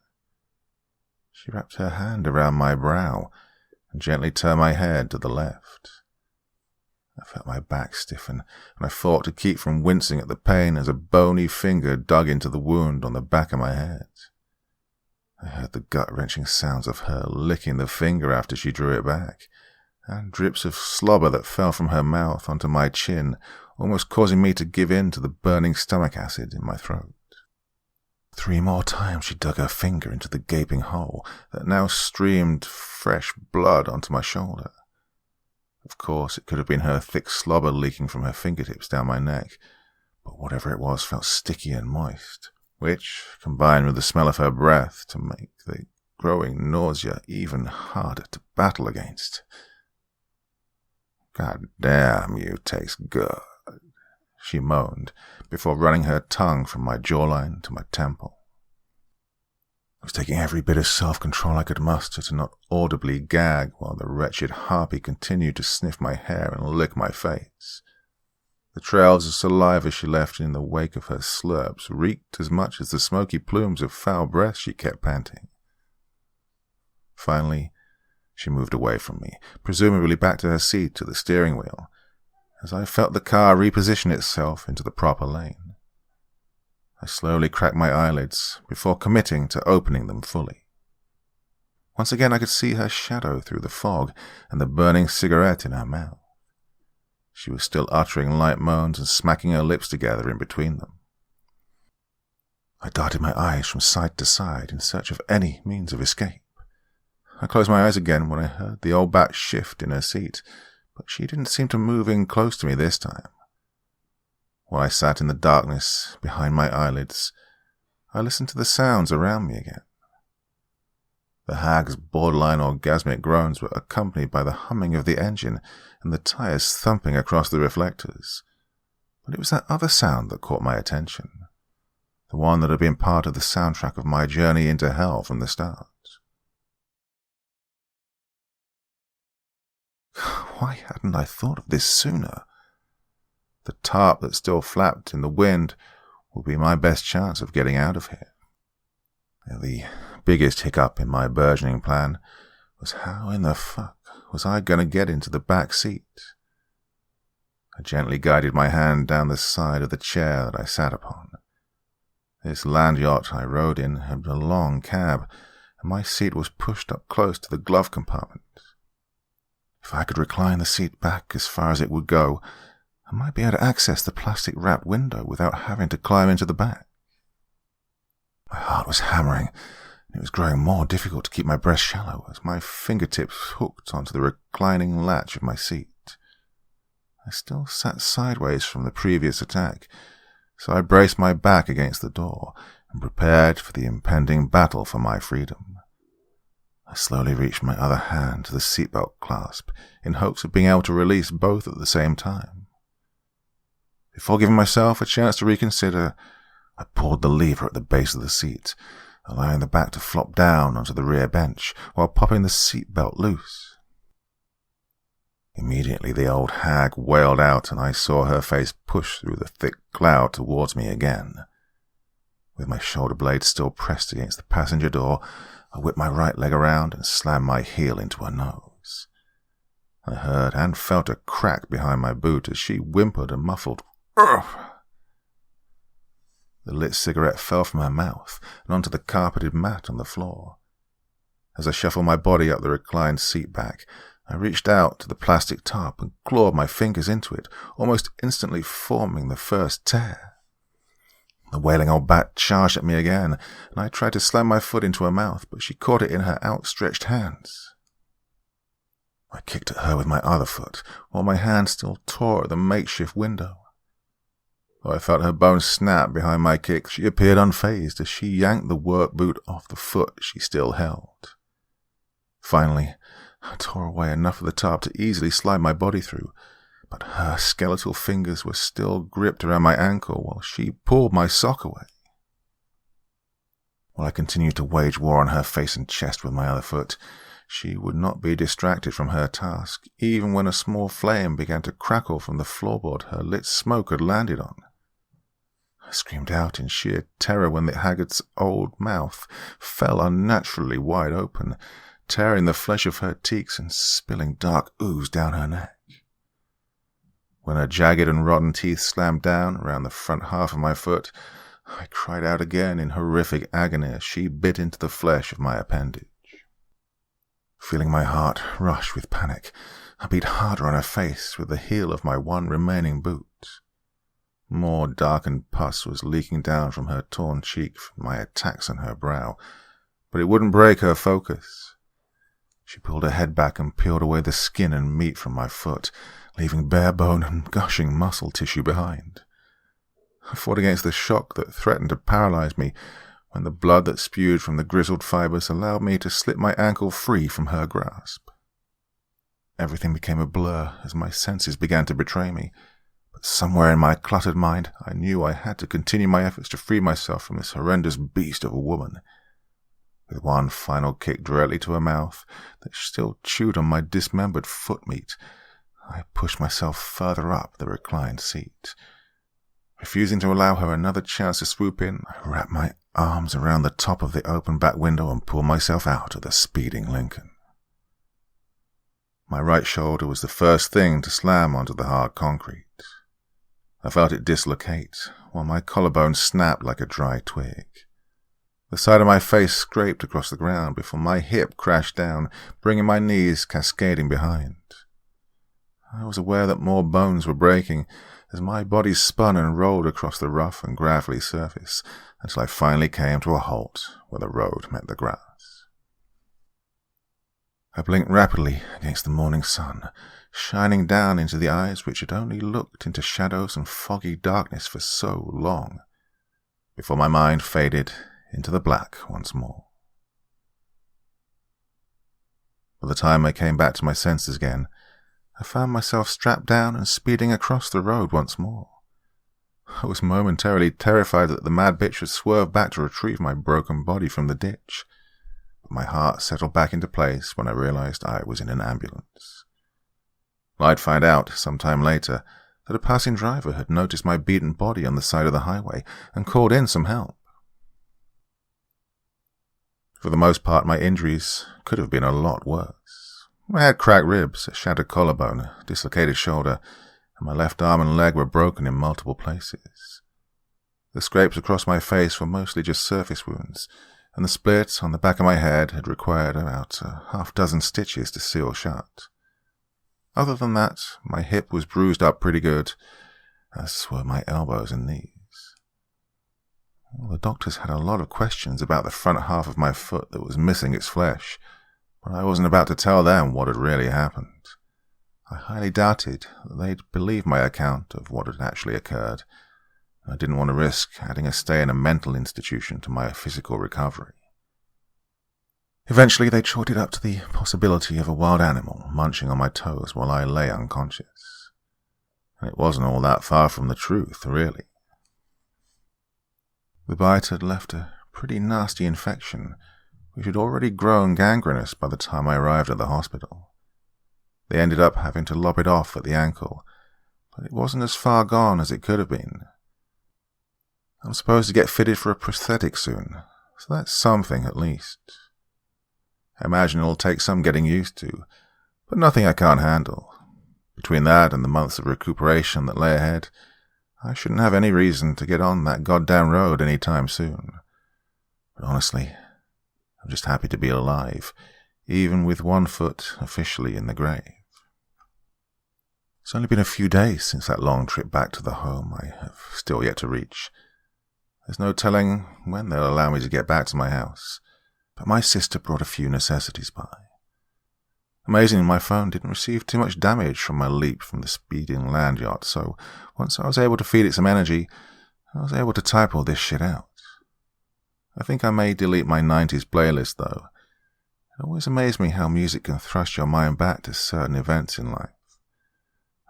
Speaker 1: She wrapped her hand around my brow and gently turned my head to the left. I felt my back stiffen, and I fought to keep from wincing at the pain as a bony finger dug into the wound on the back of my head. I heard the gut-wrenching sounds of her licking the finger after she drew it back, and drips of slobber that fell from her mouth onto my chin, almost causing me to give in to the burning stomach acid in my throat. 3 more times she dug her finger into the gaping hole that now streamed fresh blood onto my shoulder. Of course, it could have been her thick slobber leaking from her fingertips down my neck, but whatever it was felt sticky and moist, which, combined with the smell of her breath, to make the growing nausea even harder to battle against. "God damn, you taste good," she moaned, before running her tongue from my jawline to my temple. I was taking every bit of self-control I could muster to not audibly gag while the wretched harpy continued to sniff my hair and lick my face. The trails of saliva she left in the wake of her slurps reeked as much as the smoky plumes of foul breath she kept panting. Finally, she moved away from me, presumably back to her seat at the steering wheel, as I felt the car reposition itself into the proper lane. I slowly cracked my eyelids before committing to opening them fully. Once again I could see her shadow through the fog and the burning cigarette in her mouth. She was still uttering light moans and smacking her lips together in between them. I darted my eyes from side to side in search of any means of escape. I closed my eyes again when I heard the old bat shift in her seat, but she didn't seem to move in close to me this time. While I sat in the darkness behind my eyelids, I listened to the sounds around me again. The hag's borderline orgasmic groans were accompanied by the humming of the engine and the tires thumping across the reflectors. But it was that other sound that caught my attention, the one that had been part of the soundtrack of my journey into hell from the start. Why hadn't I thought of this sooner? The tarp that still flapped in the wind would be my best chance of getting out of here. The biggest hiccup in my burgeoning plan was how in the fuck was I going to get into the back seat? I gently guided my hand down the side of the chair that I sat upon. This land yacht I rode in had a long cab, and my seat was pushed up close to the glove compartment. If I could recline the seat back as far as it would go, I might be able to access the plastic-wrapped window without having to climb into the back. My heart was hammering, and it was growing more difficult to keep my breath shallow as my fingertips hooked onto the reclining latch of my seat. I still sat sideways from the previous attack, so I braced my back against the door and prepared for the impending battle for my freedom. I slowly reached my other hand to the seatbelt clasp in hopes of being able to release both at the same time. Before giving myself a chance to reconsider, I pulled the lever at the base of the seat, allowing the back to flop down onto the rear bench while popping the seatbelt loose. Immediately the old hag wailed out and I saw her face push through the thick cloud towards me again. With my shoulder blade still pressed against the passenger door, I whipped my right leg around and slammed my heel into her nose. I heard and felt a crack behind my boot as she whimpered a muffled "Urgh!" The lit cigarette fell from her mouth and onto the carpeted mat on the floor. As I shuffled my body up the reclined seat back, I reached out to the plastic tarp and clawed my fingers into it, almost instantly forming the first tear. The wailing old bat charged at me again, and I tried to slam my foot into her mouth, but she caught it in her outstretched hands. I kicked at her with my other foot, while my hand still tore at the makeshift window. Though I felt her bones snap behind my kick, she appeared unfazed as she yanked the work boot off the foot she still held. Finally, I tore away enough of the tarp to easily slide my body through, but her skeletal fingers were still gripped around my ankle while she pulled my sock away. While I continued to wage war on her face and chest with my other foot, she would not be distracted from her task, even when a small flame began to crackle from the floorboard her lit smoke had landed on. I screamed out in sheer terror when the haggard's old mouth fell unnaturally wide open, tearing the flesh of her cheeks and spilling dark ooze down her neck. When her jagged and rotten teeth slammed down around the front half of my foot, I cried out again in horrific agony as she bit into the flesh of my appendage. Feeling my heart rush with panic, I beat harder on her face with the heel of my one remaining boot. More darkened pus was leaking down from her torn cheek from my attacks on her brow, but it wouldn't break her focus. She pulled her head back and peeled away the skin and meat from my foot, leaving bare bone and gushing muscle tissue behind. I fought against the shock that threatened to paralyze me when the blood that spewed from the grizzled fibers allowed me to slip my ankle free from her grasp. Everything became a blur as my senses began to betray me, but somewhere in my cluttered mind I knew I had to continue my efforts to free myself from this horrendous beast of a woman. With one final kick directly to her mouth that still chewed on my dismembered foot meat, I pushed myself further up the reclined seat. Refusing to allow her another chance to swoop in, I wrapped my arms around the top of the open back window and pulled myself out of the speeding Lincoln. My right shoulder was the first thing to slam onto the hard concrete. I felt it dislocate, while my collarbone snapped like a dry twig. The side of my face scraped across the ground before my hip crashed down, bringing my knees cascading behind. I was aware that more bones were breaking as my body spun and rolled across the rough and gravelly surface until I finally came to a halt where the road met the grass. I blinked rapidly against the morning sun, shining down into the eyes which had only looked into shadows and foggy darkness for so long, before my mind faded into the black once more. By the time I came back to my senses again, I found myself strapped down and speeding across the road once more. I was momentarily terrified that the mad bitch would swerve back to retrieve my broken body from the ditch, but my heart settled back into place when I realized I was in an ambulance. I'd find out, sometime later, that a passing driver had noticed my beaten body on the side of the highway and called in some help. For the most part, my injuries could have been a lot worse. I had cracked ribs, a shattered collarbone, a dislocated shoulder, and my left arm and leg were broken in multiple places. The scrapes across my face were mostly just surface wounds, and the split on the back of my head had required about a half-dozen stitches to seal shut. Other than that, my hip was bruised up pretty good, as were my elbows and knees. Well, the doctors had a lot of questions about the front half of my foot that was missing its flesh, but I wasn't about to tell them what had really happened. I highly doubted that they'd believe my account of what had actually occurred, and I didn't want to risk adding a stay in a mental institution to my physical recovery. Eventually they chalked it up to the possibility of a wild animal munching on my toes while I lay unconscious. And it wasn't all that far from the truth, really. The bite had left a pretty nasty infection, which had already grown gangrenous by the time I arrived at the hospital. They ended up having to lop it off at the ankle, but it wasn't as far gone as it could have been. I'm supposed to get fitted for a prosthetic soon, so that's something at least. I imagine it'll take some getting used to, but nothing I can't handle. Between that and the months of recuperation that lay ahead, I shouldn't have any reason to get on that goddamn road any time soon. But honestly, I'm just happy to be alive, even with one foot officially in the grave. It's only been a few days since that long trip back to the home I have still yet to reach. There's no telling when they'll allow me to get back to my house, but my sister brought a few necessities by. Amazingly, my phone didn't receive too much damage from my leap from the speeding land yacht, so once I was able to feed it some energy, I was able to type all this shit out. I think I may delete my 90s playlist, though. It always amazed me how music can thrust your mind back to certain events in life.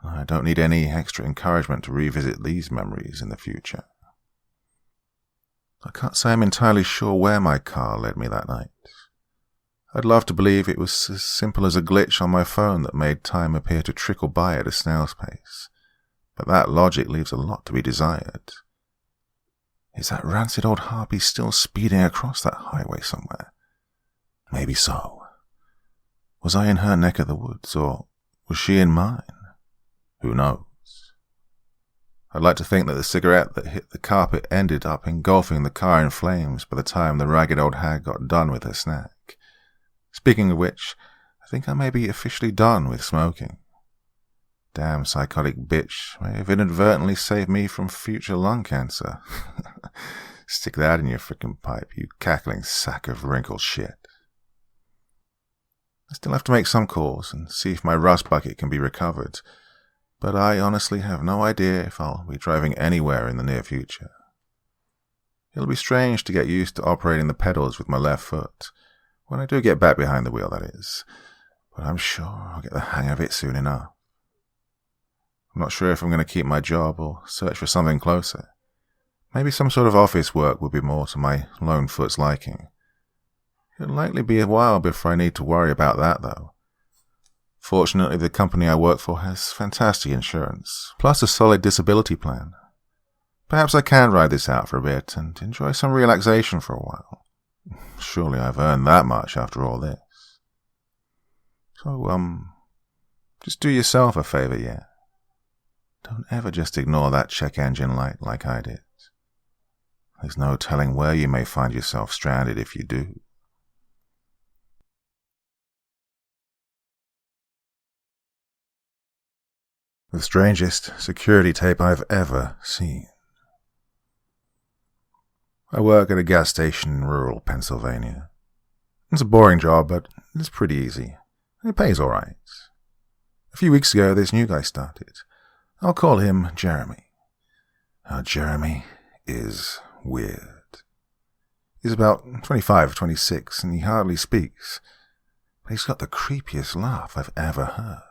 Speaker 1: I don't need any extra encouragement to revisit these memories in the future. I can't say I'm entirely sure where my car led me that night. I'd love to believe it was as simple as a glitch on my phone that made time appear to trickle by at a snail's pace, but that logic leaves a lot to be desired. Is that rancid old harpy still speeding across that highway somewhere? Maybe so. Was I in her neck of the woods, or was she in mine? Who knows? I'd like to think that the cigarette that hit the carpet ended up engulfing the car in flames by the time the ragged old hag got done with her snack. Speaking of which, I think I may be officially done with smoking. Damn psychotic bitch may have inadvertently saved me from future lung cancer. Stick that in your frickin' pipe, you cackling sack of wrinkled shit. I still have to make some calls and see if my rust bucket can be recovered, but I honestly have no idea if I'll be driving anywhere in the near future. It'll be strange to get used to operating the pedals with my left foot, when I do get back behind the wheel, that is, but I'm sure I'll get the hang of it soon enough. I'm not sure if I'm going to keep my job or search for something closer. Maybe some sort of office work would be more to my lone foot's liking. It'll likely be a while before I need to worry about that, though. Fortunately, the company I work for has fantastic insurance, plus a solid disability plan. Perhaps I can ride this out for a bit and enjoy some relaxation for a while. Surely I've earned that much after all this. So, just do yourself a favor, yeah? Don't ever just ignore that check engine light like I did. There's no telling where you may find yourself stranded if you do. The strangest security tape I've ever seen. I work at a gas station in rural Pennsylvania. It's a boring job, but it's pretty easy. It pays all right. A few weeks ago, this new guy started. I'll call him Jeremy. Jeremy is weird. He's about 25 or 26, and he hardly speaks. But he's got the creepiest laugh I've ever heard.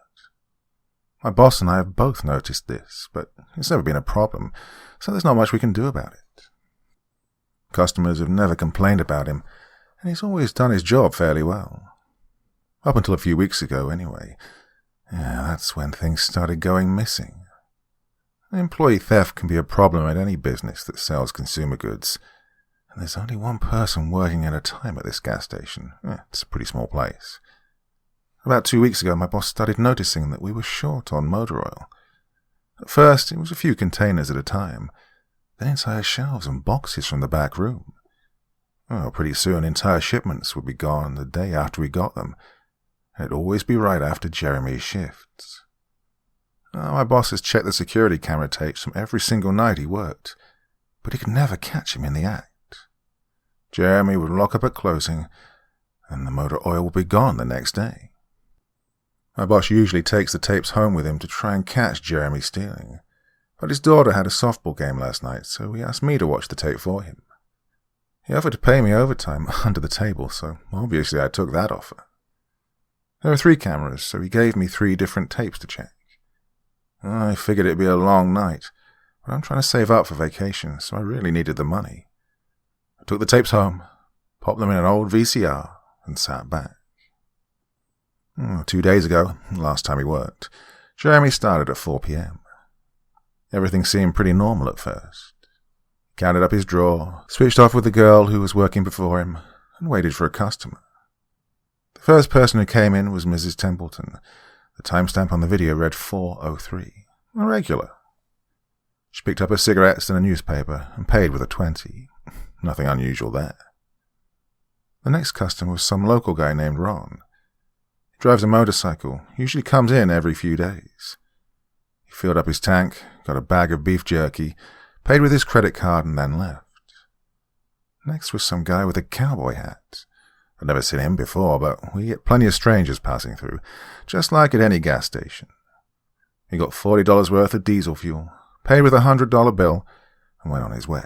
Speaker 1: My boss and I have both noticed this, but it's never been a problem, so there's not much we can do about it. Customers have never complained about him, and he's always done his job fairly well. Up until a few weeks ago, anyway. Yeah, that's when things started going missing. Employee theft can be a problem at any business that sells consumer goods, and there's only one person working at a time at this gas station. It's a pretty small place. About 2 weeks ago, my boss started noticing that we were short on motor oil. At first, it was a few containers at a time, then entire shelves and boxes from the back room. Pretty soon, entire shipments would be gone the day after we got them, and it'd always be right after Jeremy's shifts. My boss has checked the security camera tapes from every single night he worked, but he could never catch him in the act. Jeremy would lock up at closing, and the motor oil would be gone the next day. My boss usually takes the tapes home with him to try and catch Jeremy stealing, but his daughter had a softball game last night, so he asked me to watch the tape for him. He offered to pay me overtime under the table, so obviously I took that offer. There are 3 cameras, so he gave me 3 different tapes to check. I figured it'd be a long night, but I'm trying to save up for vacation, so I really needed the money. I took the tapes home, popped them in an old VCR, and sat back. 2 days ago, last time he worked, Jeremy started at 4 p.m. Everything seemed pretty normal at first. He counted up his drawer, switched off with the girl who was working before him, and waited for a customer. The first person who came in was Mrs. Templeton. The timestamp on the video read 4:03. A regular. She picked up her cigarettes and a newspaper and paid with a 20. Nothing unusual there. The next customer was some local guy named Ron. He drives a motorcycle, usually comes in every few days. He filled up his tank, got a bag of beef jerky, paid with his credit card, and then left. Next was some guy with a cowboy hat. I'd never seen him before, but we get plenty of strangers passing through, just like at any gas station. He got $40 worth of diesel fuel, paid with a $100 bill, and went on his way.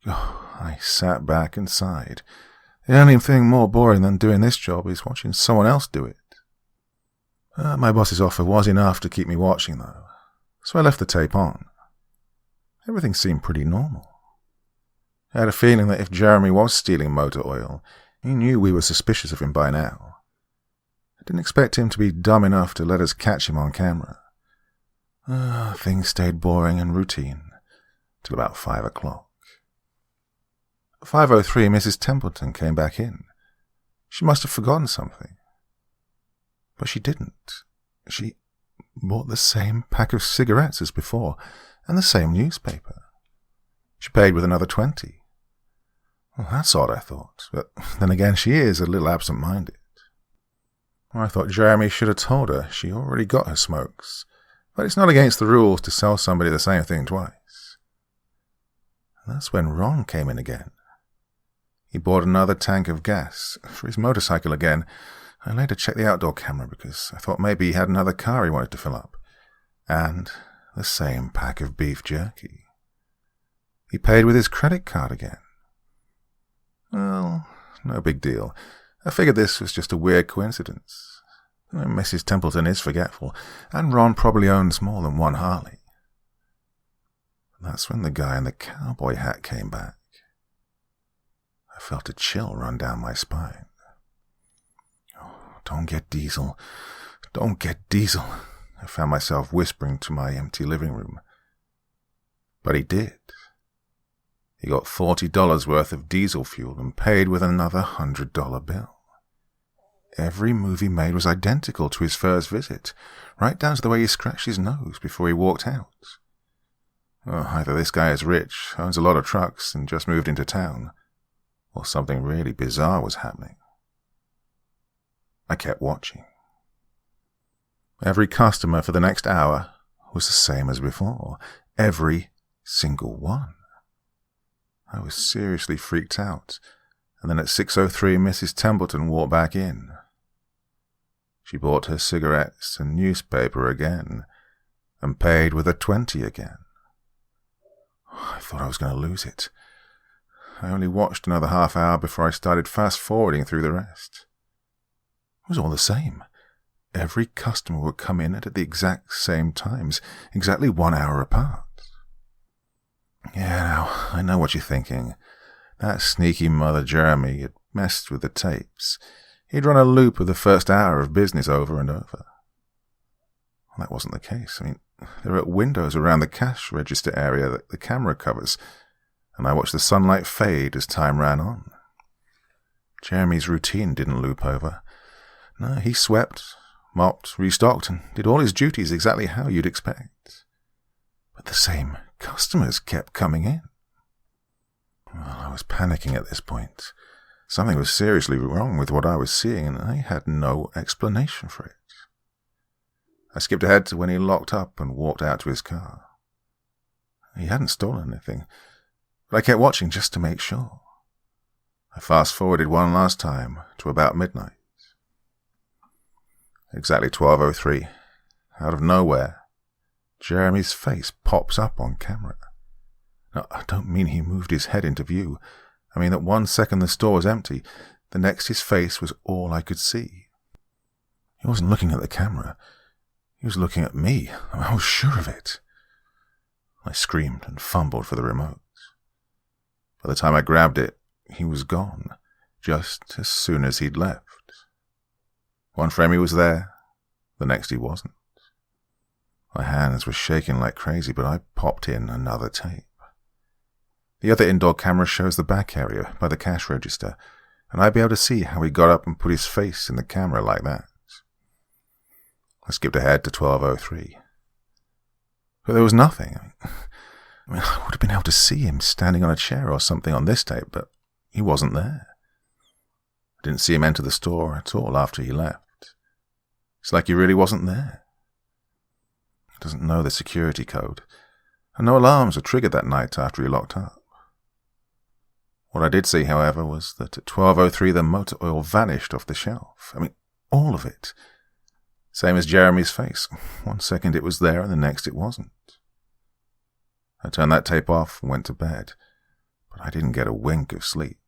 Speaker 1: I sat back and sighed. The only thing more boring than doing this job is watching someone else do it. My boss's offer was enough to keep me watching, though, so I left the tape on. Everything seemed pretty normal. I had a feeling that if Jeremy was stealing motor oil, he knew we were suspicious of him by now. I didn't expect him to be dumb enough to let us catch him on camera. Things stayed boring and routine till about 5 o'clock. 5:03, Mrs. Templeton came back in. She must have forgotten something. But she didn't. She bought the same pack of cigarettes as before, and the same newspaper. She paid with another 20. Well, that's odd, I thought, but then again she is a little absent-minded. I thought Jeremy should have told her she already got her smokes, but it's not against the rules to sell somebody the same thing twice. And that's when Ron came in again. He bought another tank of gas for his motorcycle again. I later checked the outdoor camera because I thought maybe he had another car he wanted to fill up. And the same pack of beef jerky. He paid with his credit card again. Well, no big deal. I figured this was just a weird coincidence. Mrs. Templeton is forgetful, and Ron probably owns more than one Harley. That's when the guy in the cowboy hat came back. I felt a chill run down my spine. Oh, don't get Diesel. Don't get Diesel. I found myself whispering to my empty living room. But he did. He got $40 worth of diesel fuel and paid with another $100 bill. Every move he made was identical to his first visit, right down to the way he scratched his nose before he walked out. Oh, either this guy is rich, owns a lot of trucks, and just moved into town, or something really bizarre was happening. I kept watching. Every customer for the next hour was the same as before. Every single one. I was seriously freaked out, and then at 6:03 Mrs. Templeton walked back in. She bought her cigarettes and newspaper again, and paid with a 20 again. I thought I was going to lose it. I only watched another half hour before I started fast-forwarding through the rest. It was all the same. Every customer would come in at the exact same times, exactly 1 hour apart. Yeah, now, I know what you're thinking. That sneaky mother Jeremy had messed with the tapes. He'd run a loop of the first hour of business over and over. Well, that wasn't the case. I mean, there are windows around the cash register area that the camera covers, and I watched the sunlight fade as time ran on. Jeremy's routine didn't loop over. No, he swept, mopped, restocked, and did all his duties exactly how you'd expect. But the same customers kept coming in. Well, I was panicking at this point. Something was seriously wrong with what I was seeing, and I had no explanation for it. I skipped ahead to when he locked up and walked out to his car. He hadn't stolen anything, but I kept watching just to make sure. I fast-forwarded one last time to about midnight. Exactly 12:03, out of nowhere, Jeremy's face pops up on camera. Now, I don't mean he moved his head into view. I mean that 1 second the store was empty, the next his face was all I could see. He wasn't looking at the camera. He was looking at me. I was sure of it. I screamed and fumbled for the remote. By the time I grabbed it, he was gone, just as soon as he'd left. One frame he was there, the next he wasn't. My hands were shaking like crazy, but I popped in another tape. The other indoor camera shows the back area by the cash register, and I'd be able to see how he got up and put his face in the camera like that. I skipped ahead to 12:03. But there was nothing. I would have been able to see him standing on a chair or something on this tape, but he wasn't there. I didn't see him enter the store at all after he left. It's like he really wasn't there. He doesn't know the security code, and no alarms were triggered that night after he locked up. What I did see, however, was that at 12:03 the motor oil vanished off the shelf. I mean, all of it. Same as Jeremy's face. 1 second it was there and the next it wasn't. I turned that tape off and went to bed, but I didn't get a wink of sleep.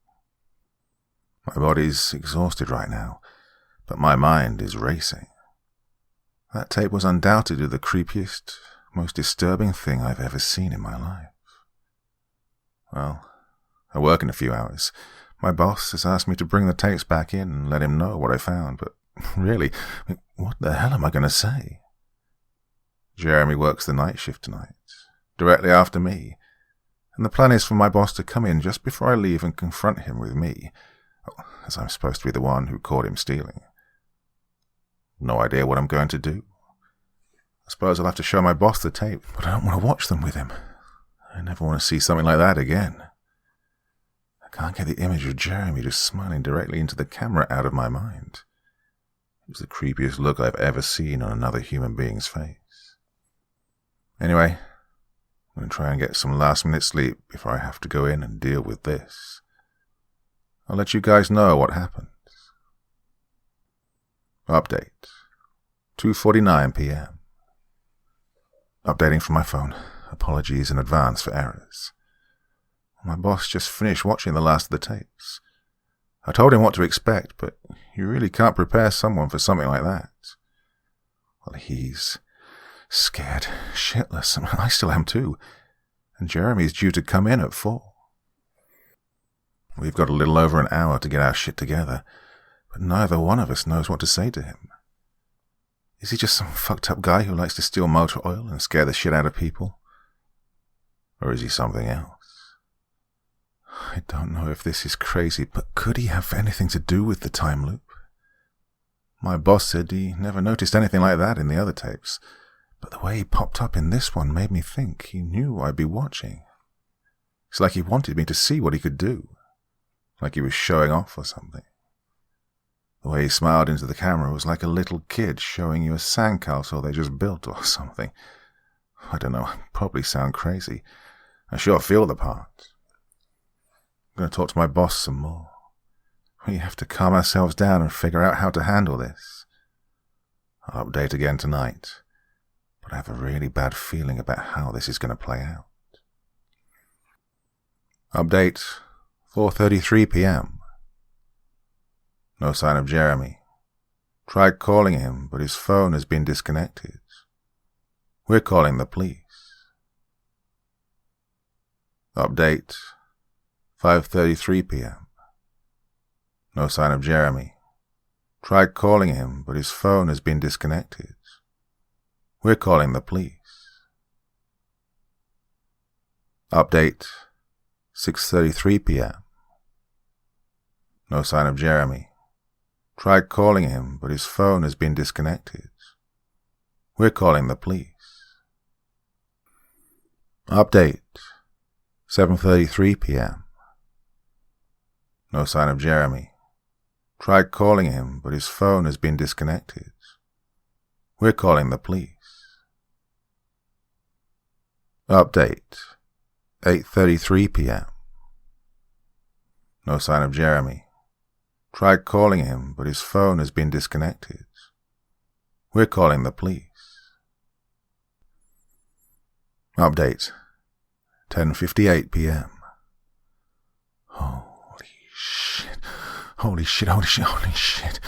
Speaker 1: My body's exhausted right now, but my mind is racing. That tape was undoubtedly the creepiest, most disturbing thing I've ever seen in my life. Well, I work in a few hours. My boss has asked me to bring the tapes back in and let him know what I found, but really, what the hell am I going to say? Jeremy works the night shift tonight, directly after me, and the plan is for my boss to come in just before I leave and confront him with me, as I'm supposed to be the one who caught him stealing. No idea what I'm going to do. I suppose I'll have to show my boss the tape, but I don't want to watch them with him. I never want to see something like that again. I can't get the image of Jeremy just smiling directly into the camera out of my mind. It was the creepiest look I've ever seen on another human being's face. Anyway, I'm going to try and get some last-minute sleep before I have to go in and deal with this. I'll let you guys know what happens. Update. 2:49 p.m. Updating from my phone. Apologies in advance for errors. My boss just finished watching the last of the tapes. I told him what to expect, but you really can't prepare someone for something like that. Well, he's scared shitless. I still am too. And Jeremy's due to come in at 4. We've got a little over an hour to get our shit together, but neither one of us knows what to say to him. Is he just some fucked up guy who likes to steal motor oil and scare the shit out of people? Or is he something else? I don't know if this is crazy, but could he have anything to do with the time loop? My boss said he never noticed anything like that in the other tapes, but the way he popped up in this one made me think he knew I'd be watching. It's like he wanted me to see what he could do, like he was showing off or something. The way he smiled into the camera was like a little kid showing you a sandcastle they just built or something. I don't know, I probably sound crazy. I sure feel the part. I'm going to talk to my boss some more. We have to calm ourselves down and figure out how to handle this. I'll update again tonight, but I have a really bad feeling about how this is going to play out. Update, 4:33 p.m. No sign of Jeremy. Tried calling him, but his phone has been disconnected. We're calling the police. Update, 5:33 p.m. No sign of Jeremy. Tried calling him, but his phone has been disconnected. We're calling the police. Update, 6:33 p.m. No sign of Jeremy. Tried calling him, but his phone has been disconnected. We're calling the police. Update, 7:33 p.m. No sign of Jeremy. Tried calling him, but his phone has been disconnected. We're calling the police. Update, 8:33 p.m. No sign of Jeremy. Tried calling him, but his phone has been disconnected. We're calling the police. Update, 10:58 p.m. Holy shit. Holy shit, holy shit, holy shit.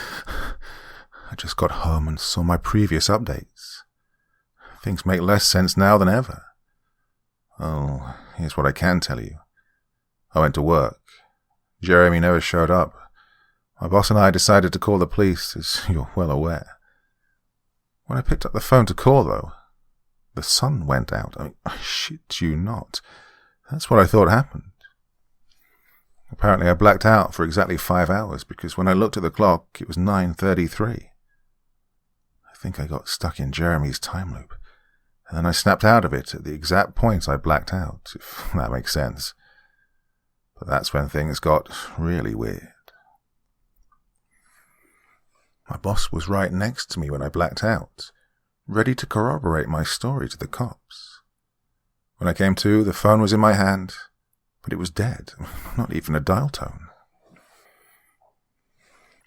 Speaker 1: I just got home and saw my previous updates. Things make less sense now than ever. Oh, here's what I can tell you. I went to work. Jeremy never showed up. My boss and I decided to call the police, as you're well aware. When I picked up the phone to call, though, the sun went out. I shit you not. That's what I thought happened. Apparently I blacked out for exactly 5 hours, because when I looked at the clock, it was 9:33. I think I got stuck in Jeremy's time loop, and then I snapped out of it at the exact point I blacked out, if that makes sense. But that's when things got really weird. My boss was right next to me when I blacked out, ready to corroborate my story to the cops. When I came to, the phone was in my hand, but it was dead, not even a dial tone.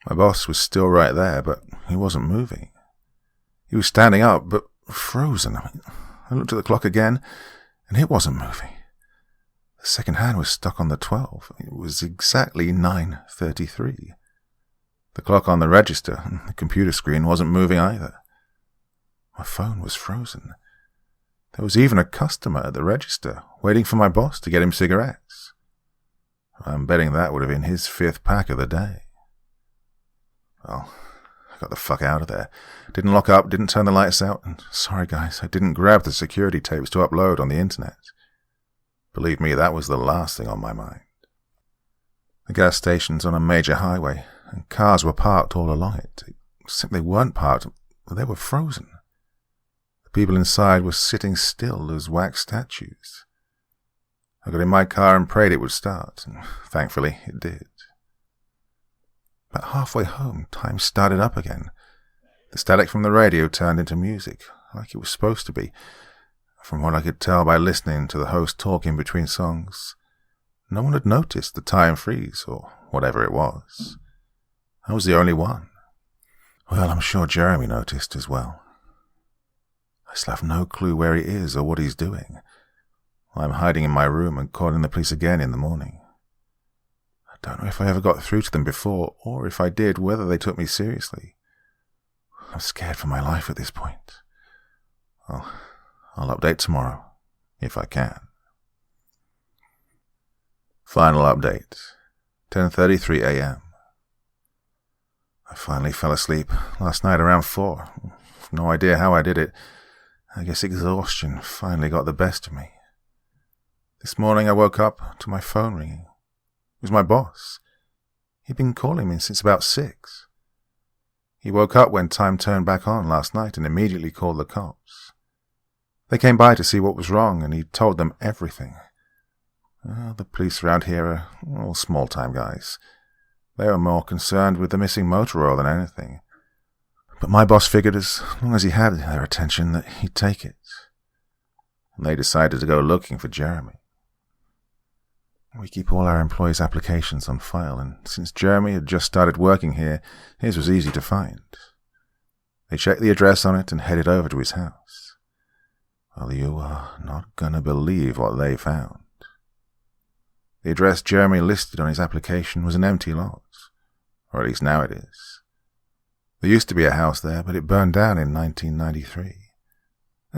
Speaker 1: My boss was still right there, but he wasn't moving. He was standing up, but frozen. I looked at the clock again, and it wasn't moving. The second hand was stuck on the 12. It was exactly 9:33. The clock on the register and the computer screen wasn't moving either. My phone was frozen. There was even a customer at the register waiting for my boss to get him cigarettes. I'm betting that would have been his 5th pack of the day. Well, I got the fuck out of there. Didn't lock up, didn't turn the lights out, and sorry guys, I didn't grab the security tapes to upload on the internet. Believe me, that was the last thing on my mind. The gas station's on a major highway, and cars were parked all along it. Except they weren't parked, they were frozen. The people inside were sitting still as wax statues. I got in my car and prayed it would start, and thankfully it did. About halfway home, time started up again. The static from the radio turned into music, like it was supposed to be. From what I could tell by listening to the host talking between songs, no one had noticed the time freeze, or whatever it was. I was the only one. Well, I'm sure Jeremy noticed as well. I still have no clue where he is or what he's doing. I'm hiding in my room and calling the police again in the morning. I don't know if I ever got through to them before, or if I did, whether they took me seriously. I'm scared for my life at this point. Well, I'll update tomorrow, if I can. Final update, 10:33 a.m. I finally fell asleep last night around 4. No idea how I did it. I guess exhaustion finally got the best of me. This morning I woke up to my phone ringing. It was my boss. He'd been calling me since about 6. He woke up when time turned back on last night and immediately called the cops. They came by to see what was wrong, and he told them everything. The police around here are all small-time guys. They were more concerned with the missing motor oil than anything. But my boss figured as long as he had their attention that he'd take it. And they decided to go looking for Jeremy. We keep all our employees' applications on file, and since Jeremy had just started working here, his was easy to find. They checked the address on it and headed over to his house. Well, you are not gonna believe what they found. The address Jeremy listed on his application was an empty lot, or at least now it is. There used to be a house there, but it burned down in 1993.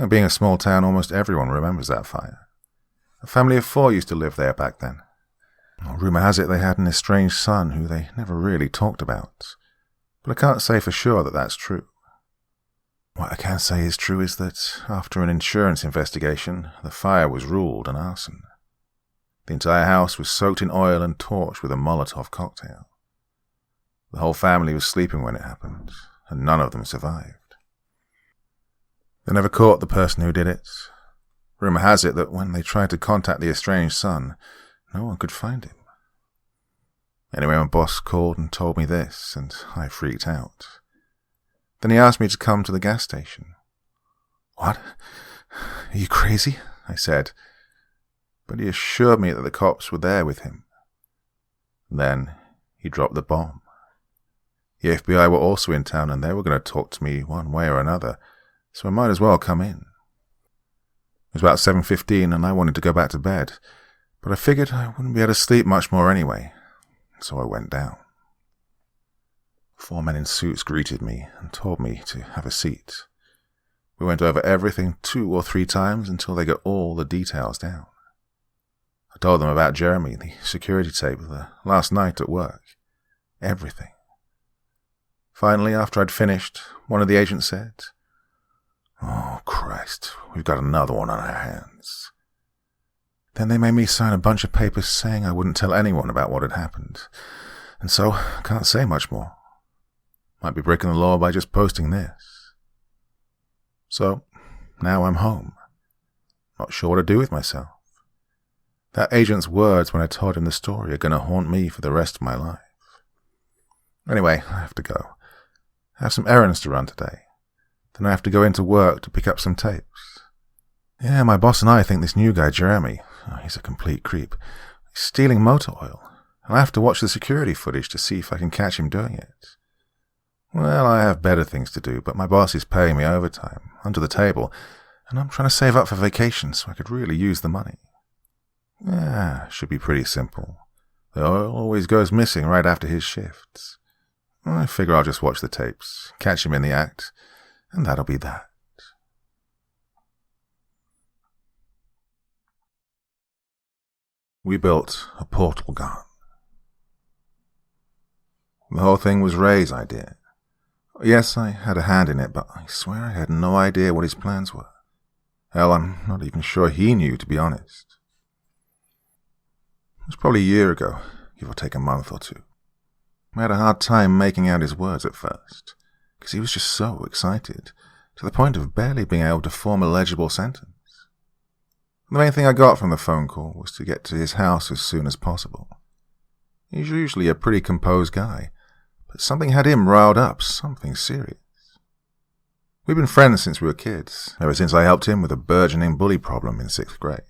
Speaker 1: Being a small town, almost everyone remembers that fire. A family of 4 used to live there back then. Rumour has it they had an estranged son who they never really talked about, but I can't say for sure that that's true. What I can say is true is that, after an insurance investigation, the fire was ruled an arson. The entire house was soaked in oil and torched with a Molotov cocktail. The whole family was sleeping when it happened, and none of them survived. They never caught the person who did it. Rumour has it that when they tried to contact the estranged son, no one could find him. Anyway, my boss called and told me this, and I freaked out. Then he asked me to come to the gas station. What? Are you crazy? I said. But he assured me that the cops were there with him. Then he dropped the bomb. The FBI were also in town, and they were going to talk to me one way or another, so I might as well come in. It was about 7:15, and I wanted to go back to bed, but I figured I wouldn't be able to sleep much more anyway, so I went down. 4 men in suits greeted me and told me to have a seat. We went over everything 2 or 3 times until they got all the details down. I told them about Jeremy, the security tape, the last night at work. Everything. Finally, after I'd finished, one of the agents said, "Oh, Christ, we've got another one on our hands." Then they made me sign a bunch of papers saying I wouldn't tell anyone about what had happened, and so I can't say much more. Might be breaking the law by just posting this. So, now I'm home. Not sure what to do with myself. That agent's words when I told him the story are going to haunt me for the rest of my life. Anyway, I have to go. I have some errands to run today. Then I have to go into work to pick up some tapes. Yeah, my boss and I think this new guy, Jeremy, he's a complete creep. He's stealing motor oil, and I have to watch the security footage to see if I can catch him doing it. Well, I have better things to do, but my boss is paying me overtime, under the table, and I'm trying to save up for vacation so I could really use the money. Yeah, should be pretty simple. The oil always goes missing right after his shifts. I figure I'll just watch the tapes, catch him in the act, and that'll be that. We built a portal gun. The whole thing was Ray's idea. Yes, I had a hand in it, but I swear I had no idea what his plans were. Hell, I'm not even sure he knew, to be honest. was probably a year ago, give or take a month or two. I had a hard time making out his words at first, because he was just so excited, to the point of barely being able to form a legible sentence. The main thing I got from the phone call was to get to his house as soon as possible. He's usually a pretty composed guy, but something had him riled up, something serious. We've been friends since we were kids, ever since I helped him with a burgeoning bully problem in 6th grade.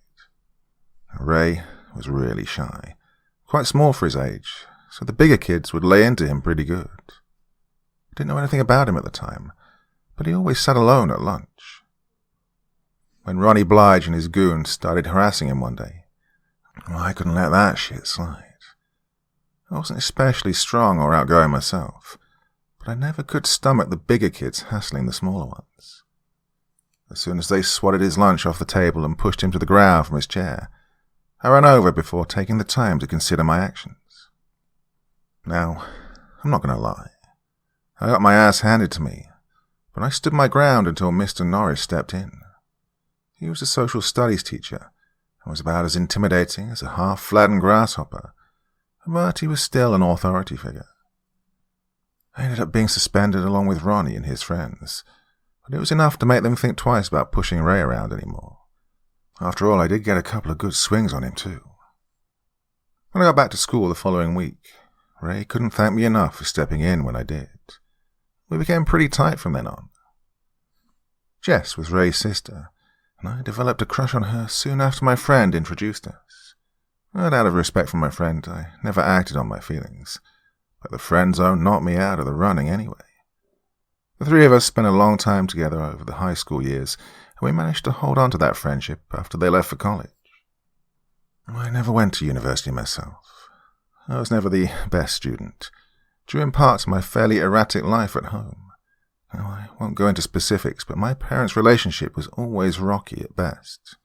Speaker 1: Ray was really shy, quite small for his age, so the bigger kids would lay into him pretty good. I didn't know anything about him at the time, but he always sat alone at lunch. When Ronnie Blige and his goons started harassing him one day, I couldn't let that shit slide. I wasn't especially strong or outgoing myself, but I never could stomach the bigger kids hassling the smaller ones. As soon as they swatted his lunch off the table and pushed him to the ground from his chair, I ran over before taking the time to consider my actions. Now, I'm not going to lie. I got my ass handed to me, but I stood my ground until Mr. Norris stepped in. He was a social studies teacher and was about as intimidating as a half-flattened grasshopper, but he was still an authority figure. I ended up being suspended along with Ronnie and his friends, but it was enough to make them think twice about pushing Ray around anymore. After all, I did get a couple of good swings on him too. When I got back to school the following week, Ray couldn't thank me enough for stepping in when I did. We became pretty tight from then on. Jess was Ray's sister, and I developed a crush on her soon after my friend introduced us. But out of respect for my friend, I never acted on my feelings, but the friend zone knocked me out of the running anyway. The three of us spent a long time together over the high school years, and we managed to hold on to that friendship after they left for college. I never went to university myself. I was never the best student, due in part to my fairly erratic life at home. Now, I won't go into specifics, but my parents' relationship was always rocky at best.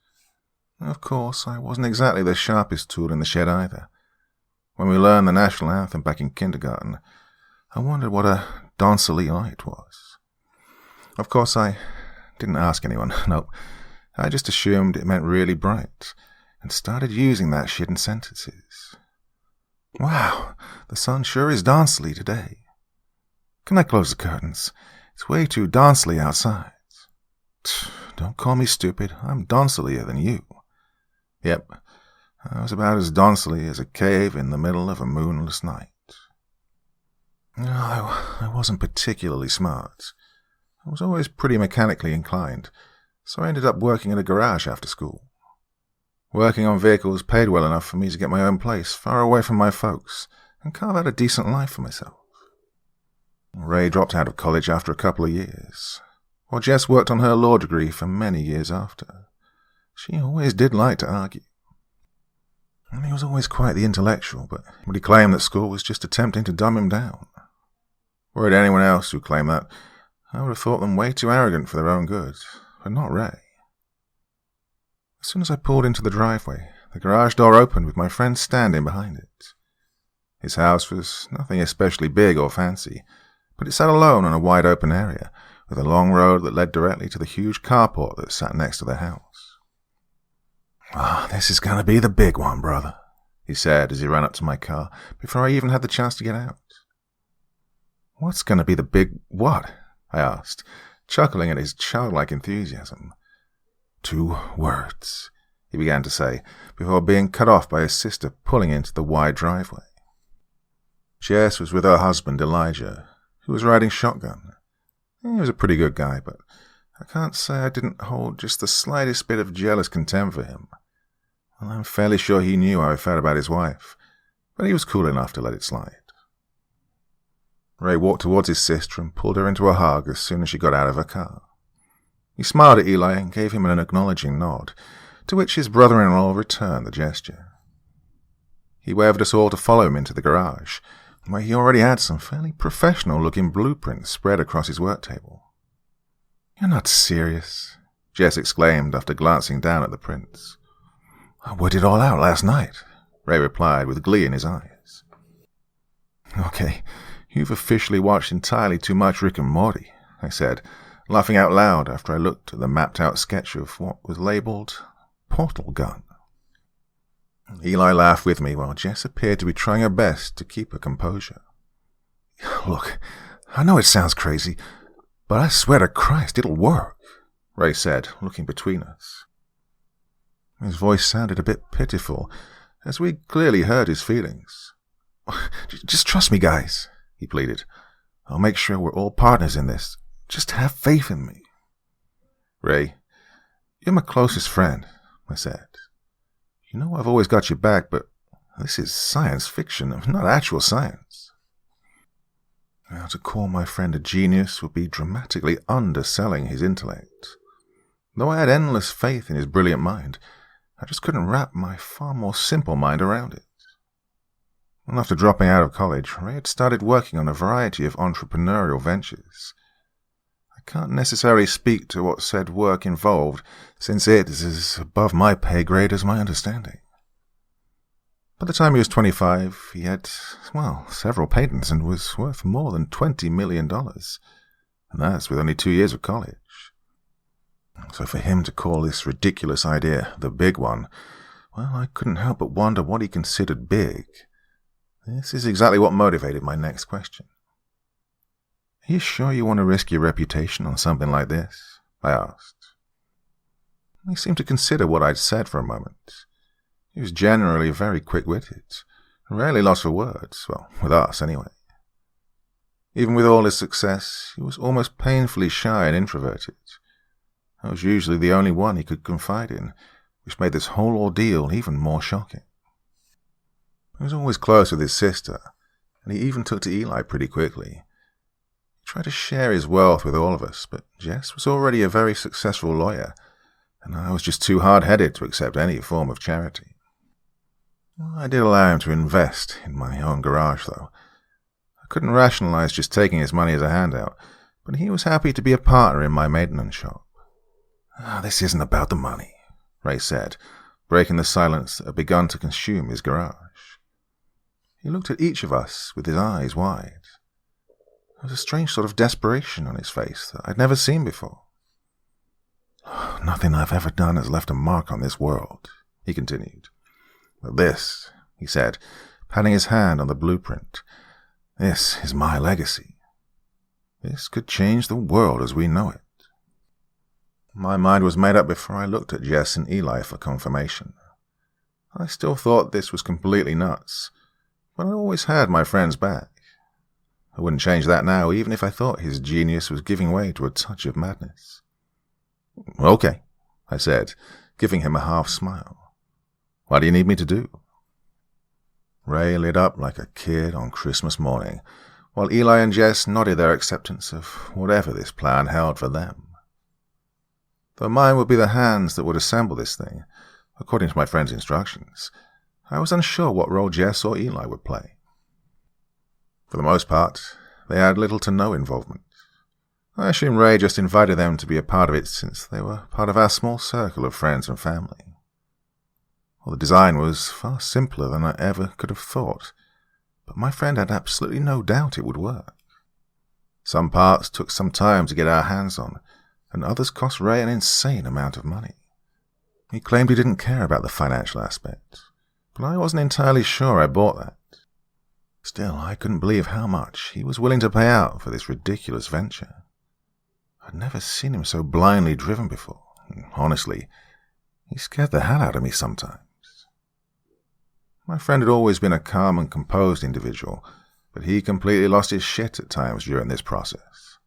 Speaker 1: Of course, I wasn't exactly the sharpest tool in the shed either. When we learned the national anthem back in kindergarten, I wondered what a dansely light was. Of course, I didn't ask anyone. Nope. I just assumed it meant really bright, and started using that shit in sentences. Wow, the sun sure is dancely today. Can I close the curtains? It's way too dancely outside. Don't call me stupid. I'm dancelier than you. Yep, I was about as dancely as a cave in the middle of a moonless night. No, I wasn't particularly smart. I was always pretty mechanically inclined, so I ended up working in a garage after school. Working on vehicles paid well enough for me to get my own place far away from my folks and carve out a decent life for myself. Ray dropped out of college after a couple of years, while Jess worked on her law degree for many years after. She always did like to argue. And he was always quite the intellectual, but would he claim that school was just attempting to dumb him down? Were it anyone else who claimed that, I would have thought them way too arrogant for their own good, but not Ray. As soon as I pulled into the driveway, the garage door opened with my friend standing behind it. His house was nothing especially big or fancy, but it sat alone in a wide open area, with a long road that led directly to the huge carport that sat next to the house. This is going to be the big one, brother," he said as he ran up to my car before I even had the chance to get out. "What's going to be the big what?" I asked, chuckling at his childlike enthusiasm. "2 words," he began to say, before being cut off by his sister pulling into the wide driveway. Jess was with her husband, Elijah, who was riding shotgun. He was a pretty good guy, but I can't say I didn't hold just the slightest bit of jealous contempt for him. Well, I'm fairly sure he knew how I felt about his wife, but he was cool enough to let it slide. Ray walked towards his sister and pulled her into a hug as soon as she got out of her car. He smiled at Eli and gave him an acknowledging nod, to which his brother-in-law returned the gesture. He waved us all to follow him into the garage, where he already had some fairly professional-looking blueprints spread across his work table. "You're not serious," Jess exclaimed after glancing down at the prints. "I worked it all out last night," Ray replied with glee in his eyes. "Okay, you've officially watched entirely too much Rick and Morty," I said, laughing out loud after I looked at the mapped-out sketch of what was labelled Portal Gun. Eli laughed with me while Jess appeared to be trying her best to keep her composure. "Look, I know it sounds crazy, but I swear to Christ it'll work," Ray said, looking between us. His voice sounded a bit pitiful, as we clearly heard his feelings. "Just trust me, guys," he pleaded. "I'll make sure we're all partners in this. Just have faith in me." "Ray, you're my closest friend," I said. "You know I've always got your back, but this is science fiction, not actual science." Now, to call my friend a genius would be dramatically underselling his intellect. Though I had endless faith in his brilliant mind, I just couldn't wrap my far more simple mind around it. And after dropping out of college, Ray had started working on a variety of entrepreneurial ventures. I can't necessarily speak to what said work involved, since it is as above my pay grade as my understanding. By the time he was 25, he had, several patents and was worth more than $20 million. And that's with only 2 years of college. So for him to call this ridiculous idea the big one, I couldn't help but wonder what he considered big. This is exactly what motivated my next question. "Are you sure you want to risk your reputation on something like this?" I asked. He seemed to consider what I'd said for a moment. He was generally very quick-witted, and rarely lost for words, with us anyway. Even with all his success, he was almost painfully shy and introverted. I was usually the only one he could confide in, which made this whole ordeal even more shocking. He was always close with his sister, and he even took to Eli pretty quickly. He tried to share his wealth with all of us, but Jess was already a very successful lawyer, and I was just too hard-headed to accept any form of charity. I did allow him to invest in my own garage, though. I couldn't rationalize just taking his money as a handout, but he was happy to be a partner in my maintenance shop. "This isn't about the money," Ray said, breaking the silence that had begun to consume his garage. He looked at each of us with his eyes wide. There was a strange sort of desperation on his face that I'd never seen before. "Nothing I've ever done has left a mark on this world," he continued. "But this," he said, patting his hand on the blueprint, "this is my legacy. This could change the world as we know it." My mind was made up before I looked at Jess and Eli for confirmation. I still thought this was completely nuts, but I always had my friend's back. I wouldn't change that now, even if I thought his genius was giving way to a touch of madness. "Okay," I said, giving him a half smile. "What do you need me to do?" Ray lit up like a kid on Christmas morning, while Eli and Jess nodded their acceptance of whatever this plan held for them. Though mine would be the hands that would assemble this thing, according to my friend's instructions, I was unsure what role Jess or Eli would play. For the most part, they had little to no involvement. I assume Ray just invited them to be a part of it since they were part of our small circle of friends and family. Well, the design was far simpler than I ever could have thought, but my friend had absolutely no doubt it would work. Some parts took some time to get our hands on, and others cost Ray an insane amount of money. He claimed he didn't care about the financial aspect, but I wasn't entirely sure I bought that. Still, I couldn't believe how much he was willing to pay out for this ridiculous venture. I'd never seen him so blindly driven before. Honestly, he scared the hell out of me sometimes. My friend had always been a calm and composed individual, but he completely lost his shit at times during this process.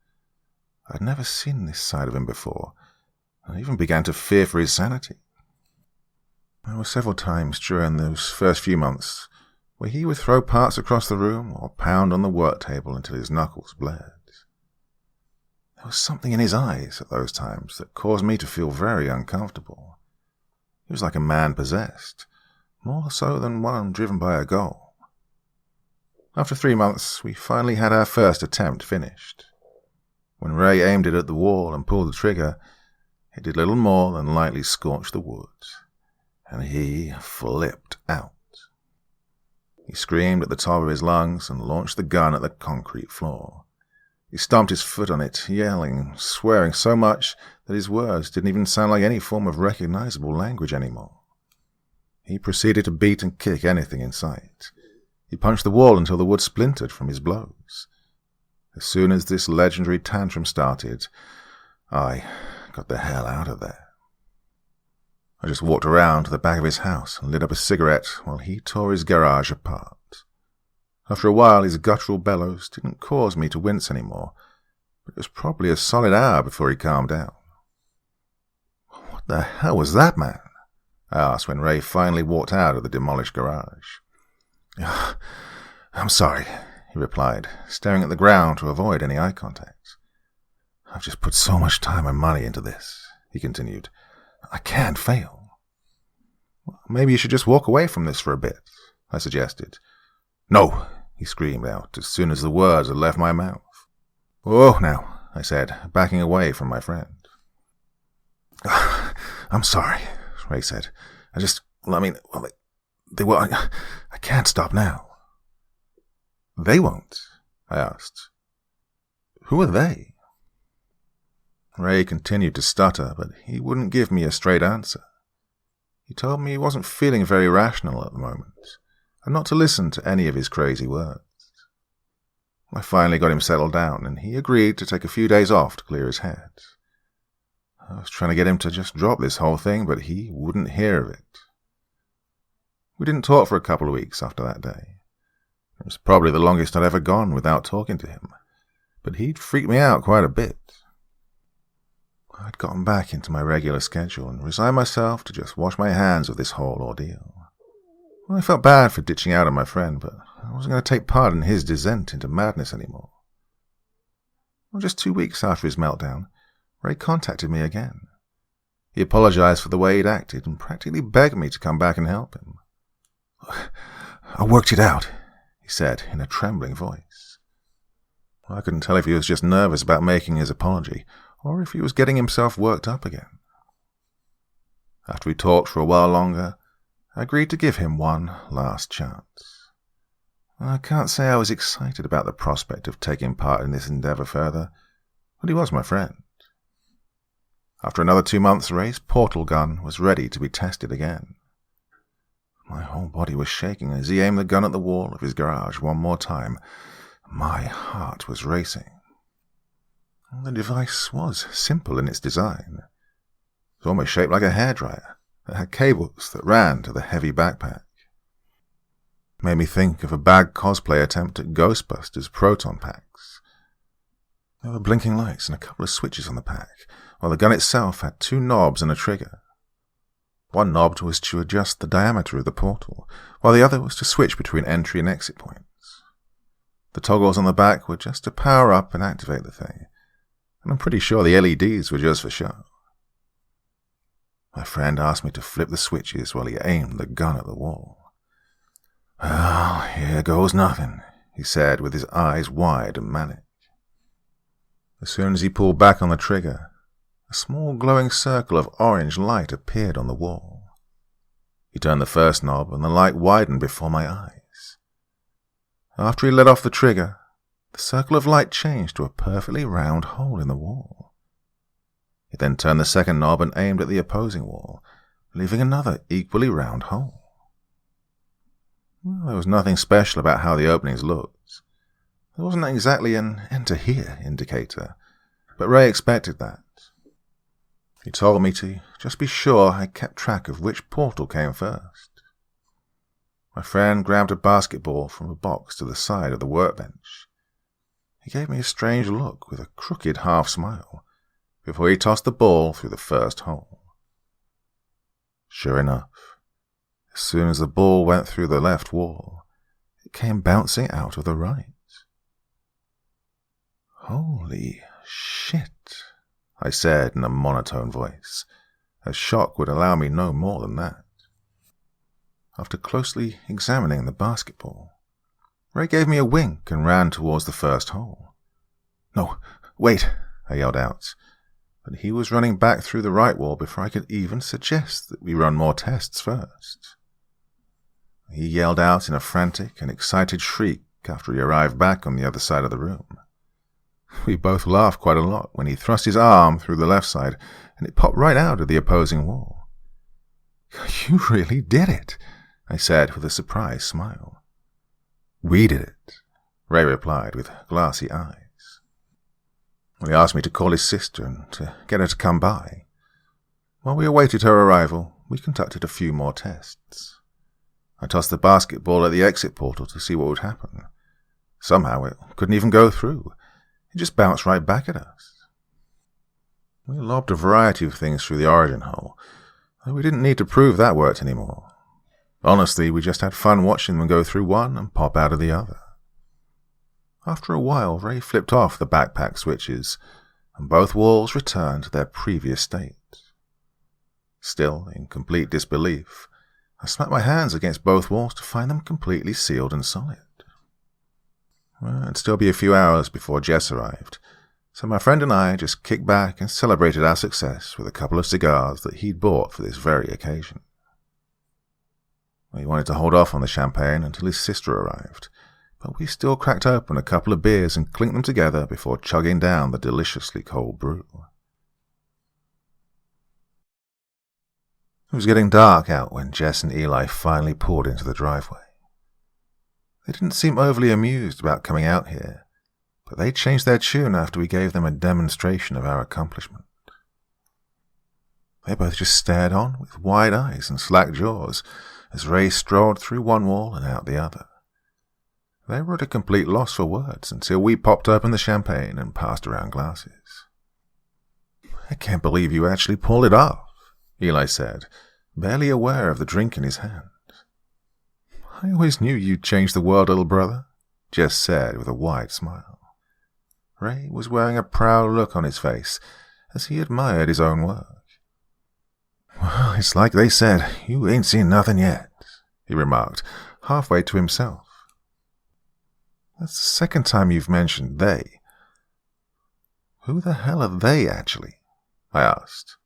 Speaker 1: I'd never seen this side of him before, and I even began to fear for his sanity. There were several times during those first few months where he would throw parts across the room or pound on the work table until his knuckles bled. There was something in his eyes at those times that caused me to feel very uncomfortable. He was like a man possessed, more so than one driven by a goal. After 3 months, we finally had our first attempt finished. When Ray aimed it at the wall and pulled the trigger, it did little more than lightly scorch the wood, and he flipped out. He screamed at the top of his lungs and launched the gun at the concrete floor. He stomped his foot on it, yelling, swearing so much that his words didn't even sound like any form of recognizable language anymore. he proceeded to beat and kick anything in sight. He punched the wall until the wood splintered from his blows. As soon as this legendary tantrum started, I got the hell out of there. I just walked around to the back of his house and lit up a cigarette while he tore his garage apart. After a while, his guttural bellows didn't cause me to wince anymore, but it was probably a solid hour before he calmed down. "What the hell was that, man?" I asked when Ray finally walked out of the demolished garage. "I'm sorry," he replied, staring at the ground to avoid any eye contact. "I've just put so much time and money into this," he continued. "I can't fail." "Well, maybe you should just walk away from this for a bit," I suggested. "No," he screamed out as soon as the words had left my mouth. "Oh, now," I said, backing away from my friend. "I'm sorry," Ray said. They won't. I can't stop now." "They won't?" I asked. "Who are they?" Ray continued to stutter, but he wouldn't give me a straight answer. He told me he wasn't feeling very rational at the moment, and not to listen to any of his crazy words. I finally got him settled down, and he agreed to take a few days off to clear his head. I was trying to get him to just drop this whole thing, but he wouldn't hear of it. We didn't talk for a couple of weeks after that day. It was probably the longest I'd ever gone without talking to him, but he'd freaked me out quite a bit. I'd gotten back into my regular schedule and resigned myself to just wash my hands of this whole ordeal. I felt bad for ditching out on my friend, but I wasn't going to take part in his descent into madness anymore. Just 2 weeks after his meltdown, Ray contacted me again. He apologized for the way he'd acted and practically begged me to come back and help him. "I worked it out," he said in a trembling voice. I couldn't tell if he was just nervous about making his apology, or if he was getting himself worked up again. After we talked for a while longer, I agreed to give him one last chance. I can't say I was excited about the prospect of taking part in this endeavor further, but he was my friend. After another 2 months, Ray's portal gun was ready to be tested again. My whole body was shaking as he aimed the gun at the wall of his garage one more time. My heart was racing. The device was simple in its design. It was almost shaped like a hairdryer. It had cables that ran to the heavy backpack. It made me think of a bad cosplay attempt at Ghostbusters proton packs. There were blinking lights and a couple of switches on the pack, while the gun itself had 2 knobs and a trigger. One knob was to adjust the diameter of the portal, while the other was to switch between entry and exit points. The toggles on the back were just to power up and activate the thing, and I'm pretty sure the LEDs were just for show. My friend asked me to flip the switches while he aimed the gun at the wall. "Well, here goes nothing," he said with his eyes wide and manic. As soon as he pulled back on the trigger, a small glowing circle of orange light appeared on the wall. He turned the first knob and the light widened before my eyes. After he let off the trigger, the circle of light changed to a perfectly round hole in the wall. He then turned the second knob and aimed at the opposing wall, leaving another equally round hole. Well, there was nothing special about how the openings looked. There wasn't exactly an enter here indicator, but Ray expected that. He told me to just be sure I kept track of which portal came first. My friend grabbed a basketball from a box to the side of the workbench. He gave me a strange look with a crooked half-smile before he tossed the ball through the first hole. Sure enough, as soon as the ball went through the left wall, it came bouncing out of the right. "Holy shit," I said in a monotone voice, as shock would allow me no more than that. After closely examining the basketball, Ray gave me a wink and ran towards the first hole. "No, wait," I yelled out, but he was running back through the right wall before I could even suggest that we run more tests first. He yelled out in a frantic and excited shriek after he arrived back on the other side of the room. We both laughed quite a lot when he thrust his arm through the left side and it popped right out of the opposing wall. You really did it, I said with a surprised smile. We did it, Ray replied with glassy eyes. He asked me to call his sister and to get her to come by. While we awaited her arrival, we conducted a few more tests. I tossed the basketball at the exit portal to see what would happen. Somehow it couldn't even go through. It just bounced right back at us. We lobbed a variety of things through the origin hole, though we didn't need to prove that worked anymore. Honestly, we just had fun watching them go through one and pop out of the other. After a while, Ray flipped off the backpack switches, and both walls returned to their previous state. Still, in complete disbelief, I smacked my hands against both walls to find them completely sealed and solid. Well, it'd still be a few hours before Jess arrived, so my friend and I just kicked back and celebrated our success with a couple of cigars that he'd bought for this very occasion. He wanted to hold off on the champagne until his sister arrived, but we still cracked open a couple of beers and clinked them together before chugging down the deliciously cold brew. It was getting dark out when Jess and Eli finally pulled into the driveway. They didn't seem overly amused about coming out here, but they changed their tune after we gave them a demonstration of our accomplishment. They both just stared on with wide eyes and slack jaws as Ray strolled through one wall and out the other. They were at a complete loss for words until we popped open the champagne and passed around glasses. I can't believe you actually pulled it off, Eli said, barely aware of the drink in his hand. I always knew you'd change the world, little brother, Jess said with a wide smile. Ray was wearing a proud look on his face as he admired his own work. Well, it's like they said, you ain't seen nothing yet, he remarked, halfway to himself. That's the second time you've mentioned they. Who the hell are they, actually? I asked.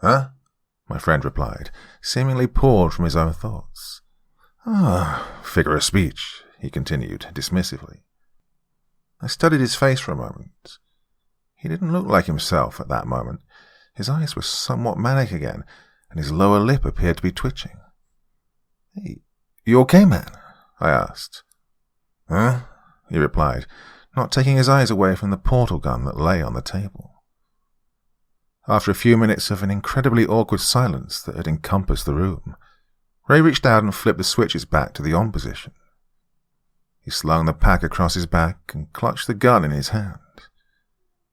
Speaker 1: Huh? My friend replied, seemingly bored from his own thoughts. Figure of speech, he continued dismissively. I studied his face for a moment. He didn't look like himself at that moment. His eyes were somewhat manic again, and his lower lip appeared to be twitching. Hey, you okay, man? I asked. Huh? He replied, not taking his eyes away from the portal gun that lay on the table. After a few minutes of an incredibly awkward silence that had encompassed the room, Ray reached out and flipped the switches back to the on position. He slung the pack across his back and clutched the gun in his hand.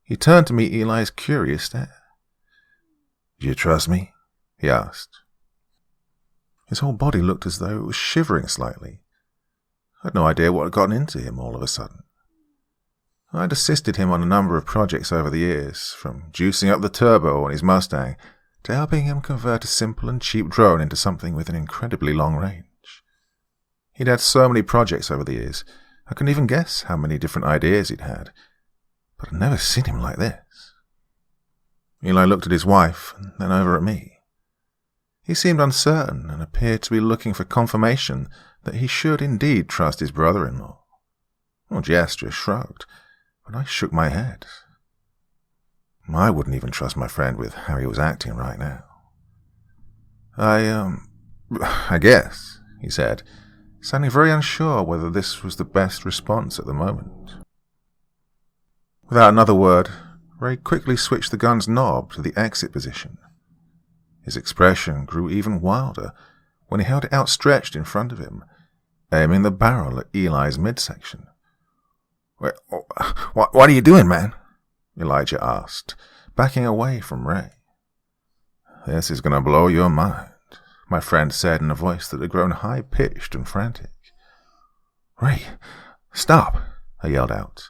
Speaker 1: He turned to meet Eli's curious stare. Do you trust me? He asked. His whole body looked as though it was shivering slightly. I had no idea what had gotten into him all of a sudden. I'd assisted him on a number of projects over the years, from juicing up the turbo on his Mustang to helping him convert a simple and cheap drone into something with an incredibly long range. He'd had so many projects over the years, I couldn't even guess how many different ideas he'd had, but I'd never seen him like this. Eli looked at his wife and then over at me. He seemed uncertain and appeared to be looking for confirmation that he should indeed trust his brother-in-law. Jess just shrugged, but I shook my head. I wouldn't even trust my friend with how he was acting right now. I guess, he said, sounding very unsure whether this was the best response at the moment. Without another word, Ray quickly switched the gun's knob to the exit position. His expression grew even wilder when he held it outstretched in front of him, aiming the barrel at Eli's midsection. What are you doing, man? Elijah asked, backing away from Ray. This is going to blow your mind, my friend said in a voice that had grown high-pitched and frantic. Ray, stop, I yelled out,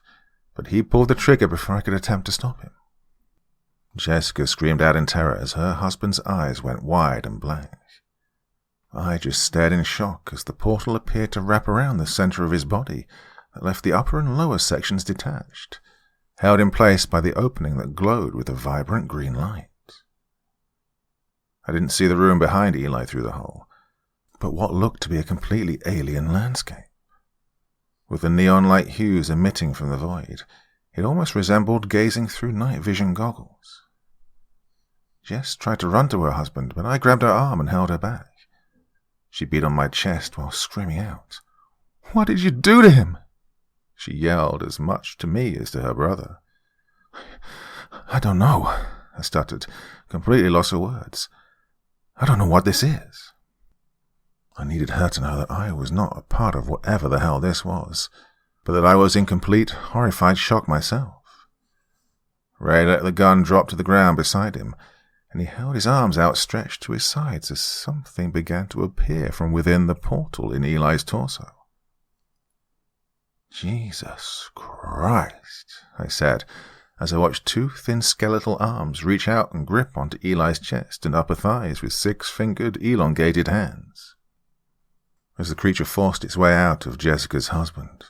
Speaker 1: but he pulled the trigger before I could attempt to stop him. Jessica screamed out in terror as her husband's eyes went wide and blank. I just stared in shock as the portal appeared to wrap around the center of his body that left the upper and lower sections detached, held in place by the opening that glowed with a vibrant green light. I didn't see the room behind Eli through the hole, but what looked to be a completely alien landscape. With the neon-light hues emitting from the void, it almost resembled gazing through night vision goggles. Jess tried to run to her husband, but I grabbed her arm and held her back. She beat on my chest while screaming out, "What did you do to him?" She yelled as much to me as to her brother. "I don't know," I stuttered, completely lost for words. "I don't know what this is." I needed her to know that I was not a part of whatever the hell this was, but that I was in complete, horrified shock myself. Ray let the gun drop to the ground beside him, and he held his arms outstretched to his sides as something began to appear from within the portal in Eli's torso. "Jesus Christ," I said, as I watched two thin skeletal arms reach out and grip onto Eli's chest and upper thighs with six-fingered, elongated hands. As the creature forced its way out of Jessica's husband,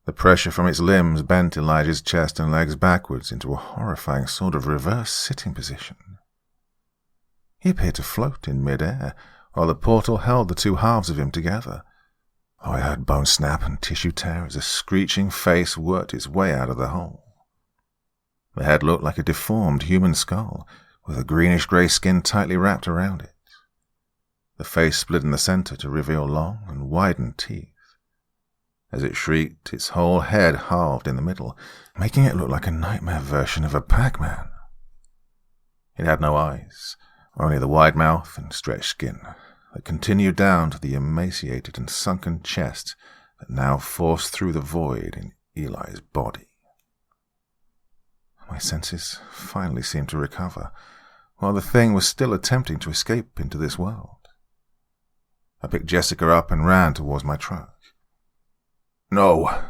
Speaker 1: the pressure from its limbs bent Elijah's chest and legs backwards into a horrifying sort of reverse sitting position. He appeared to float in mid-air, while the portal held the two halves of him together. I heard bone snap and tissue tear as a screeching face worked its way out of the hole. The head looked like a deformed human skull, with a greenish-grey skin tightly wrapped around it. The face split in the center to reveal long and widened teeth. As it shrieked, its whole head halved in the middle, making it look like a nightmare version of a Pac-Man. It had no eyes, only the wide mouth and stretched skin that continued down to the emaciated and sunken chest that now forced through the void in Eli's body. My senses finally seemed to recover, while the thing was still attempting to escape into this world. I picked Jessica up and ran towards my truck. "No!"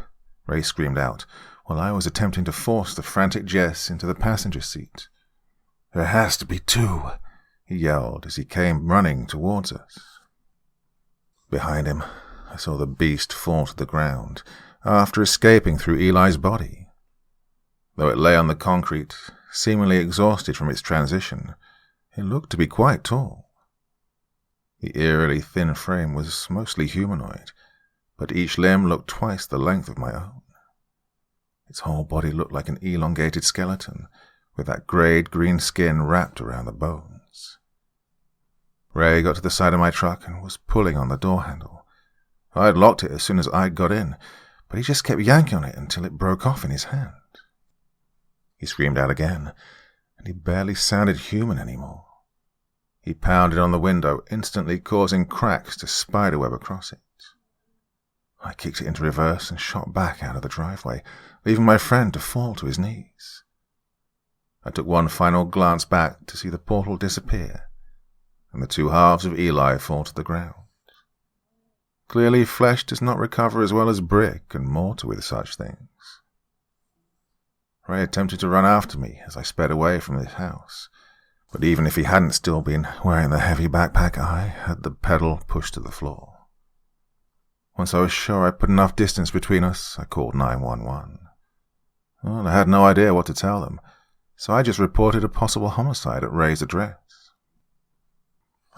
Speaker 1: Ray screamed out, while I was attempting to force the frantic Jess into the passenger seat. "There has to be two," he yelled as he came running towards us. Behind him, I saw the beast fall to the ground after escaping through Eli's body. Though it lay on the concrete, seemingly exhausted from its transition, it looked to be quite tall. The eerily thin frame was mostly humanoid, but each limb looked twice the length of my own. Its whole body looked like an elongated skeleton, with that grayed green skin wrapped around the bones. Ray got to the side of my truck and was pulling on the door handle. I had locked it as soon as I got in, but he just kept yanking on it until it broke off in his hand. He screamed out again, and he barely sounded human anymore. He pounded on the window, instantly causing cracks to spiderweb across it. I kicked it into reverse and shot back out of the driveway, leaving my friend to fall to his knees. I took one final glance back to see the portal disappear, and the two halves of Eli fall to the ground. Clearly, flesh does not recover as well as brick and mortar with such things. Ray attempted to run after me as I sped away from this house, but even if he hadn't still been wearing the heavy backpack, I had the pedal pushed to the floor. Once I was sure I put enough distance between us, I called 911. Well, I had no idea what to tell them, so I just reported a possible homicide at Ray's address.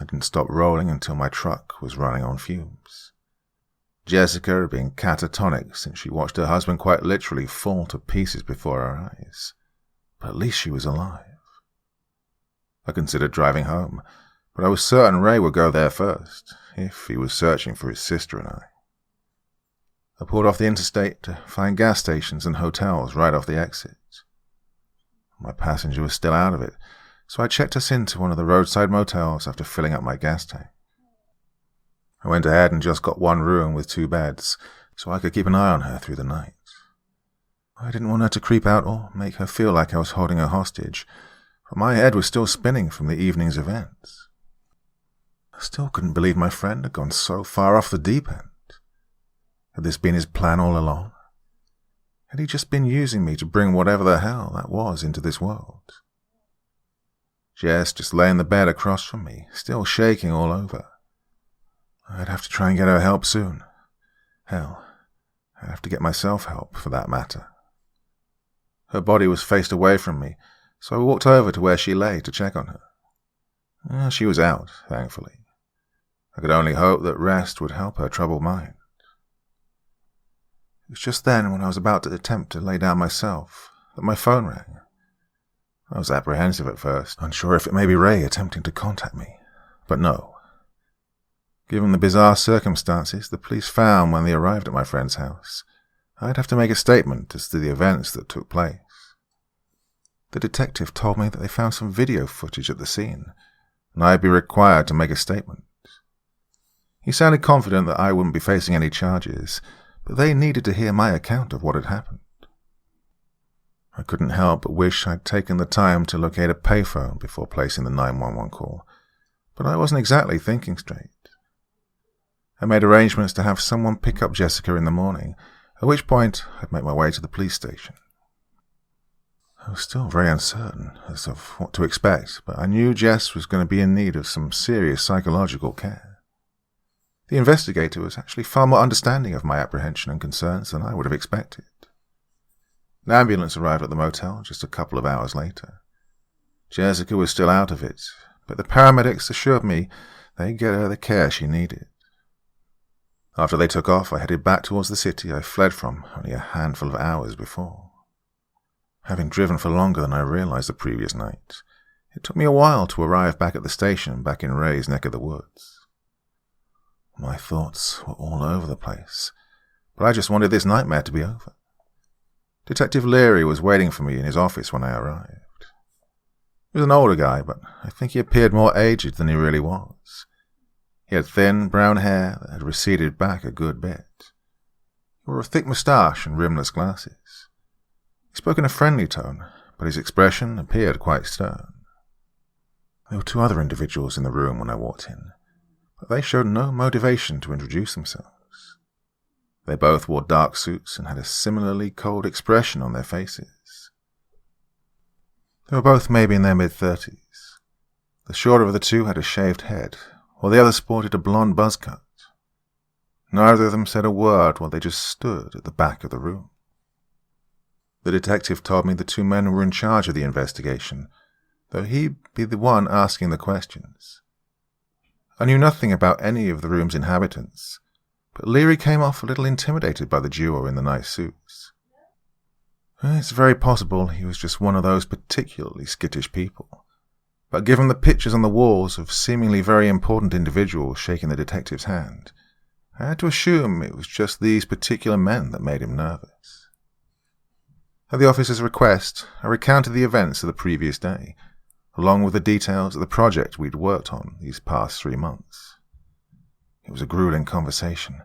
Speaker 1: I didn't stop rolling until my truck was running on fumes. Jessica had been catatonic since she watched her husband quite literally fall to pieces before her eyes, but at least she was alive. I considered driving home, but I was certain Ray would go there first, if he was searching for his sister and I. I pulled off the interstate to find gas stations and hotels right off the exit. My passenger was still out of it, so I checked us into one of the roadside motels after filling up my gas tank. I went ahead and just got one room with 2 beds, so I could keep an eye on her through the night. I didn't want her to creep out or make her feel like I was holding her hostage, but my head was still spinning from the evening's events. I still couldn't believe my friend had gone so far off the deep end. Had this been his plan all along? Had he just been using me to bring whatever the hell that was into this world? Jess just lay in the bed across from me, still shaking all over. I'd have to try and get her help soon. Hell, I'd have to get myself help, for that matter. Her body was faced away from me, so I walked over to where she lay to check on her. She was out, thankfully. I could only hope that rest would help her troubled mind. It was just then, when I was about to attempt to lay down myself, that my phone rang. I was apprehensive at first, unsure if it may be Ray attempting to contact me, but no. Given the bizarre circumstances the police found when they arrived at my friend's house, I'd have to make a statement as to the events that took place. The detective told me that they found some video footage at the scene, and I'd be required to make a statement. He sounded confident that I wouldn't be facing any charges, but they needed to hear my account of what had happened. I couldn't help but wish I'd taken the time to locate a payphone before placing the 911 call, but I wasn't exactly thinking straight. I made arrangements to have someone pick up Jessica in the morning, at which point I'd make my way to the police station. I was still very uncertain as of what to expect, but I knew Jess was going to be in need of some serious psychological care. The investigator was actually far more understanding of my apprehension and concerns than I would have expected. An ambulance arrived at the motel just a couple of hours later. Jessica was still out of it, but the paramedics assured me they'd get her the care she needed. After they took off, I headed back towards the city I fled from only a handful of hours before. Having driven for longer than I realized the previous night, it took me a while to arrive back at the station back in Ray's neck of the woods. My thoughts were all over the place, but I just wanted this nightmare to be over. Detective Leary was waiting for me in his office when I arrived. He was an older guy, but I think he appeared more aged than he really was. He had thin, brown hair that had receded back a good bit. He wore a thick moustache and rimless glasses. He spoke in a friendly tone, but his expression appeared quite stern. There were two other individuals in the room when I walked in, but they showed no motivation to introduce themselves. They both wore dark suits and had a similarly cold expression on their faces. They were both maybe in their mid-30s. The shorter of the two had a shaved head, while the other sported a blonde buzz cut. Neither of them said a word while they just stood at the back of the room. The detective told me the two men were in charge of the investigation, though he'd be the one asking the questions. I knew nothing about any of the room's inhabitants, but Leary came off a little intimidated by the duo in the nice suits. It's very possible he was just one of those particularly skittish people, but given the pictures on the walls of seemingly very important individuals shaking the detective's hand, I had to assume it was just these particular men that made him nervous. At the officer's request, I recounted the events of the previous day, along with the details of the project we'd worked on these past 3 months. It was a grueling conversation,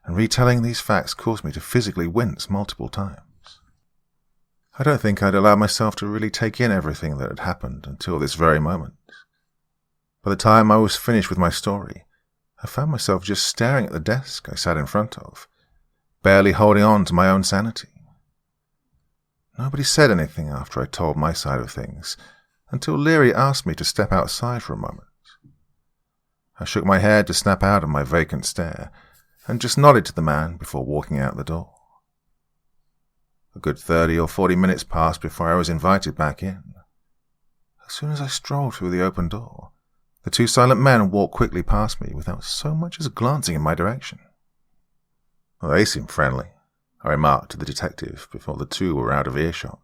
Speaker 1: and retelling these facts caused me to physically wince multiple times. I don't think I'd allowed myself to really take in everything that had happened until this very moment. By the time I was finished with my story, I found myself just staring at the desk I sat in front of, barely holding on to my own sanity. Nobody said anything after I told my side of things, until Leary asked me to step outside for a moment. I shook my head to snap out of my vacant stare, and just nodded to the man before walking out the door. A good 30 or 40 minutes passed before I was invited back in. As soon as I strolled through the open door, the two silent men walked quickly past me without so much as glancing in my direction. Well, they seemed friendly, I remarked to the detective before the two were out of earshot.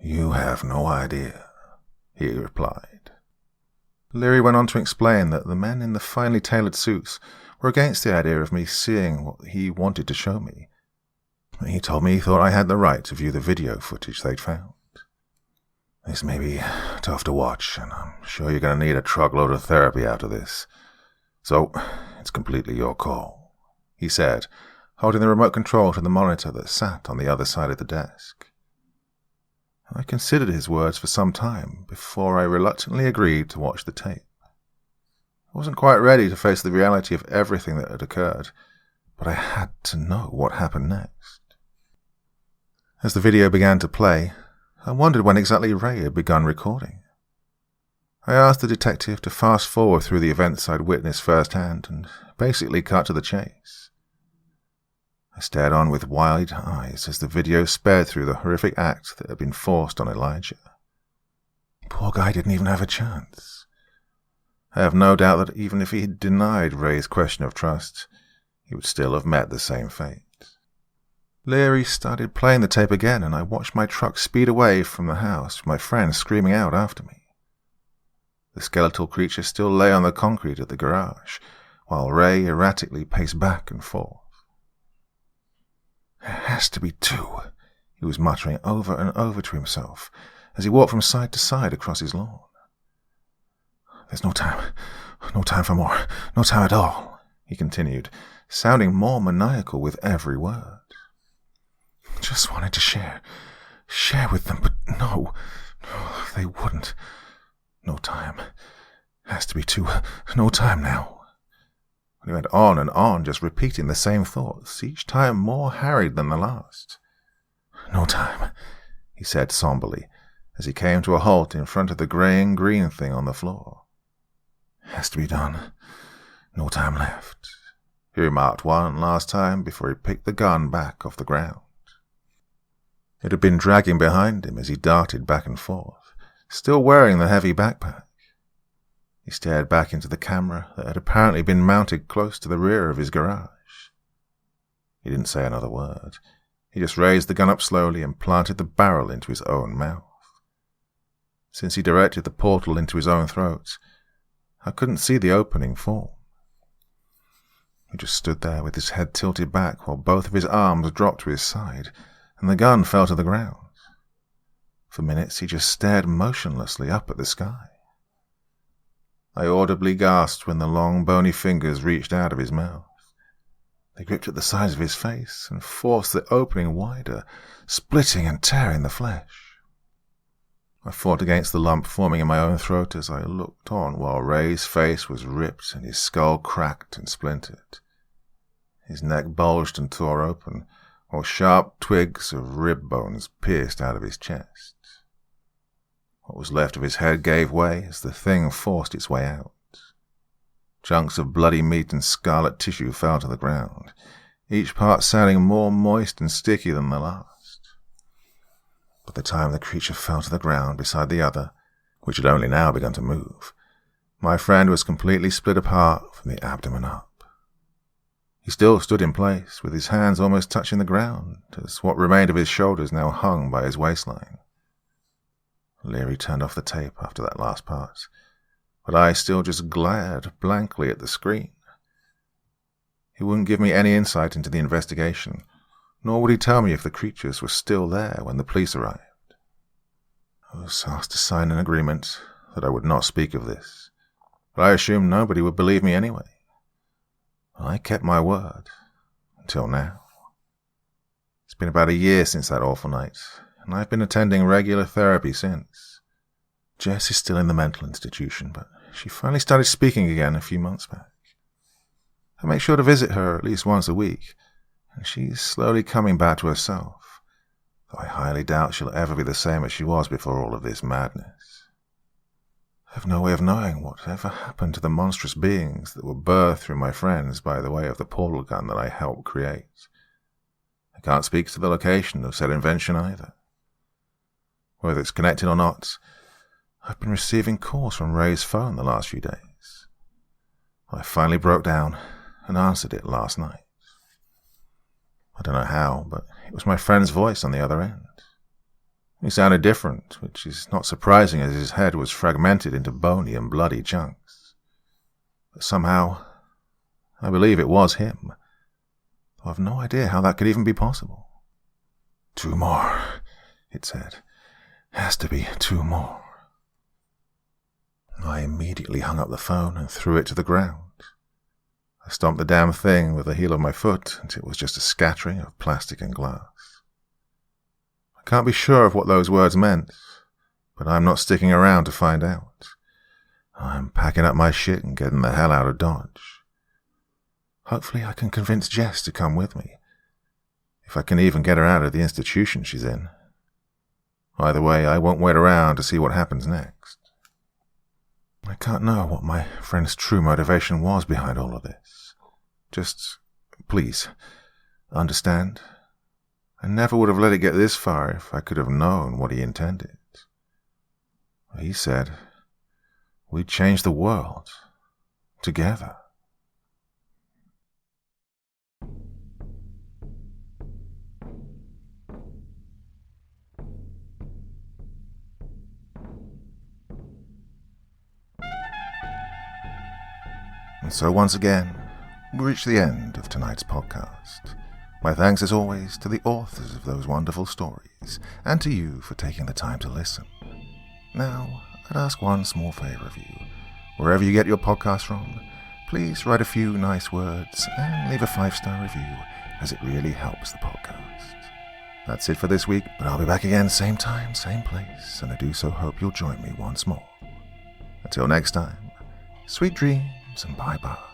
Speaker 1: You have no idea, he replied. Leary went on to explain that the men in the finely tailored suits were against the idea of me seeing what he wanted to show me. He told me he thought I had the right to view the video footage they'd found. This may be tough to watch, and I'm sure you're going to need a truckload of therapy after this. So, it's completely your call, he said, holding the remote control to the monitor that sat on the other side of the desk. I considered his words for some time before I reluctantly agreed to watch the tape. I wasn't quite ready to face the reality of everything that had occurred, but I had to know what happened next. As the video began to play, I wondered when exactly Ray had begun recording. I asked the detective to fast forward through the events I'd witnessed firsthand and basically cut to the chase. I stared on with wide eyes as the video sped through the horrific act that had been forced on Elijah. Poor guy didn't even have a chance. I have no doubt that even if he had denied Ray's question of trust, he would still have met the same fate. Leary started playing the tape again, and I watched my truck speed away from the house with my friend screaming out after me. The skeletal creature still lay on the concrete of the garage, while Ray erratically paced back and forth. "There has to be two," he was muttering over and over to himself as he walked from side to side across his lawn. "There's no time for more, no time at all," he continued, sounding more maniacal with every word. "Just wanted to share with them, but no, they wouldn't. No time. Has to be two. No time now." And he went on and on, just repeating the same thoughts, each time more harried than the last. "No time," he said somberly, as he came to a halt in front of the greying green thing on the floor. "Has to be done. No time left," he remarked one last time before he picked the gun back off the ground. It had been dragging behind him as he darted back and forth, still wearing the heavy backpack. He stared back into the camera that had apparently been mounted close to the rear of his garage. He didn't say another word. He just raised the gun up slowly and planted the barrel into his own mouth. Since he directed the portal into his own throat, I couldn't see the opening form. He just stood there with his head tilted back while both of his arms dropped to his side, and the gun fell to the ground. For minutes he just stared motionlessly up at the sky. I audibly gasped when the long, bony fingers reached out of his mouth. They gripped at the sides of his face and forced the opening wider, splitting and tearing the flesh. I fought against the lump forming in my own throat as I looked on while Ray's face was ripped and his skull cracked and splintered. His neck bulged and tore open, while sharp twigs of rib bones pierced out of his chest. What was left of his head gave way as the thing forced its way out. Chunks of bloody meat and scarlet tissue fell to the ground, each part sounding more moist and sticky than the last. By the time the creature fell to the ground beside the other, which had only now begun to move, my friend was completely split apart from the abdomen up. He still stood in place, with his hands almost touching the ground, as what remained of his shoulders now hung by his waistline. Leary turned off the tape after that last part, but I still just glared blankly at the screen. He wouldn't give me any insight into the investigation, nor would he tell me if the creatures were still there when the police arrived. I was asked to sign an agreement that I would not speak of this, but I assumed nobody would believe me anyway. I kept my word, until now. It's been about a year since that awful night, and I've been attending regular therapy since. Jess is still in the mental institution, but she finally started speaking again a few months back. I make sure to visit her at least once a week, and she's slowly coming back to herself, though I highly doubt she'll ever be the same as she was before all of this madness. I have no way of knowing whatever happened to the monstrous beings that were birthed through my friends by the way of the portal gun that I helped create. I can't speak to the location of said invention either. Whether it's connected or not, I've been receiving calls from Ray's phone the last few days. I finally broke down and answered it last night. I don't know how, but it was my friend's voice on the other end. He sounded different, which is not surprising as his head was fragmented into bony and bloody chunks. But somehow, I believe it was him. I have no idea how that could even be possible. 2 more, it said. Has to be 2 more. I immediately hung up the phone and threw it to the ground. I stomped the damn thing with the heel of my foot until it was just a scattering of plastic and glass. I can't be sure of what those words meant, but I'm not sticking around to find out. I'm packing up my shit and getting the hell out of Dodge. Hopefully I can convince Jess to come with me, if I can even get her out of the institution she's in. Either way, I won't wait around to see what happens next. I can't know what my friend's true motivation was behind all of this. Just, please, understand? I never would have let it get this far if I could have known what he intended. He said, we'd change the world, together. And so once again, we reach the end of tonight's podcast. My thanks as always to the authors of those wonderful stories, and to you for taking the time to listen. Now, I'd ask one small favor of you. Wherever you get your podcast from, please write a few nice words and leave a 5-star review, as it really helps the podcast. That's it for this week, but I'll be back again same time, same place, and I do so hope you'll join me once more. Until next time, sweet dreams and bye-bye.